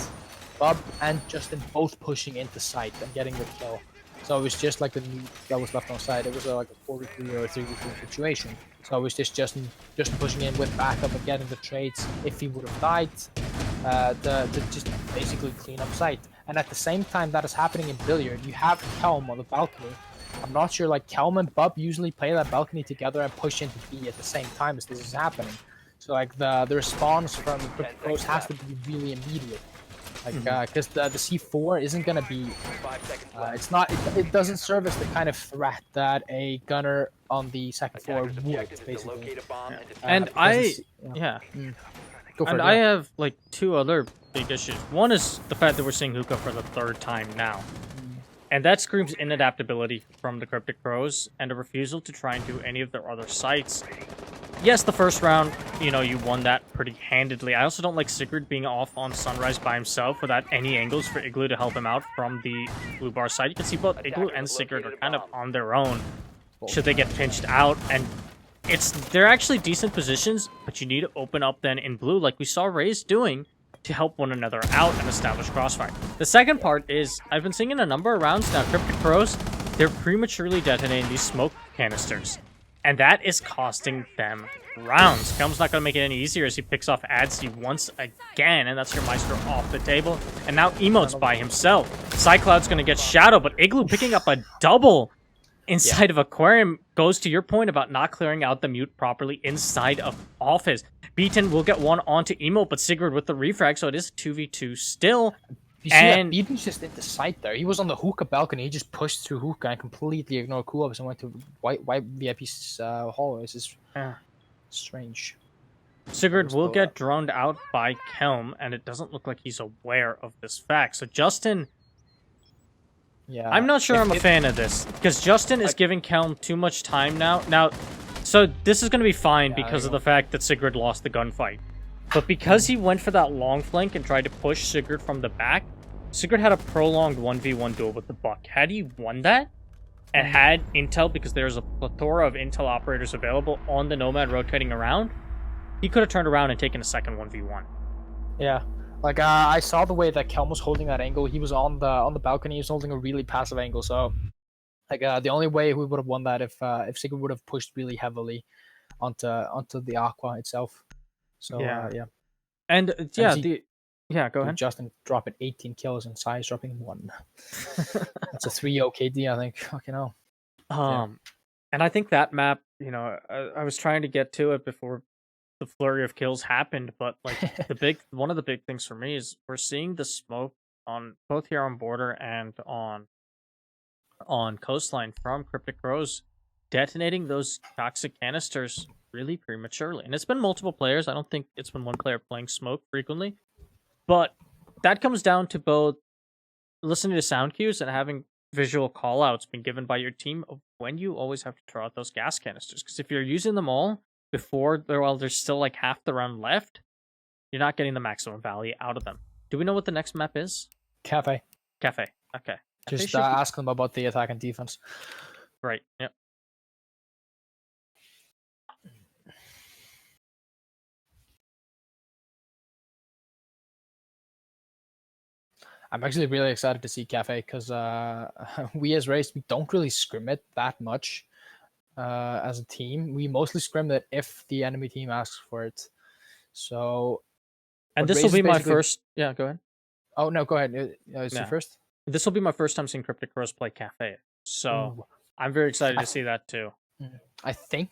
Bub and Justin both pushing into site and getting the kill. So it was just like the mute that was left on side. It was like a 4v3 or a 3v3 situation. So it was just Justin pushing in with backup and getting the trades if he would have died. To just basically clean up site. And at the same time that is happening in Billiard, you have Kelm on the balcony. I'm not sure, like Kelm and Bub usually play that balcony together and push into B at the same time as this is happening. So like the response from the Cryptic Crows has to be really immediate. Like because the C4 isn't gonna be it doesn't serve as the kind of threat that a gunner on the second floor would basically. And I have like two other big issues. One is the fact that we're seeing Hookah for the third time now. And that screams inadaptability from the Cryptic Crows and a refusal to try and do any of their other sites. Yes, the first round, you won that pretty handedly. I also don't like Sigrid being off on Sunrise by himself without any angles for Igloo to help him out from the blue bar side. You can see both Igloo and Sigrid are kind of on their own should they get pinched out, and they're actually decent positions, but you need to open up then in blue like we saw Raze doing to help one another out and establish crossfire. The second part is, I've been seeing in a number of rounds now, Cryptic Crows, they're prematurely detonating these smoke canisters. And that is costing them rounds. Kelm's not going to make it any easier as he picks off Adzi once again, and that's your Meister off the table. And now Emote's by himself. Cycloud's going to get Shadow, but Igloo picking up a double inside of Aquarium goes to your point about not clearing out the mute properly inside of Office. Beaton will get one onto Emote, but Sigrid with the refrag, so it is a 2v2 still. You see that Beaton's just in the site there. He was on the hookah balcony. He just pushed through hookah and completely ignored cool-ups and went to white VIP's hallways. It's strange. Sigrid will get droned out by Kelm, and it doesn't look like he's aware of this fact. So Justin... Yeah, I'm not sure I'm a fan of this, because Justin is giving Kelm too much time now. So this is going to be fine because of the fact that Sigrid lost the gunfight. But because he went for that long flank and tried to push Sigrid from the back, Sigrid had a prolonged 1v1 duel with the Buck. Had he won that, and had intel, because there's a plethora of intel operators available on the Nomad rotating around, he could have turned around and taken a second 1v1. Yeah. Like I saw the way that Kelm was holding that angle. He was on the balcony. He was holding a really passive angle. So, like the only way we would have won that if Sigurd would have pushed really heavily onto the Aqua itself. So yeah. And yeah, go ahead. Justin dropping 18 kills and Size dropping 1. That's a 3-0 KD, I think. Fucking hell. And I think that map, I was trying to get to it before the flurry of kills happened, but like one of the big things for me is we're seeing the smoke on both here on border and on coastline from Cryptic Crows detonating those toxic canisters really prematurely. And it's been multiple players. I don't think it's been one player playing smoke frequently. But that comes down to both listening to sound cues and having visual callouts being given by your team of when you always have to throw out those gas canisters. Because if you're using them all before there's still like half the round left, you're not getting the maximum value out of them. Do we know what the next map is? Cafe. Okay. Just ask them about the attack and defense. Right. Yep. I'm actually really excited to see Cafe because we as Razed, we don't really scrim it that much as a team. We mostly scrim it if the enemy team asks for it. So, and this will be my first. Yeah, go ahead. Oh no, go ahead. Is you first? This will be my first time seeing Cryptic Crows play Cafe, so I'm very excited to see that too. I think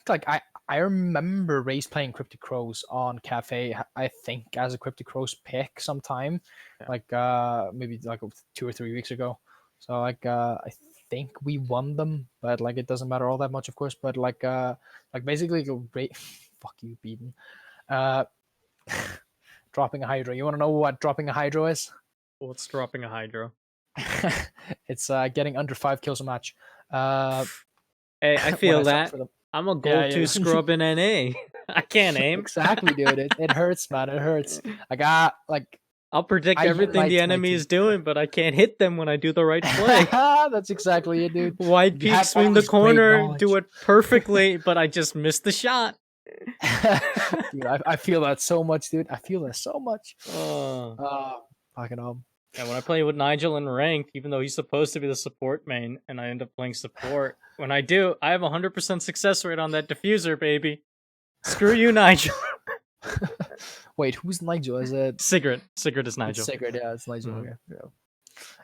I remember Razed playing Cryptic Crows on Cafe. I think as a Cryptic Crows pick sometime, maybe like 2 or 3 weeks ago. So I think we won them, but like it doesn't matter all that much, of course. But basically, fuck you, Beaton. Dropping a Hydro. You want to know what dropping a Hydro is? What's dropping a Hydro? It's getting under 5 kills a match. Hey, I feel that. I'm a gold 2 scrub in NA. I can't aim. Exactly, dude. It hurts, man. It hurts. I got I'll predict everything the enemy is doing, but I can't hit them when I do the right play. That's exactly it, dude. White peak, swing the corner, do it perfectly, but I just missed the shot. Dude, I feel that so much, dude. I feel that so much. Fucking Yeah, when I play with Nigel in ranked, even though he's supposed to be the support main, and I end up playing support, when I do, I have 100% success rate on that diffuser, baby. Screw you, Nigel. Wait, who's Nigel? Is it Sigurd? Sigurd is Nigel. It's Sigurd, yeah, it's Nigel. Mm-hmm. Okay.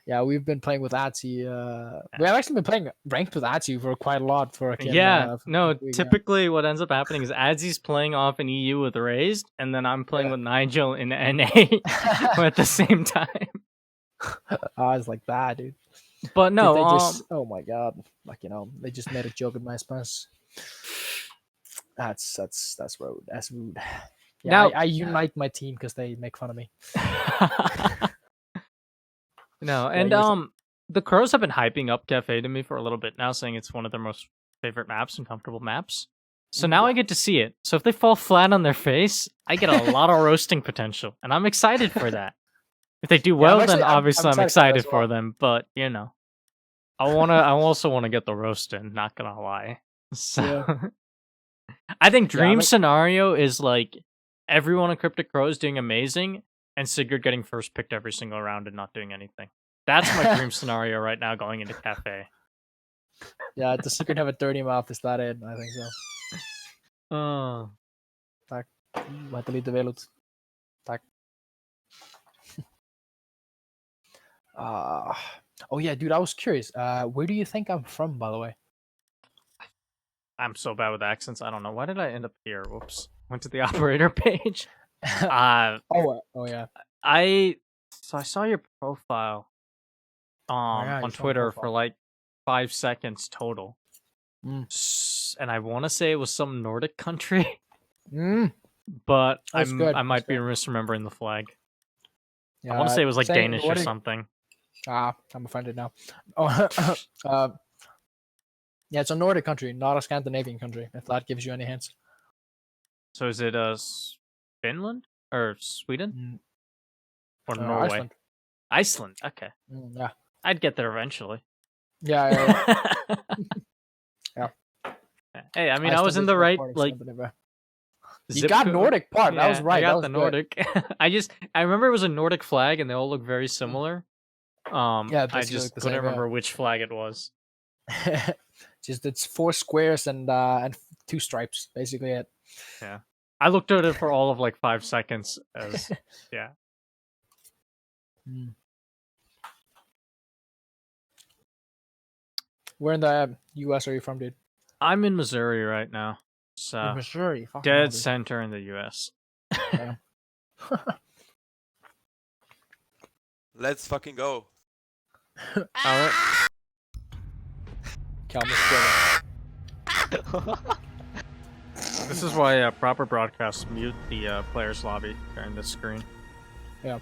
Yeah, we've been playing with Atsi. We have actually been playing ranked with Atsi for quite a lot. Typically what ends up happening is Adzi's playing off in EU with Razed, and then I'm playing with Nigel in NA at the same time. I was like that, dude. But no, oh my god, they just made a joke at my expense. That's rude. That's rude. Yeah, now, I unite my team because they make fun of me. No, and the Crows have been hyping up Cafe to me for a little bit now, saying it's one of their most favorite maps and comfortable maps. So now I get to see it. So if they fall flat on their face, I get a lot of roasting potential, and I'm excited for that. If they do well, then obviously I'm excited for them. But I also want to get the roast in. Not gonna lie. So I think dream scenario is like everyone in Cryptic Crow is doing amazing, and Sigurd getting first picked every single round and not doing anything. That's my dream scenario right now going into Cafe. Yeah, does Sigurd have a dirty mouth? Is that it? I think so. Tack. Vänta lite velut. Tack. Oh yeah, dude, I was curious. Where do you think I'm from, by the way? I'm so bad with accents. I don't know. Why did I end up here? Whoops. Went to the operator page. Oh yeah. I saw your profile on Twitter for like 5 seconds total. And I want to say it was some Nordic country. But I might be misremembering the flag. Yeah, I want to say it was like Danish or something. I'm offended now. Yeah, it's a Nordic country, not a Scandinavian country, if that gives you any hints. So is it Finland? Or Sweden? Or Norway? Iceland, okay. Yeah. I'd get there eventually. Yeah. Hey, I mean, I was in the right, like, you zip got code. Nordic part. That was Yeah, right. I That got was the good. Nordic. I remember it was a Nordic flag, and they all look very similar. Yeah, I basically just like the couldn't same, yeah. remember which flag it was. Just it's 4 squares and 2 stripes, basically it. Yeah, I looked at it for all of like 5 seconds. As yeah, Mm. Where in the U.S. are you from, dude? I'm in Missouri right now, In so Missouri. Fucking hell, dead dude. center in the U.S. Damn. Let's fucking go. All right. Calm us This is why proper broadcasts mute the players lobby during this screen. Yeah.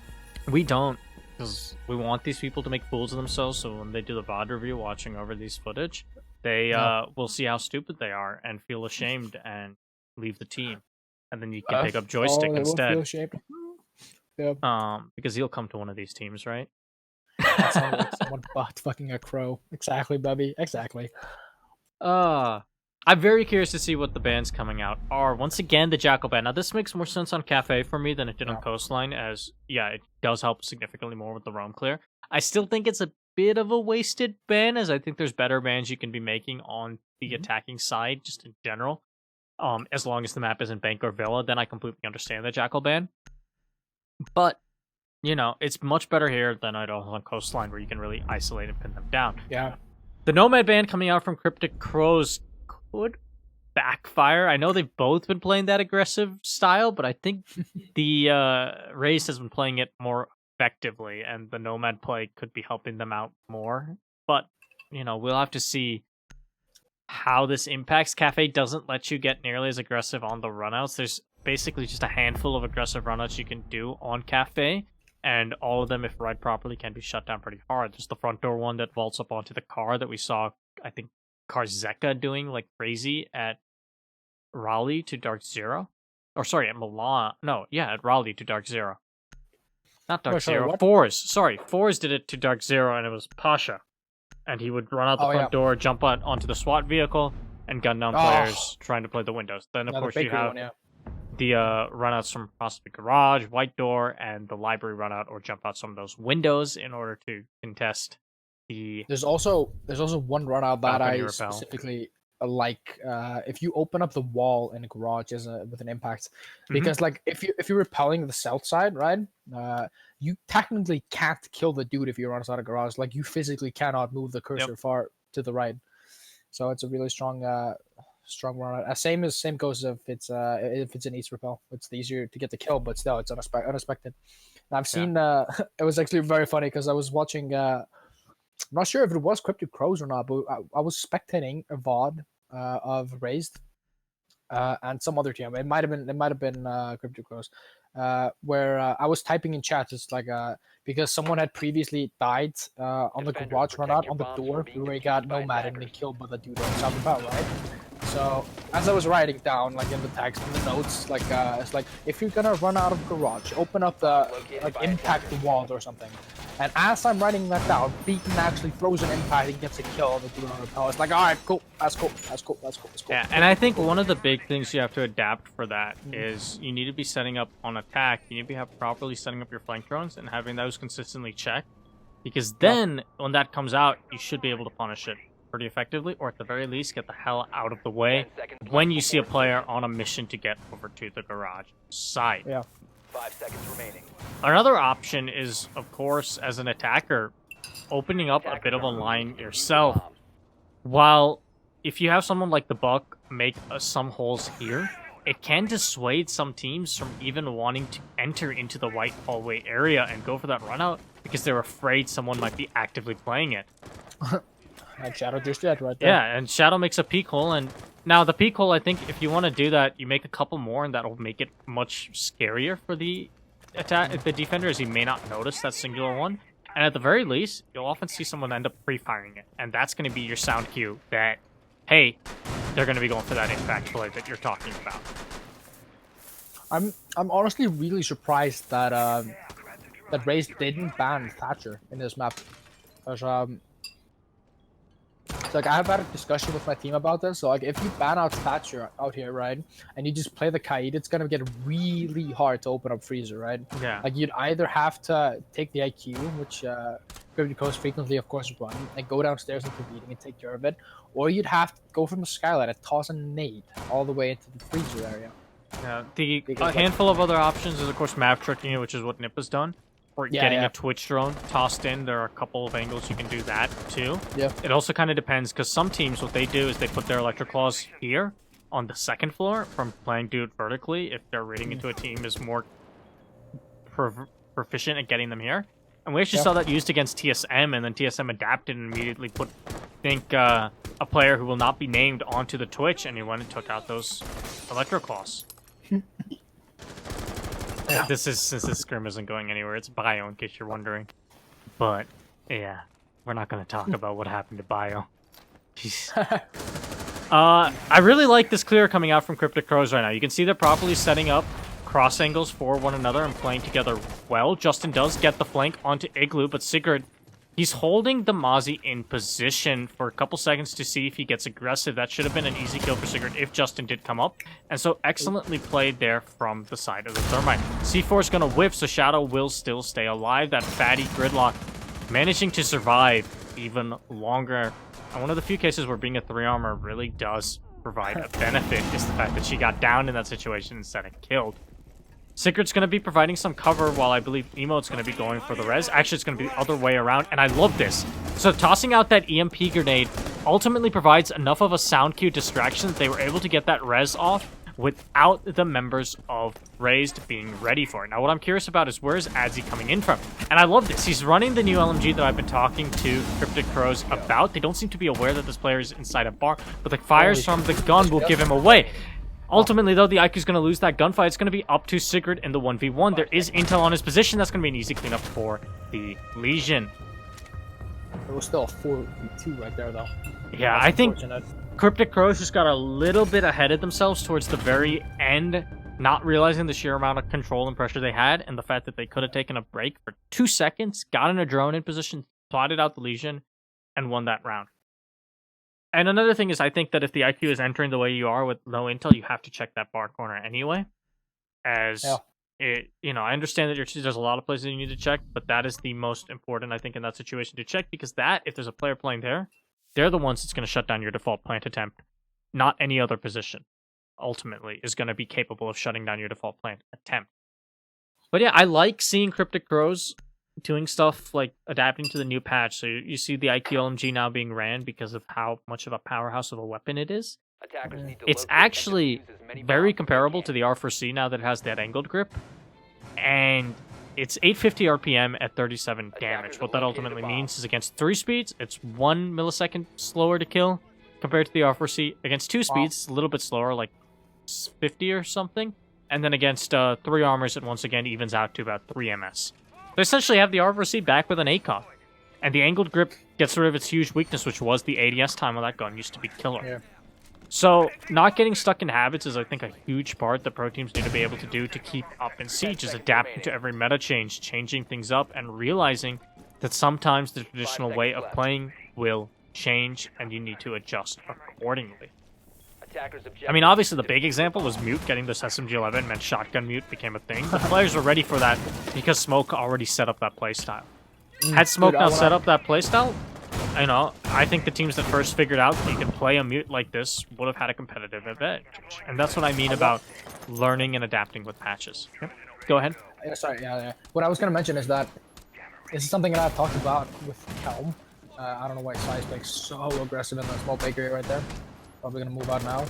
We don't, because we want these people to make fools of themselves, so when they do the VOD review watching over these footage, they will see how stupid they are and feel ashamed and leave the team. And then you can pick up joystick they instead. Will feel ashamed. Yeah. Because he'll come to one of these teams, right? That sounded like someone butt fucking a crow. Exactly, Bubby. Exactly. I'm very curious to see what the bans coming out are. Once again, the Jackal ban. Now, this makes more sense on Cafe for me than it did on Coastline, as, yeah, it does help significantly more with the roam clear. I still think it's a bit of a wasted ban, as I think there's better bans you can be making on the attacking side, just in general. As long as the map isn't Bank or Villa, then I completely understand the Jackal ban. But, you know, it's much better here than it is on Coastline, where you can really isolate and pin them down. Yeah. The Nomad ban coming out from Cryptic Crows could backfire. I know they've both been playing that aggressive style, but I think the Razed has been playing it more effectively, and the Nomad play could be helping them out more. But, you know, we'll have to see how this impacts. Cafe doesn't let you get nearly as aggressive on the runouts. There's basically just a handful of aggressive runouts you can do on Cafe, and all of them, if read properly, can be shut down pretty hard. There's the front door one that vaults up onto the car that we saw, I think, Karzeka doing like crazy at Raleigh to Dark Zero. Or sorry, at Milan. No, yeah, at Raleigh to Dark Zero. Not Dark Zero. what? Fours. Sorry, Fours did it to Dark Zero, and it was Pasha. And he would run out the front door, jump out onto the SWAT vehicle, and gun down players trying to play the windows. Then, of course, you have the runouts from possibly Garage, White Door, and the Library runout, or jump out some of those windows in order to contest the... There's also one runout that balcony I rappel. specifically like. If you open up the wall in a garage with an impact, because like if you're repelling the south side, right? You technically can't kill the dude if you're outside a garage. Like you physically cannot move the cursor far to the right. So it's a really strong runout. Same goes if it's an east repel. It's easier to get the kill, but still it's unexpected. And I've seen it was actually very funny because I was watching. I'm not sure if it was Cryptic Crows or not, but I was spectating a VOD of Razed and some other team. It might have been Cryptic Crows, where I was typing in chat just like because someone had previously died on the garage runout on the door where he got Nomad and then killed by the dude on South About, right? So as I was writing down like in the text in the notes, like it's like if you're gonna run out of garage, open up the impact the wall or something. And as I'm writing that down, Beacon actually throws an impact and gets a kill on the dude on repel. It's like, all right, cool, that's cool. Yeah, and I think one of the big things you have to adapt for that is you need to be setting up on attack. You need to be properly setting up your flank drones and having those consistently checked. Because then, when that comes out, you should be able to punish it pretty effectively, or at the very least, get the hell out of the way when you see a player on a mission to get over to the garage side. Yeah. 5 seconds remaining. Another option is, of course, as an attacker, opening up a bit of a line yourself. While if you have someone like the Buck make some holes here, it can dissuade some teams from even wanting to enter into the white hallway area and go for that run out because they're afraid someone might be actively playing it. And Shadow just did right there. Yeah, and Shadow makes a peek hole, and now the peek hole, I think if you want to do that, you make a couple more, and that'll make it much scarier for the defender, as he may not notice that singular one. And at the very least, you'll often see someone end up pre-firing it, and that's going to be your sound cue that, hey, they're going to be going for that impact play that you're talking about. I'm honestly really surprised that that Razed didn't ban Thatcher in this map, because like I have had a discussion with my team about this. So like if you ban out Thatcher out here, right, and you just play the Kaid, it's gonna get really hard to open up Freezer, right? Yeah. Like you'd either have to take the IQ, which Cryptic Coast frequently, of course, run, and go downstairs into the meeting and take care of it, or you'd have to go from the skylight and toss a nade all the way into the Freezer area. Yeah, Because, a handful of other options is, of course, map tricking it, which is what Nip has done. Or getting a Twitch drone tossed in. There are a couple of angles you can do that, too. Yeah. It also kind of depends, because some teams, what they do is they put their electric claws here on the second floor from playing dude vertically. If their rating into a team is more proficient at getting them here. And we actually saw that used against TSM, and then TSM adapted and immediately put, I think, a player who will not be named onto the Twitch, and he went and took out those electric claws. Since this scrim isn't going anywhere, it's Bio, in case you're wondering. But, yeah, we're not going to talk about what happened to Bio. Jeez. I really like this clear coming out from Cryptic Crows right now. You can see they're properly setting up cross angles for one another and playing together well. Justin does get the flank onto Igloo, but Sigurd, he's holding the Mozzie in position for a couple seconds to see if he gets aggressive. That should have been an easy kill for Sigurd if Justin did come up. And so excellently played there from the side of the Thermite. C4 is going to whip, so Shadow will still stay alive. That fatty Gridlock managing to survive even longer. And one of the few cases where being a 3-armor really does provide a benefit is the fact that she got down in that situation instead of killed. Sigurd's going to be providing some cover while I believe Emote's going to be going for the res. Actually, it's going to be the other way around, and I love this. So tossing out that EMP grenade ultimately provides enough of a sound cue distraction that they were able to get that res off without the members of Razed being ready for it. Now, what I'm curious about is where is Adzi coming in from? And I love this. He's running the new LMG that I've been talking to Cryptic Crows about. They don't seem to be aware that this player is inside a bar, but the fires from the gun will give him away. Ultimately, though, the IQ is going to lose that gunfight. It's going to be up to Sigurd in the 1v1. There is intel on his position. That's going to be an easy cleanup for the Legion. It was still a 4v2 right there, though. Yeah, That's I think unfortunate. Cryptic Crows just got a little bit ahead of themselves towards the very end, not realizing the sheer amount of control and pressure they had, and the fact that they could have taken a break for 2 seconds, gotten a drone in position, plotted out the Legion, and won that round. And another thing is, I think that if the IQ is entering the way you are with no intel, you have to check that bar corner anyway. As it, I understand that there's a lot of places you need to check, but that is the most important, I think, in that situation to check, because that, if there's a player playing there, they're the ones that's going to shut down your default plant attempt. Not any other position, ultimately, is going to be capable of shutting down your default plant attempt. But yeah, I like seeing Cryptic Crows doing stuff like adapting to the new patch. So you see the IQ LMG now being ran because of how much of a powerhouse of a weapon it is. It's actually very comparable to the R4C now that it has that angled grip. And it's 850 RPM at 37 damage. What that ultimately means is against 3 speeds, it's 1 millisecond slower to kill compared to the R4C. Against 2 speeds, it's a little bit slower, like 50 or something. And then against 3 armors, it once again evens out to about 3 MS. They essentially have the R4C back with an ACOG. And the angled grip gets rid of its huge weakness, which was the ADS time on that gun used to be killer. Yeah. So, not getting stuck in habits is, I think, a huge part that pro teams need to be able to do to keep up in Siege, is adapting to every meta change, changing things up, and realizing that sometimes the traditional way of playing will change, and you need to adjust accordingly. I mean, obviously, the big example was Mute getting this SMG-11 meant shotgun Mute became a thing. The players were ready for that because Smoke already set up that playstyle. Had Smoke not set up that playstyle, I think the teams that first figured out that you can play a Mute like this would have had a competitive advantage. And that's what I mean about learning and adapting with patches. Yep. Go ahead. Yeah, sorry, yeah. What I was going to mention is that this is something that I've talked about with Helm. I don't know why Sizepike's so aggressive in that small bakery right there. Probably going to move out now.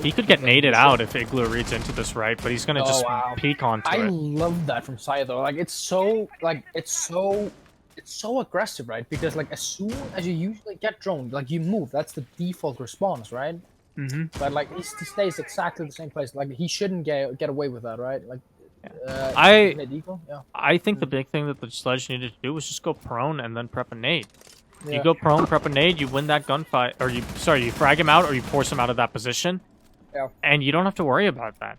He could get naded out if Igloo reads into this right, but he's going to just peek onto it. I love that from Sai, though. Like, it's so aggressive, right? Because, like, as soon as you usually get droned, like, you move. That's the default response, right? Mm-hmm. But, like, he stays exactly the same place. Like, he shouldn't get away with that, right? Like, I think the big thing that the Sledge needed to do was just go prone and then prep a nade. Yeah. You go prone, prep a nade, you win that gunfight, or you frag him out, or you force him out of that position, and you don't have to worry about that.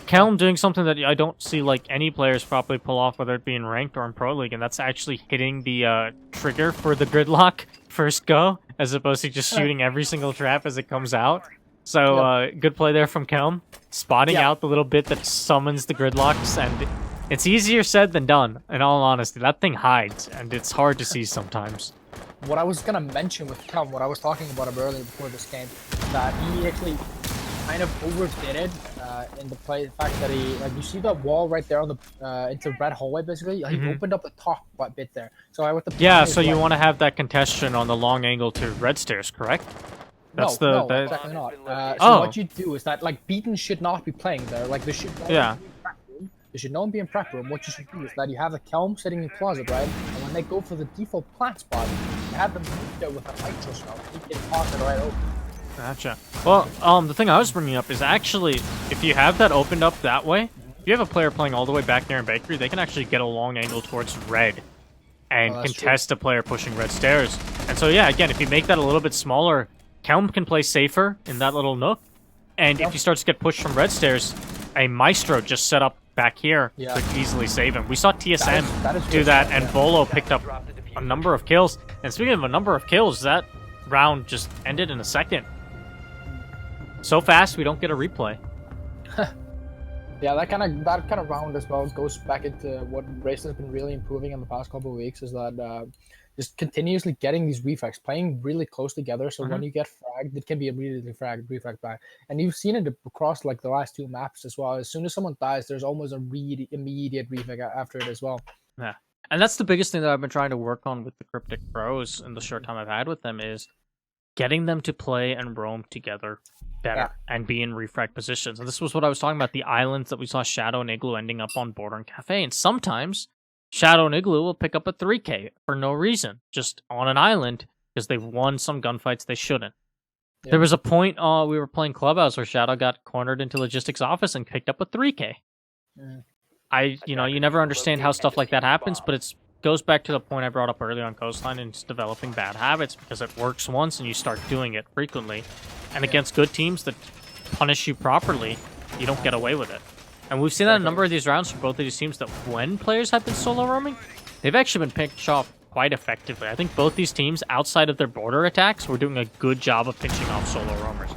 Kelm doing something that I don't see like any players properly pull off, whether it be in ranked or in pro league, and that's actually hitting the trigger for the gridlock first go as opposed to just shooting every single trap as it comes out. So good play there from Kelm, spotting out the little bit that summons the gridlocks, and it's easier said than done, in all honesty. That thing hides, and it's hard to see sometimes. What I was gonna mention with Kelm, what I was talking about him earlier before this game, that he actually kind of overdid it in the play. The fact that he, like, you see that wall right there on the into red hallway, basically. He opened up the top bit there. So with the so you want to have that congestion on the long angle to red stairs, correct? That's no, exactly not. So what you do is that, like, Beaton should not be playing there. Like, there should no one be in prep room. What you should do is that you have the Kelm sitting in closet, right? And when they go for the default plant spot, you have them move there with a nitro shell. He can toss it right open. Gotcha. Well, the thing I was bringing up is actually, if you have that opened up that way, if you have a player playing all the way back near in bakery, they can actually get a long angle towards red and contest a player pushing red stairs. And so, yeah, again, if you make that a little bit smaller, Kelm can play safer in that little nook. And if he starts to get pushed from red stairs, a Maestro just set up back here could easily save him. We saw TSM do that, and Bolo picked up a number of kills. And speaking of a number of kills, that round just ended in a second. So fast, we don't get a replay. Yeah, that kind of round as well goes back into what Razed has been really improving in the past couple of weeks, is that just continuously getting these refrags, playing really close together. So when you get fragged, it can be immediately refragged back. And you've seen it across, like, the last 2 maps as well. As soon as someone dies, there's almost a really immediate refrag after it as well. Yeah, and that's the biggest thing that I've been trying to work on with the Cryptic pros in the short time I've had with them, is getting them to play and roam together better and be in refrag positions. And this was what I was talking about, the islands that we saw Shadow and Igloo ending up on border and cafe. And sometimes Shadow and Igloo will pick up a 3K for no reason, just on an island, because they've won some gunfights they shouldn't. Yeah. There was a point we were playing Clubhouse where Shadow got cornered into Logistics office and picked up a 3K. You never understand how stuff like that happens, but it goes back to the point I brought up earlier on Coastline, and it's developing bad habits, because it works once and you start doing it frequently. And against good teams that punish you properly, you don't get away with it. And we've seen that in a number of these rounds for both of these teams, that when players have been solo roaming, they've actually been picked off quite effectively. I think both these teams, outside of their border attacks, were doing a good job of pinching off solo roamers.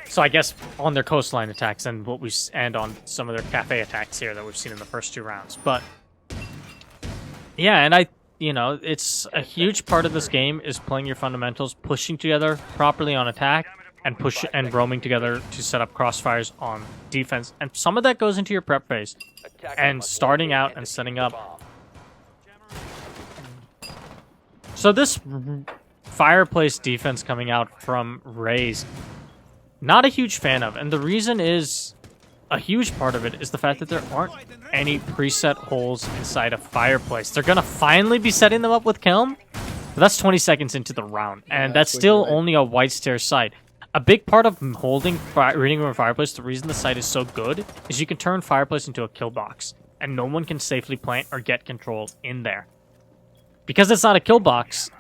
So I guess on their coastline attacks and on some of their cafe attacks here that we've seen in the first 2 rounds. But yeah, and it's a huge part of this game is playing your fundamentals, pushing together properly on attack, and roaming together to set up crossfires on defense. And some of that goes into your prep phase and starting out and setting up. So this fireplace defense coming out from Razed, not a huge fan of. And the reason is, a huge part of it is the fact that there aren't any preset holes inside a fireplace. They're going to finally be setting them up with Kelm, but that's 20 seconds into the round, and that's still only a white stair site. A big part of holding Reading Room Fireplace, the reason the site is so good, is you can turn Fireplace into a kill box, and no one can safely plant or get control in there. Because it's not a kill box,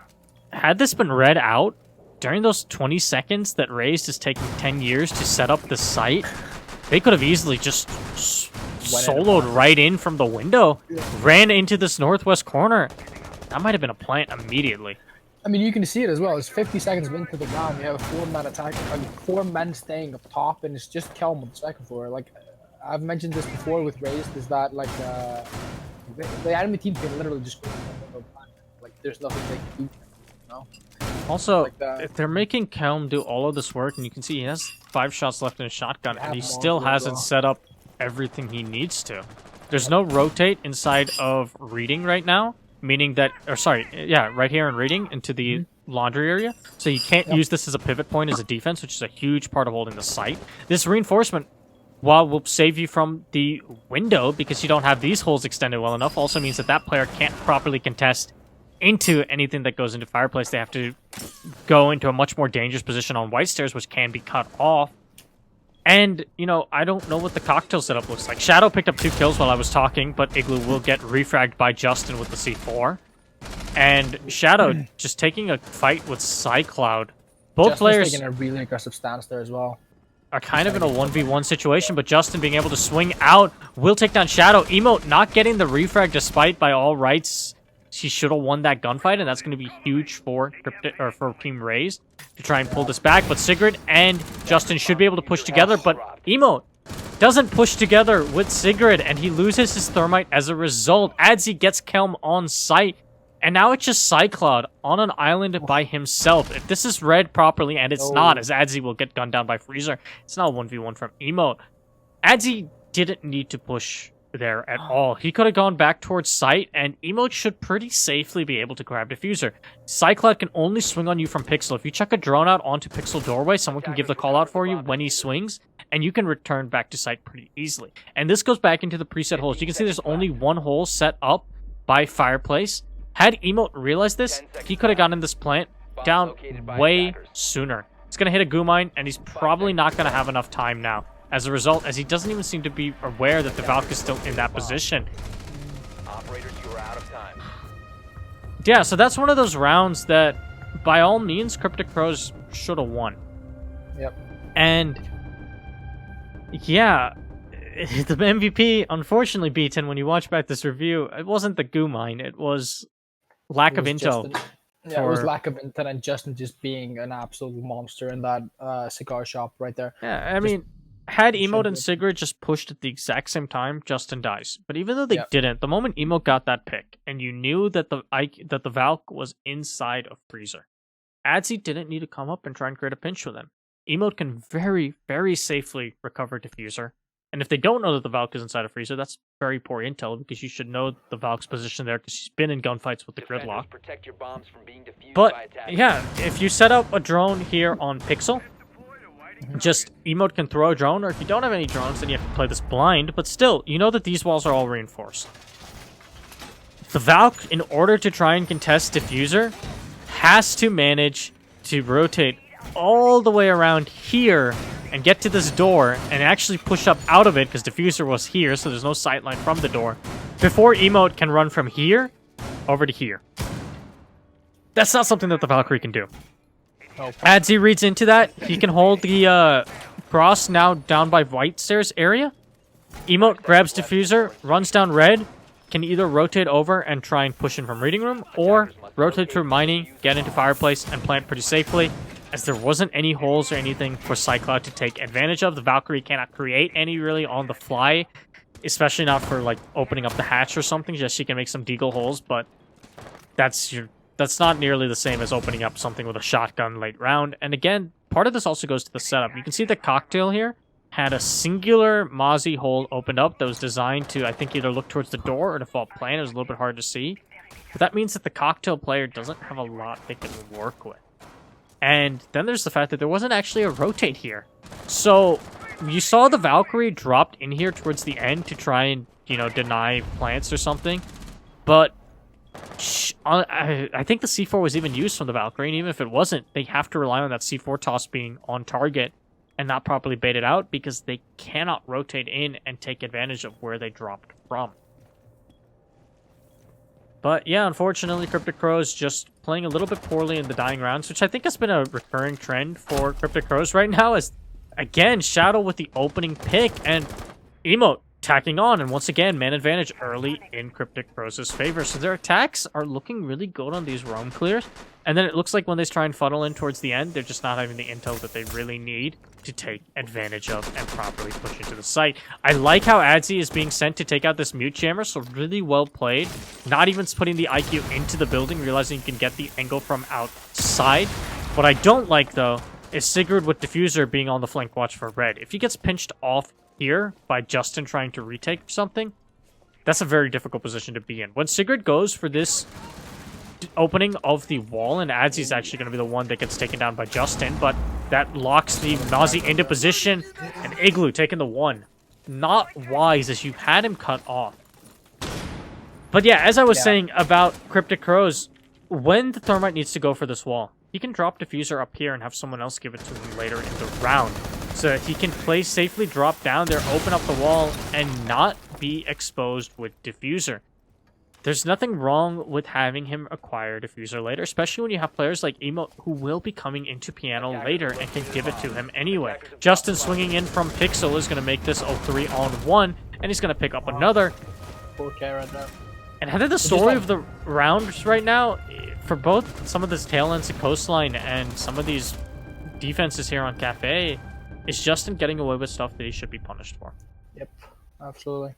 had this been read out, during those 20 seconds that Razed is taking 10 years to set up the site, they could have easily just soloed right in from the window, ran into this northwest corner. That might have been a plant immediately. I mean, you can see it as well. It's 50 seconds into the round. You have a 4-man attack, like 4 men staying up top, and it's just Kelm on the second floor. Like, I've mentioned this before with Razed, is that, like, the enemy team can literally just go, like, there's nothing they can do, you know? Also, if they're making Kelm do all of this work, and you can see he has 5 shots left in his shotgun, and he still hasn't set up everything he needs to. There's no rotate inside of Reading right now, meaning that, right here in Reading into the laundry area. So you can't use this as a pivot point as a defense, which is a huge part of holding the site. This reinforcement, while will save you from the window because you don't have these holes extended well enough, also means that that player can't properly contest into anything that goes into Fireplace. They have to go into a much more dangerous position on white stairs, which can be cut off. And, I don't know what the cocktail setup looks like. Shadow picked up 2 kills while I was talking, but Igloo will get refragged by Justin with the C4. And Shadow just taking a fight with Cycloud. Both Justin's players taking a really aggressive stance there as well. Are kind of in a 1v1 situation, but Justin being able to swing out will take down Shadow. Emote not getting the refrag despite, by all rights, he should have won that gunfight, and that's going to be huge for Cryptic or for Team Razed to try and pull this back. But Sigrid and Justin should be able to push together, but Emote doesn't push together with Sigrid, and he loses his thermite as a result. Adzi gets Kelm on site, and now it's just Cycloud on an island by himself. If this is read properly, and it's not, as Adzi will get gunned down by Freezer, it's not a 1v1 from Emote. Adzi didn't need to push there at all. He could have gone back towards site, and Emote should pretty safely be able to grab Diffuser. Cycloud can only swing on you from Pixel. If you chuck a drone out onto Pixel doorway, someone can give the call out for you when he swings, and you can return back to site pretty easily. And this goes back into the preset holes. You can see there's only one hole set up by Fireplace. Had Emote realized this, he could have gotten this plant down way sooner. It's going to hit a goo mine, and he's probably not going to have enough time now. As a result, as he doesn't even seem to be aware that the Valk is still in that position. Operators, you are out of time. Yeah, so that's one of those rounds that, by all means, Cryptic Crows should have won. Yep. And, yeah, the MVP, unfortunately, beaten when you watch back this review, it wasn't the goo mine, it was lack of intel. Yeah, it was lack of intel and Justin just being an absolute monster in that cigar shop right there. Yeah, I mean, had Emote and Sigrid just pushed at the exact same time, Justin dies. But even though they didn't, the moment Emote got that pick, and you knew that the Valk was inside of Freezer, Adzi didn't need to come up and try and create a pinch with him. Emote can very, very safely recover Diffuser. And if they don't know that the Valk is inside of Freezer, that's very poor intel, because you should know the Valk's position there, because she's been in gunfights with the Gridlock. Protect your bombs from being defused But, by attackers. yeah, if you set up a drone here on Pixel, just Emote can throw a drone, or if you don't have any drones, then you have to play this blind, but still, you know that these walls are all reinforced. The Valk, in order to try and contest Diffuser, has to manage to rotate all the way around here and get to this door and actually push up out of it, because Diffuser was here, so there's no sightline from the door, before Emote can run from here over to here. That's not something that the Valkyrie can do. Adzi reads into that. He can hold the cross now down by White Stairs area. Emote grabs Diffuser, runs down red, can either rotate over and try and push in from Reading Room, or rotate through Mining, get into Fireplace, and plant pretty safely, as there wasn't any holes or anything for Cycloud to take advantage of. The Valkyrie cannot create any really on the fly, especially not for like opening up the hatch or something. Yes, she can make some deagle holes, but that's not nearly the same as opening up something with a shotgun late round. And again, part of this also goes to the setup. You can see the cocktail here had a singular Mozzie hole opened up that was designed to, I think, either look towards the door or default plan. It was a little bit hard to see. But that means that the cocktail player doesn't have a lot they can work with. And then there's the fact that there wasn't actually a rotate here. So you saw the Valkyrie dropped in here towards the end to try and, you know, deny plants or something. But I think the C4 was even used from the Valkyrie, and even if it wasn't, they have to rely on that C4 toss being on target and not properly baited out, because they cannot rotate in and take advantage of where they dropped from. But yeah, unfortunately, Cryptic Crows just playing a little bit poorly in the dying rounds, which I think has been a recurring trend for Cryptic Crows right now, as, again, Shadow with the opening pick, and Emote tacking on, and once again, man advantage early in Cryptic Crows' favor. So their attacks are looking really good on these roam clears, and then it looks like when they try and funnel in towards the end, they're just not having the intel that they really need to take advantage of and properly push into the site. I like how Adzi is being sent to take out this mute jammer, so really well played. Not even putting the IQ into the building, realizing you can get the angle from outside. What I don't like, though, is Sigurd with Diffuser being on the flank watch for red. If he gets pinched off here by Justin trying to retake something, that's a very difficult position to be in. When Sigurd goes for this opening of the wall, and Adzi's actually going to be the one that gets taken down by Justin, but that locks the Nazi into position, and Igloo taking the one. Not wise, as you had him cut off. But yeah, as I was saying about Cryptic Crows, when the Thermite needs to go for this wall, he can drop Diffuser up here and have someone else give it to him later in the round. So that he can play safely, drop down there, open up the wall, and not be exposed with Diffuser. There's nothing wrong with having him acquire Diffuser later, especially when you have players like Emote who will be coming into Piano later and can give it to him anyway. Justin swinging in from Pixel is going to make this a 3-on-1, and he's going to pick up another. 4K right there. And head of the just story like- of the rounds right now, for both some of this tail ends of Coastline and some of these defenses here on Cafe, is Justin getting away with stuff that he should be punished for. Yep, absolutely.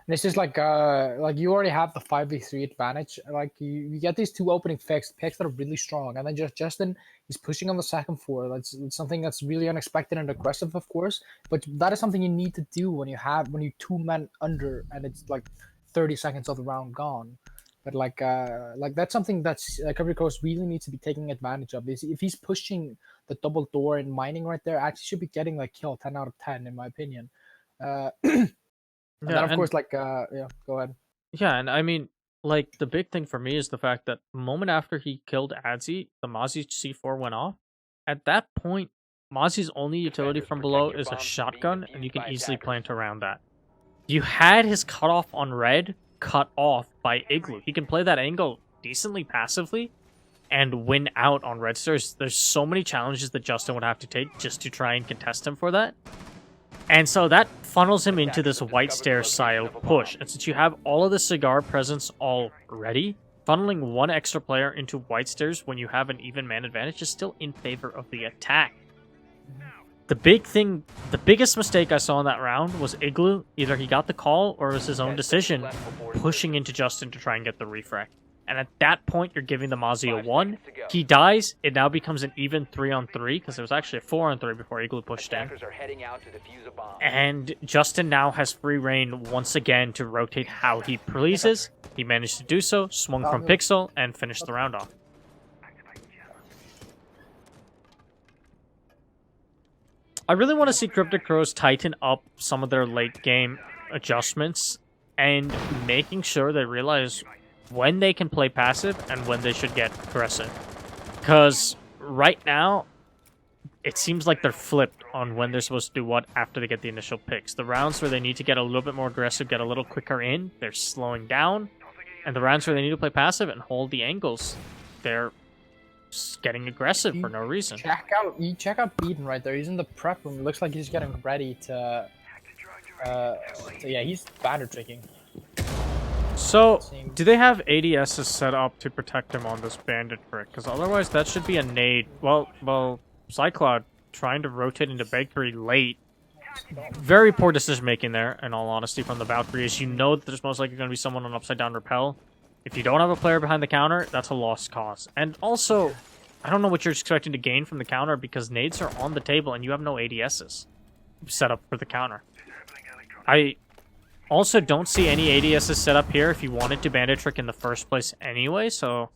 And it's just like you already have the 5v3 advantage. Like you get these two opening picks that are really strong, and then Justin is pushing on the second floor. That's something that's really unexpected and aggressive, of course. But that is something you need to do when you two men under and it's like 30 seconds of the round gone. But like that's something that's Cryptic Coast really needs to be taking advantage of. Is if he's pushing the double door and mining right there, actually should be getting like kill 10 out of 10 in my opinion. And then, of course, yeah, go ahead. Yeah, and I mean, like, the big thing for me is the fact that the moment after he killed Adzi, the Mozzie C4 went off. At that point, Mozzie's only utility from below is a shotgun, and you can easily plant around that. You had his cutoff on red cut off by Igloo. He can play that angle decently passively and win out on red stairs. There's so many challenges that Justin would have to take just to try and contest him for that. And so that funnels him into this white stair style push. And since you have all of the cigar presence already, funneling one extra player into white stairs when you have an even man advantage is still in favor of the attack. The biggest mistake I saw in that round was Igloo. Either he got the call or it was his own decision, pushing into Justin to try and get the refract. And at that point, you're giving the Mozzie a 1. He dies. It now becomes an even 3-on-3, because it was actually a 4-on-3 before Igloo pushed in. And Justin now has free reign once again to rotate how he pleases. He managed to do so, swung from Pixel, and finished the round off. I really want to see Cryptic Crows tighten up some of their late game adjustments and making sure they realize when they can play passive and when they should get aggressive. Because right now, it seems like they're flipped on when they're supposed to do what after they get the initial picks. The rounds where they need to get a little bit more aggressive, get a little quicker in, they're slowing down. And the rounds where they need to play passive and hold the angles, they're getting aggressive for no reason. Check out Eden right there. He's in the prep room. It looks like he's getting ready to yeah, he's banner tricking. So, do they have ADSs set up to protect him on this bandit trick? Because otherwise, that should be a nade. Well, Cycloud trying to rotate into Bakery late. Very poor decision making there, in all honesty, from the Valkyrie. As you know that there's most likely going to be someone on upside down repel. If you don't have a player behind the counter, that's a lost cause. And also, I don't know what you're expecting to gain from the counter because nades are on the table and you have no ADSs set up for the counter. I also don't see any ADSs set up here if you wanted to bandit trick in the first place anyway, so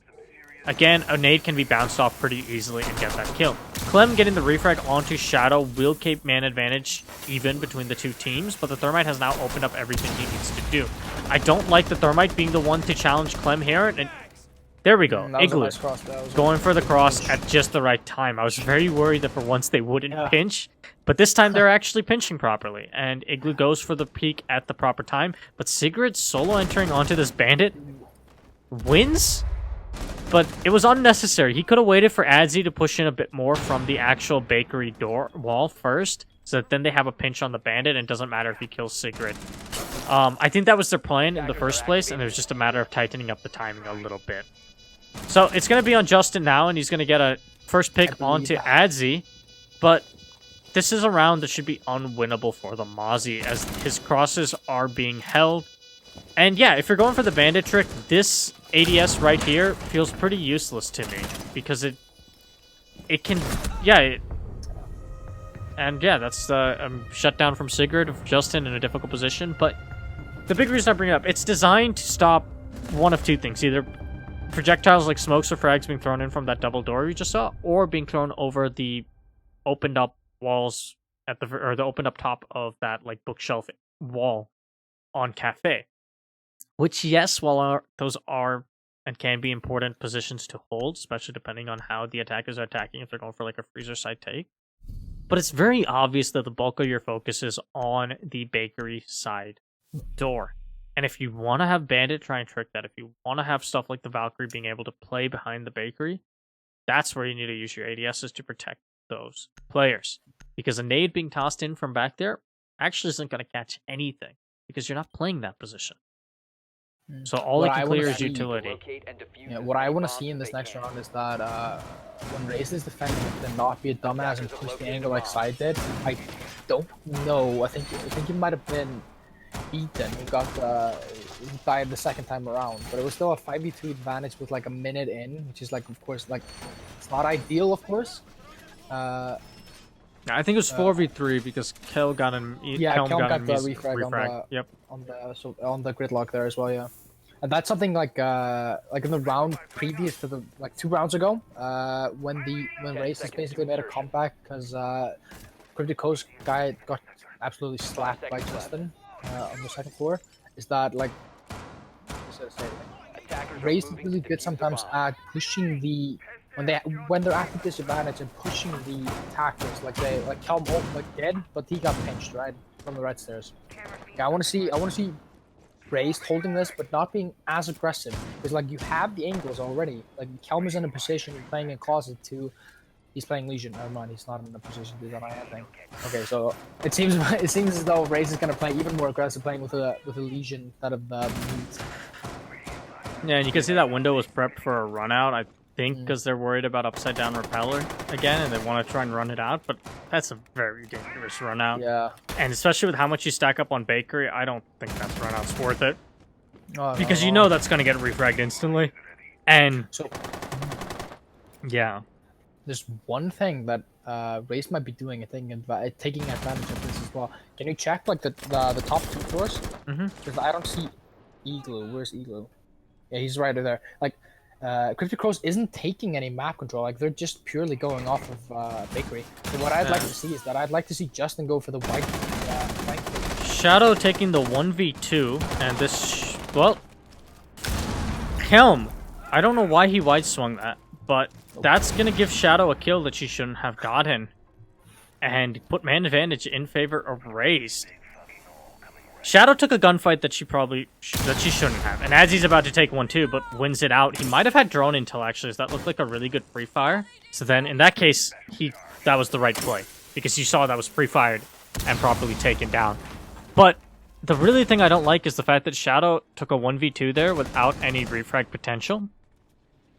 again, a nade can be bounced off pretty easily and get that kill. Clem getting the refrag onto Shadow will keep man advantage even between the two teams, but the Thermite has now opened up everything he needs to do. I don't like the Thermite being the one to challenge Clem here, and there we go. Igloo nice cross, going for the cross at just the right time. I was very worried that for once they wouldn't pinch, but this time they're actually pinching properly, and Igloo goes for the peek at the proper time, but Sigrid solo entering onto this bandit wins? But it was unnecessary. He could have waited for Adzi to push in a bit more from the actual bakery door wall first, so that then they have a pinch on the bandit, and it doesn't matter if he kills Sigrid. I think that was their plan in the first place, and it was just a matter of tightening up the timing a little bit. So it's going to be on Justin now, and he's going to get a first pick onto Adzi, but this is a round that should be unwinnable for the Mozzie, as his crosses are being held. And yeah, if you're going for the bandit trick, this ADS right here feels pretty useless to me, because it can, and yeah, that's shut down from Sigurd of Justin in a difficult position. But the big reason I bring it up, it's designed to stop one of two things: either projectiles like smokes or frags being thrown in from that double door we just saw, or being thrown over the opened up walls at the opened up top of that like bookshelf wall on Cafe. Which, yes, while those are and can be important positions to hold, especially depending on how the attackers are attacking, if they're going for like a freezer side take. But it's very obvious that the bulk of your focus is on the bakery side door. And if you want to have Bandit try and trick that, if you want to have stuff like the Valkyrie being able to play behind the bakery, that's where you need to use your ADSs to protect those players. Because a nade being tossed in from back there actually isn't going to catch anything, because you're not playing that position. So all What it I can wanna clear is see- utility. Locate and defuse Yeah, as what I many want to bombs see in as this they next can. round is that when Razed is defending, to not be a dumbass and push the angle like Side did. I don't know. I think it might have been Ethan who got who died the second time around, but it was still a 5v2 advantage with like a minute in, which is like, of course, like it's not ideal, of course. I think it was 4v3 because Kel got an Yeah, Kelm Kelm got the music refrag Yep. on the gridlock there as well. Yeah, and that's something like in the round previous to the like 2 rounds ago, when 10 Race has seconds basically to made a insertion. comeback because Cryptic Coast guy got absolutely slapped by seconds left. Justin on the second floor. Is that like Attackers are Race is moving really to good defuse the sometimes bomb. at pushing the when they're at the disadvantage and pushing the attackers like Kelm like dead, but he got pinched right from the red stairs. Yeah, I want to see Razed holding this, but not being as aggressive. Because like you have the angles already. Like Kelm is in a position playing in closet to. He's playing Legion. Never mind, he's not in a position to do that. I think. Okay, so it seems as though Razed is gonna play even more aggressive, playing with a Legion instead of the Meat. Yeah, and you can see that window was prepped for a run out. I think because they're worried about upside down repeller again, and they want to try and run it out. But that's a very dangerous run out. Yeah. And especially with how much you stack up on Bakery, I don't think that run out's worth it. Oh, Because no, you no. know that's going to get refragged instantly. And So yeah. there's one thing that Race might be doing, I think, taking advantage of this as well. Can you check like the top 2 floors? Because I don't see Igloo. Where's Igloo? Yeah, he's right there. Like, Cryptic Crows isn't taking any map control. Like, they're just purely going off of Bakery. So what I'd like to see is that I'd like to see Justin go for the white flank. Shadow taking the 1v2, and this, well, Helm. I don't know why he wide swung that, but that's gonna give Shadow a kill that she shouldn't have gotten, and put man advantage in favor of Razed. Shadow took a gunfight that she shouldn't have, and as he's about to take one too, but wins it out. He might have had drone intel actually, so that looked like a really good free fire. So then, in that case, that was the right play because you saw that was pre-fired and properly taken down. But the really thing I don't like is the fact that Shadow took a 1v2 there without any refrag potential.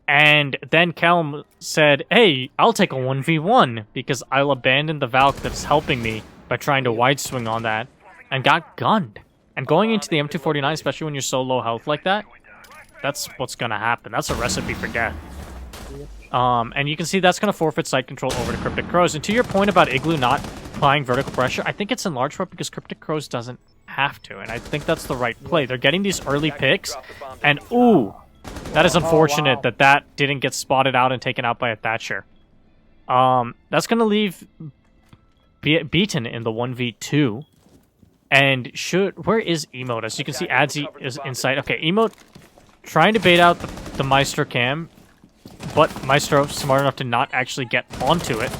And then Kelm said, hey, I'll take a 1v1 because I'll abandon the Valk that's helping me by trying to wide swing on that, and got gunned. And going into the M249, especially when you're so low health like that, that's what's going to happen. That's a recipe for death. And you can see that's going to forfeit site control over to Cryptic Crows. And to your point about Igloo not applying vertical pressure, I think it's in large part because Cryptic Crows doesn't have to. And I think that's the right play. They're getting these early picks. And, ooh, that is unfortunate that didn't get spotted out and taken out by a Thatcher. That's going to leave Beaten in the 1v2. And where is Emote? As you can see, Adzi is inside. Okay, Emote trying to bait out the Maestro cam, but Maestro smart enough to not actually get onto it,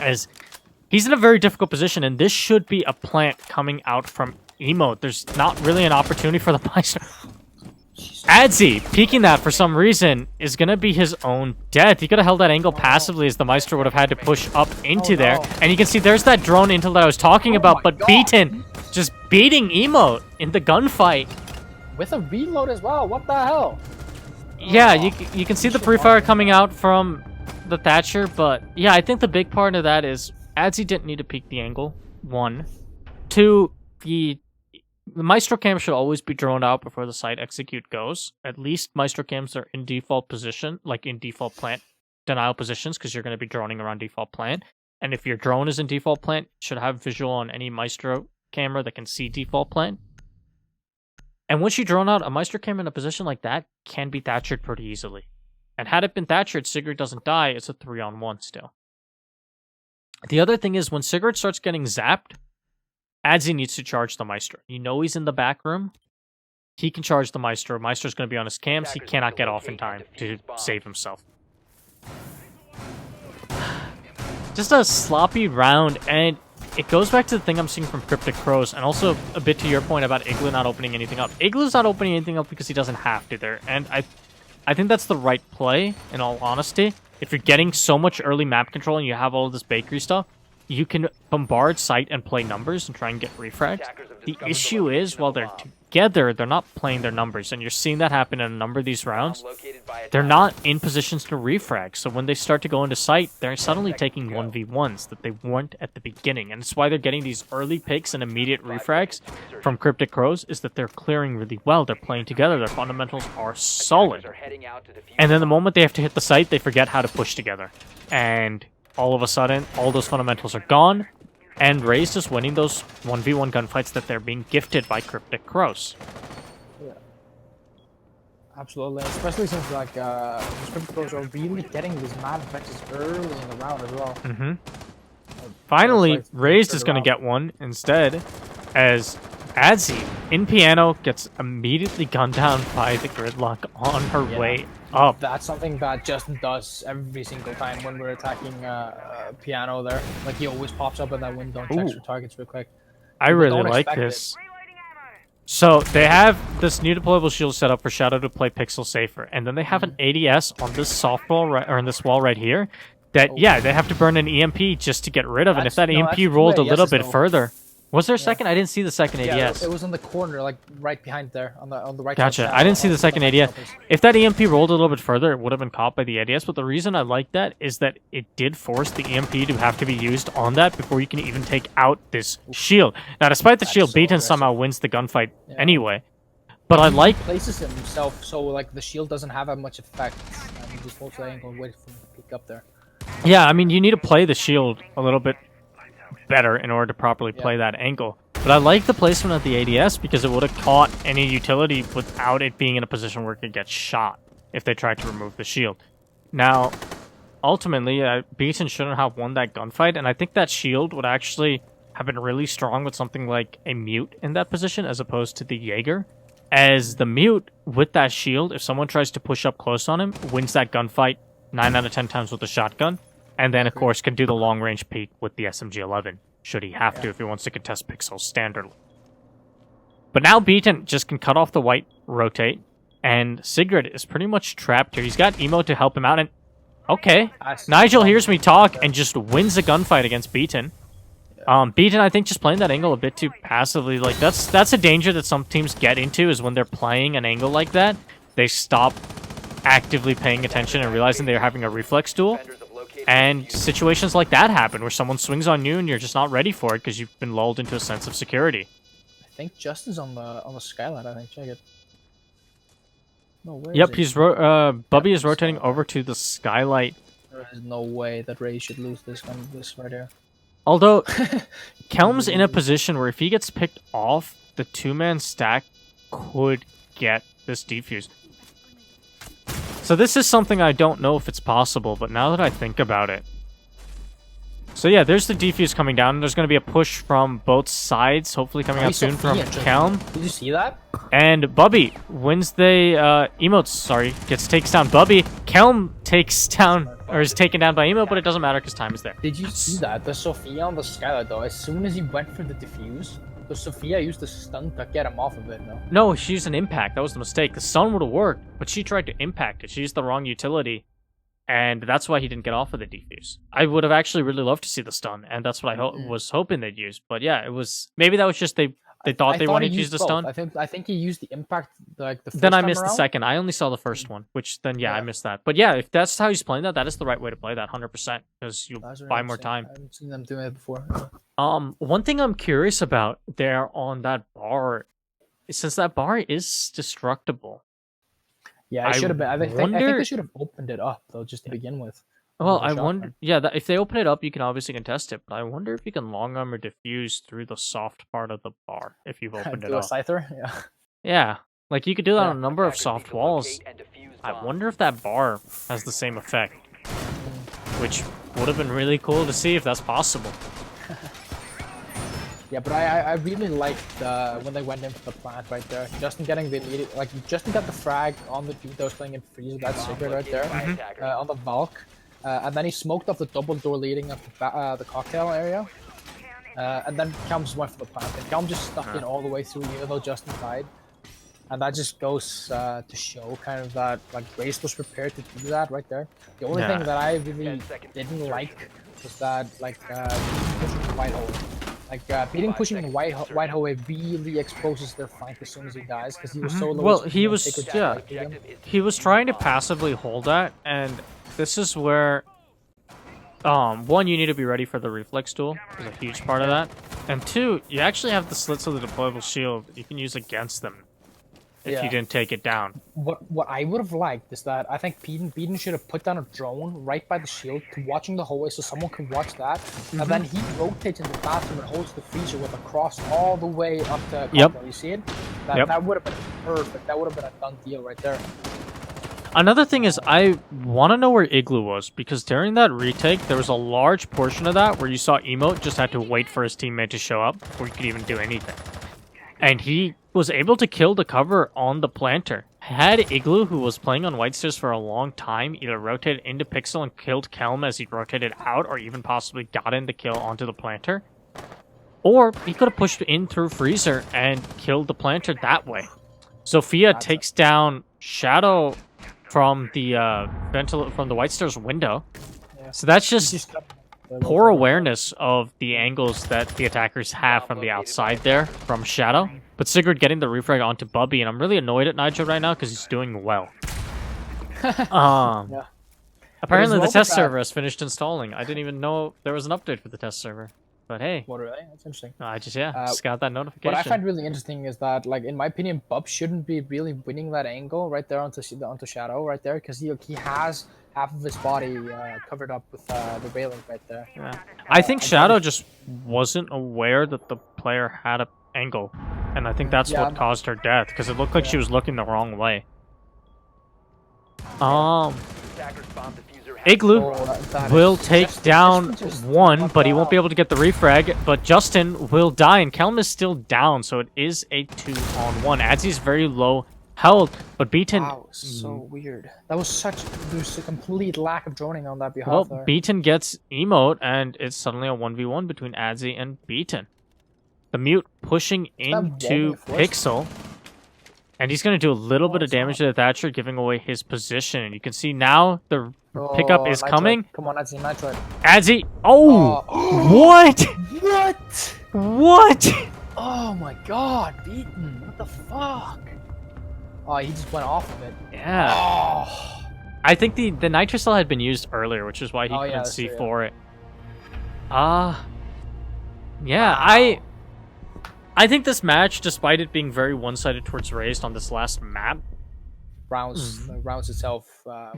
as he's in a very difficult position, and this should be a plant coming out from Emote. There's not really an opportunity for the Maestro. Adzi, peeking that for some reason, is going to be his own death. He could have held that angle passively as the Maestro would have had to push up into there. And you can see there's that drone intel that I was talking about, but Beaten just beating Emote in the gunfight. With a reload as well. What the hell? Yeah, you can see the pre-fire coming out from the Thatcher, but yeah, I think the big part of that is Adzi didn't need to peek the angle, 1. 2, the Maestro cam should always be drawn out before the site execute goes. At least Maestro cams are in default position, like in default plant denial positions, because you're going to be droning around default plant. And if your drone is in default plant, it should have visual on any Maestro camera that can see default plant. And once you drone out, a Maestro camera in a position like that can be Thatchered pretty easily. And had it been Thatchered, Sigurd doesn't die, it's a 3-on-1 still. The other thing is, when Sigurd starts getting zapped, Adzi needs to charge the Maestro. You know he's in the back room. He can charge the Maestro. Maestro's going to be on his cams. He cannot get off in time to save himself. Just a sloppy round, and it goes back to the thing I'm seeing from Cryptic Crows, and also a bit to your point about Igloo not opening anything up. Igloo's not opening anything up because he doesn't have to there, and I think that's the right play, in all honesty. If you're getting so much early map control and you have all of this bakery stuff, you can bombard site and play numbers and try and get refrags. The issue is, while they're together, they're not playing their numbers, and you're seeing that happen in a number of these rounds. They're not in positions to refrag, so when they start to go into site, they're suddenly taking 1v1s that they weren't at the beginning, and it's why they're getting these early picks and immediate refrags from Cryptic Crows, is that they're clearing really well, they're playing together, their fundamentals are solid. And then the moment they have to hit the site, they forget how to push together. And all of a sudden, all those fundamentals are gone, and Razed is winning those 1v1 gunfights that they're being gifted by Cryptic Crows. Yeah. Absolutely, especially since like Cryptic Crows are really getting these mad fetches early in the round as well. Mm-hmm. Finally, like Razed is going to get one instead, as Adzi in piano gets immediately gunned down by the gridlock on her way up. That's something that Justin does every single time when we're attacking piano there. Like he always pops up in that window and checks for targets real quick. I really like this. So they have this new deployable shield set up for Shadow to play pixel safer, and then they have an ADS on this soft wall or in this wall right here. That yeah, they have to burn an EMP just to get rid of, and if that EMP rolled a little bit further. Was there a second? I didn't see the second ADS. Yeah, it was in the corner, like right behind there, on the right. Gotcha. I didn't see the second ADS. If that EMP rolled a little bit further, it would have been caught by the ADS. But the reason I like that is that it did force the EMP to have to be used on that before you can even take out this shield. Now, despite the shield, Beaton somehow wins the gunfight anyway. But I like places himself so like the shield doesn't have that much effect. And he just holds the angle and wait for him to peek up there. Yeah, I mean you need to play the shield a little bit better in order to properly play that angle. But I like the placement of the ADS because it would have caught any utility without it being in a position where it could get shot if they tried to remove the shield. Now, ultimately, Beaton shouldn't have won that gunfight, and I think that shield would actually have been really strong with something like a mute in that position as opposed to the Jaeger. As the mute, with that shield, if someone tries to push up close on him, wins that gunfight 9 out of 10 times with the shotgun. And then, of course, can do the long-range peek with the SMG-11, should he have to if he wants to contest pixels standardly. But now Beaton just can cut off the white rotate, and Sigrid is pretty much trapped here. He's got Emo to help him out, and okay, Nigel hears me talk and just wins the gunfight against Beaton. Beaton, I think, just playing that angle a bit too passively. Like that's a danger that some teams get into, is when they're playing an angle like that, they stop actively paying attention and realizing they're having a reflex duel. And situations like that happen, where someone swings on you and you're just not ready for it because you've been lulled into a sense of security. I think Justin's on the skyline. I think. Check it. No, where yep, is he's Bubby is rotating over to the skylight. There is no way that Ray should lose this right here. Although Kelm's in a position where if he gets picked off, the two-man stack could get this defused. So this is something I don't know if it's possible, but now that I think about it. So yeah, there's the defuse coming down. There's going to be a push from both sides, hopefully coming out soon from Kelm. Did you see that? And Bubby wins the emotes, sorry, takes down Bubby. Kelm takes down, or is taken down by Emo, but it doesn't matter because time is there. Did you see that? The Sophia on the skylight though, as soon as he went for the defuse, the Sophia used the stun to get him off of it, no? No, she used an impact. That was the mistake. The stun would have worked, but she tried to impact it. She used the wrong utility, and that's why he didn't get off of the defuse. I would have actually really loved to see the stun, and that's what I was hoping they'd use. But yeah, it was... Maybe that was just they thought they wanted to use the stun. I think he used the impact like the first Then I time missed around. the second. I only saw the first one, which then, yeah, I missed that. But yeah, if that's how he's playing that, that is the right way to play that, 100%, because you'll buy more time. I haven't seen them doing it before. One thing I'm curious about there on that bar, since that bar is destructible. Yeah, it should have been. I think they should have opened it up though, just to begin with. Well, I wonder. Yeah, if they open it up, you can obviously contest it. But I wonder if you can long arm or diffuse through the soft part of the bar if you've opened it Do a up. scyther? Yeah. Yeah, like you could do that on a number of soft walls. I wonder if that bar has the same effect, which would have been really cool to see if that's possible. Yeah, but I really liked when they went in for the plant right there. Justin getting the immediate, like Justin got the frag on the dude that was playing in freeze. That Sigrid right there on the Valk, and then he smoked off the double door leading up the cocktail area, and then Kelm just went for the plant. And Kelm just stuck in all the way through, even though Justin died. And that just goes to show kind of that like Razed was prepared to do that right there. The only thing that I really 10 seconds to didn't insertion. like was that like pushing the white hole. Like beating pushing the white hole really exposes their flank as soon as he dies because he was so low. Well, HP he and was they could yeah. strike him. He was trying to passively hold that, and this is where one, you need to be ready for the reflex duel. Is a huge part of that. And two, you actually have the slits of the deployable shield that you can use against them if you didn't take it down. What I would have liked is that I think Beaton should have put down a drone right by the shield to watching the hallway so someone could watch that, and then he rotates in the bathroom and holds the freezer with a cross all the way up to Copper. You see it? That would have been perfect. That would have been a done deal right there. Another thing is, I want to know where Igloo was, because during that retake, there was a large portion of that where you saw Emote just had to wait for his teammate to show up before he could even do anything. And he was able to kill the cover on the planter. Had Igloo, who was playing on White Stairs for a long time, either rotated into Pixel and killed Kelm as he rotated out, or even possibly gotten the kill onto the planter, or he could have pushed in through Freezer and killed the planter that way. Sophia takes down Shadow from the from the White Stairs window. So that's just poor awareness of the angles that the attackers have from the outside there from Shadow. But Sigurd getting the refrag onto Bubby, and I'm really annoyed at Nigel right now because he's doing well. Apparently the test server has finished installing. I didn't even know there was an update for the test server. But hey. What really? That's interesting. I just got that notification. What I find really interesting is that, like, in my opinion, Bub shouldn't be really winning that angle right there onto Shadow right there, because he has half of his body covered up with the railing right there. Yeah. I think Shadow just wasn't aware that the player had an angle, and I think that's what caused her death, because it looked like she was looking the wrong way. Igloo will take down one, but he won't be able to get the refrag. But Justin will die, and Kelm is still down, so it is a 2-on-1. Adzy's very low health, but Beaton... Wow, so weird. That was there's a complete lack of droning on that behalf. Well, there. Beaton gets emote, and it's suddenly a 1v1 between Adzy and Beaton. The mute pushing into Pixel. And he's going to do a little bit of damage to the Thatcher, giving away his position. You can see now the pickup is coming. Come on, Adzy, Nitroid. Adzy. Oh! What? What? What? Oh my god, Beaton. What the fuck? Oh, he just went off of it. Yeah. Oh. I think the Nitrocell had been used earlier, which is why he couldn't see for it. Yeah, wow. I think this match, despite it being very one-sided towards Razed on this last map, rounds itself.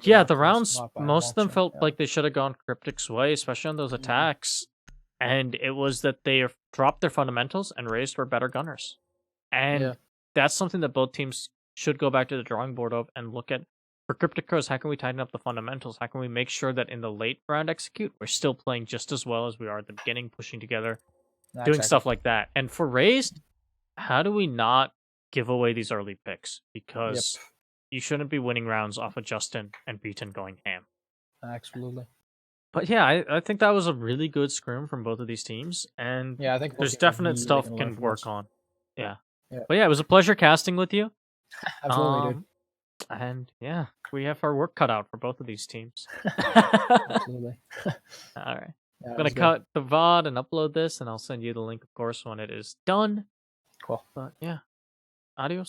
Yeah, the rounds, most of them felt like they should have gone Cryptic's way, especially on those attacks. And it was that they dropped their fundamentals and Razed were better gunners. And that's something that both teams should go back to the drawing board of and look at. For Cryptic Crows, how can we tighten up the fundamentals? How can we make sure that in the late round execute, we're still playing just as well as we are at the beginning, pushing together, doing stuff like that. And for Razed, how do we not give away these early picks? Because you shouldn't be winning rounds off of Justin and Beaton going ham. Absolutely. But yeah, I think that was a really good scrim from both of these teams. And I think there's definite stuff can work on. Yeah. But yeah, it was a pleasure casting with you. Absolutely, dude. And yeah, we have our work cut out for both of these teams. Absolutely. All right. I'm going to cut the VOD and upload this, and I'll send you the link, of course, when it is done. Cool. But yeah, adios.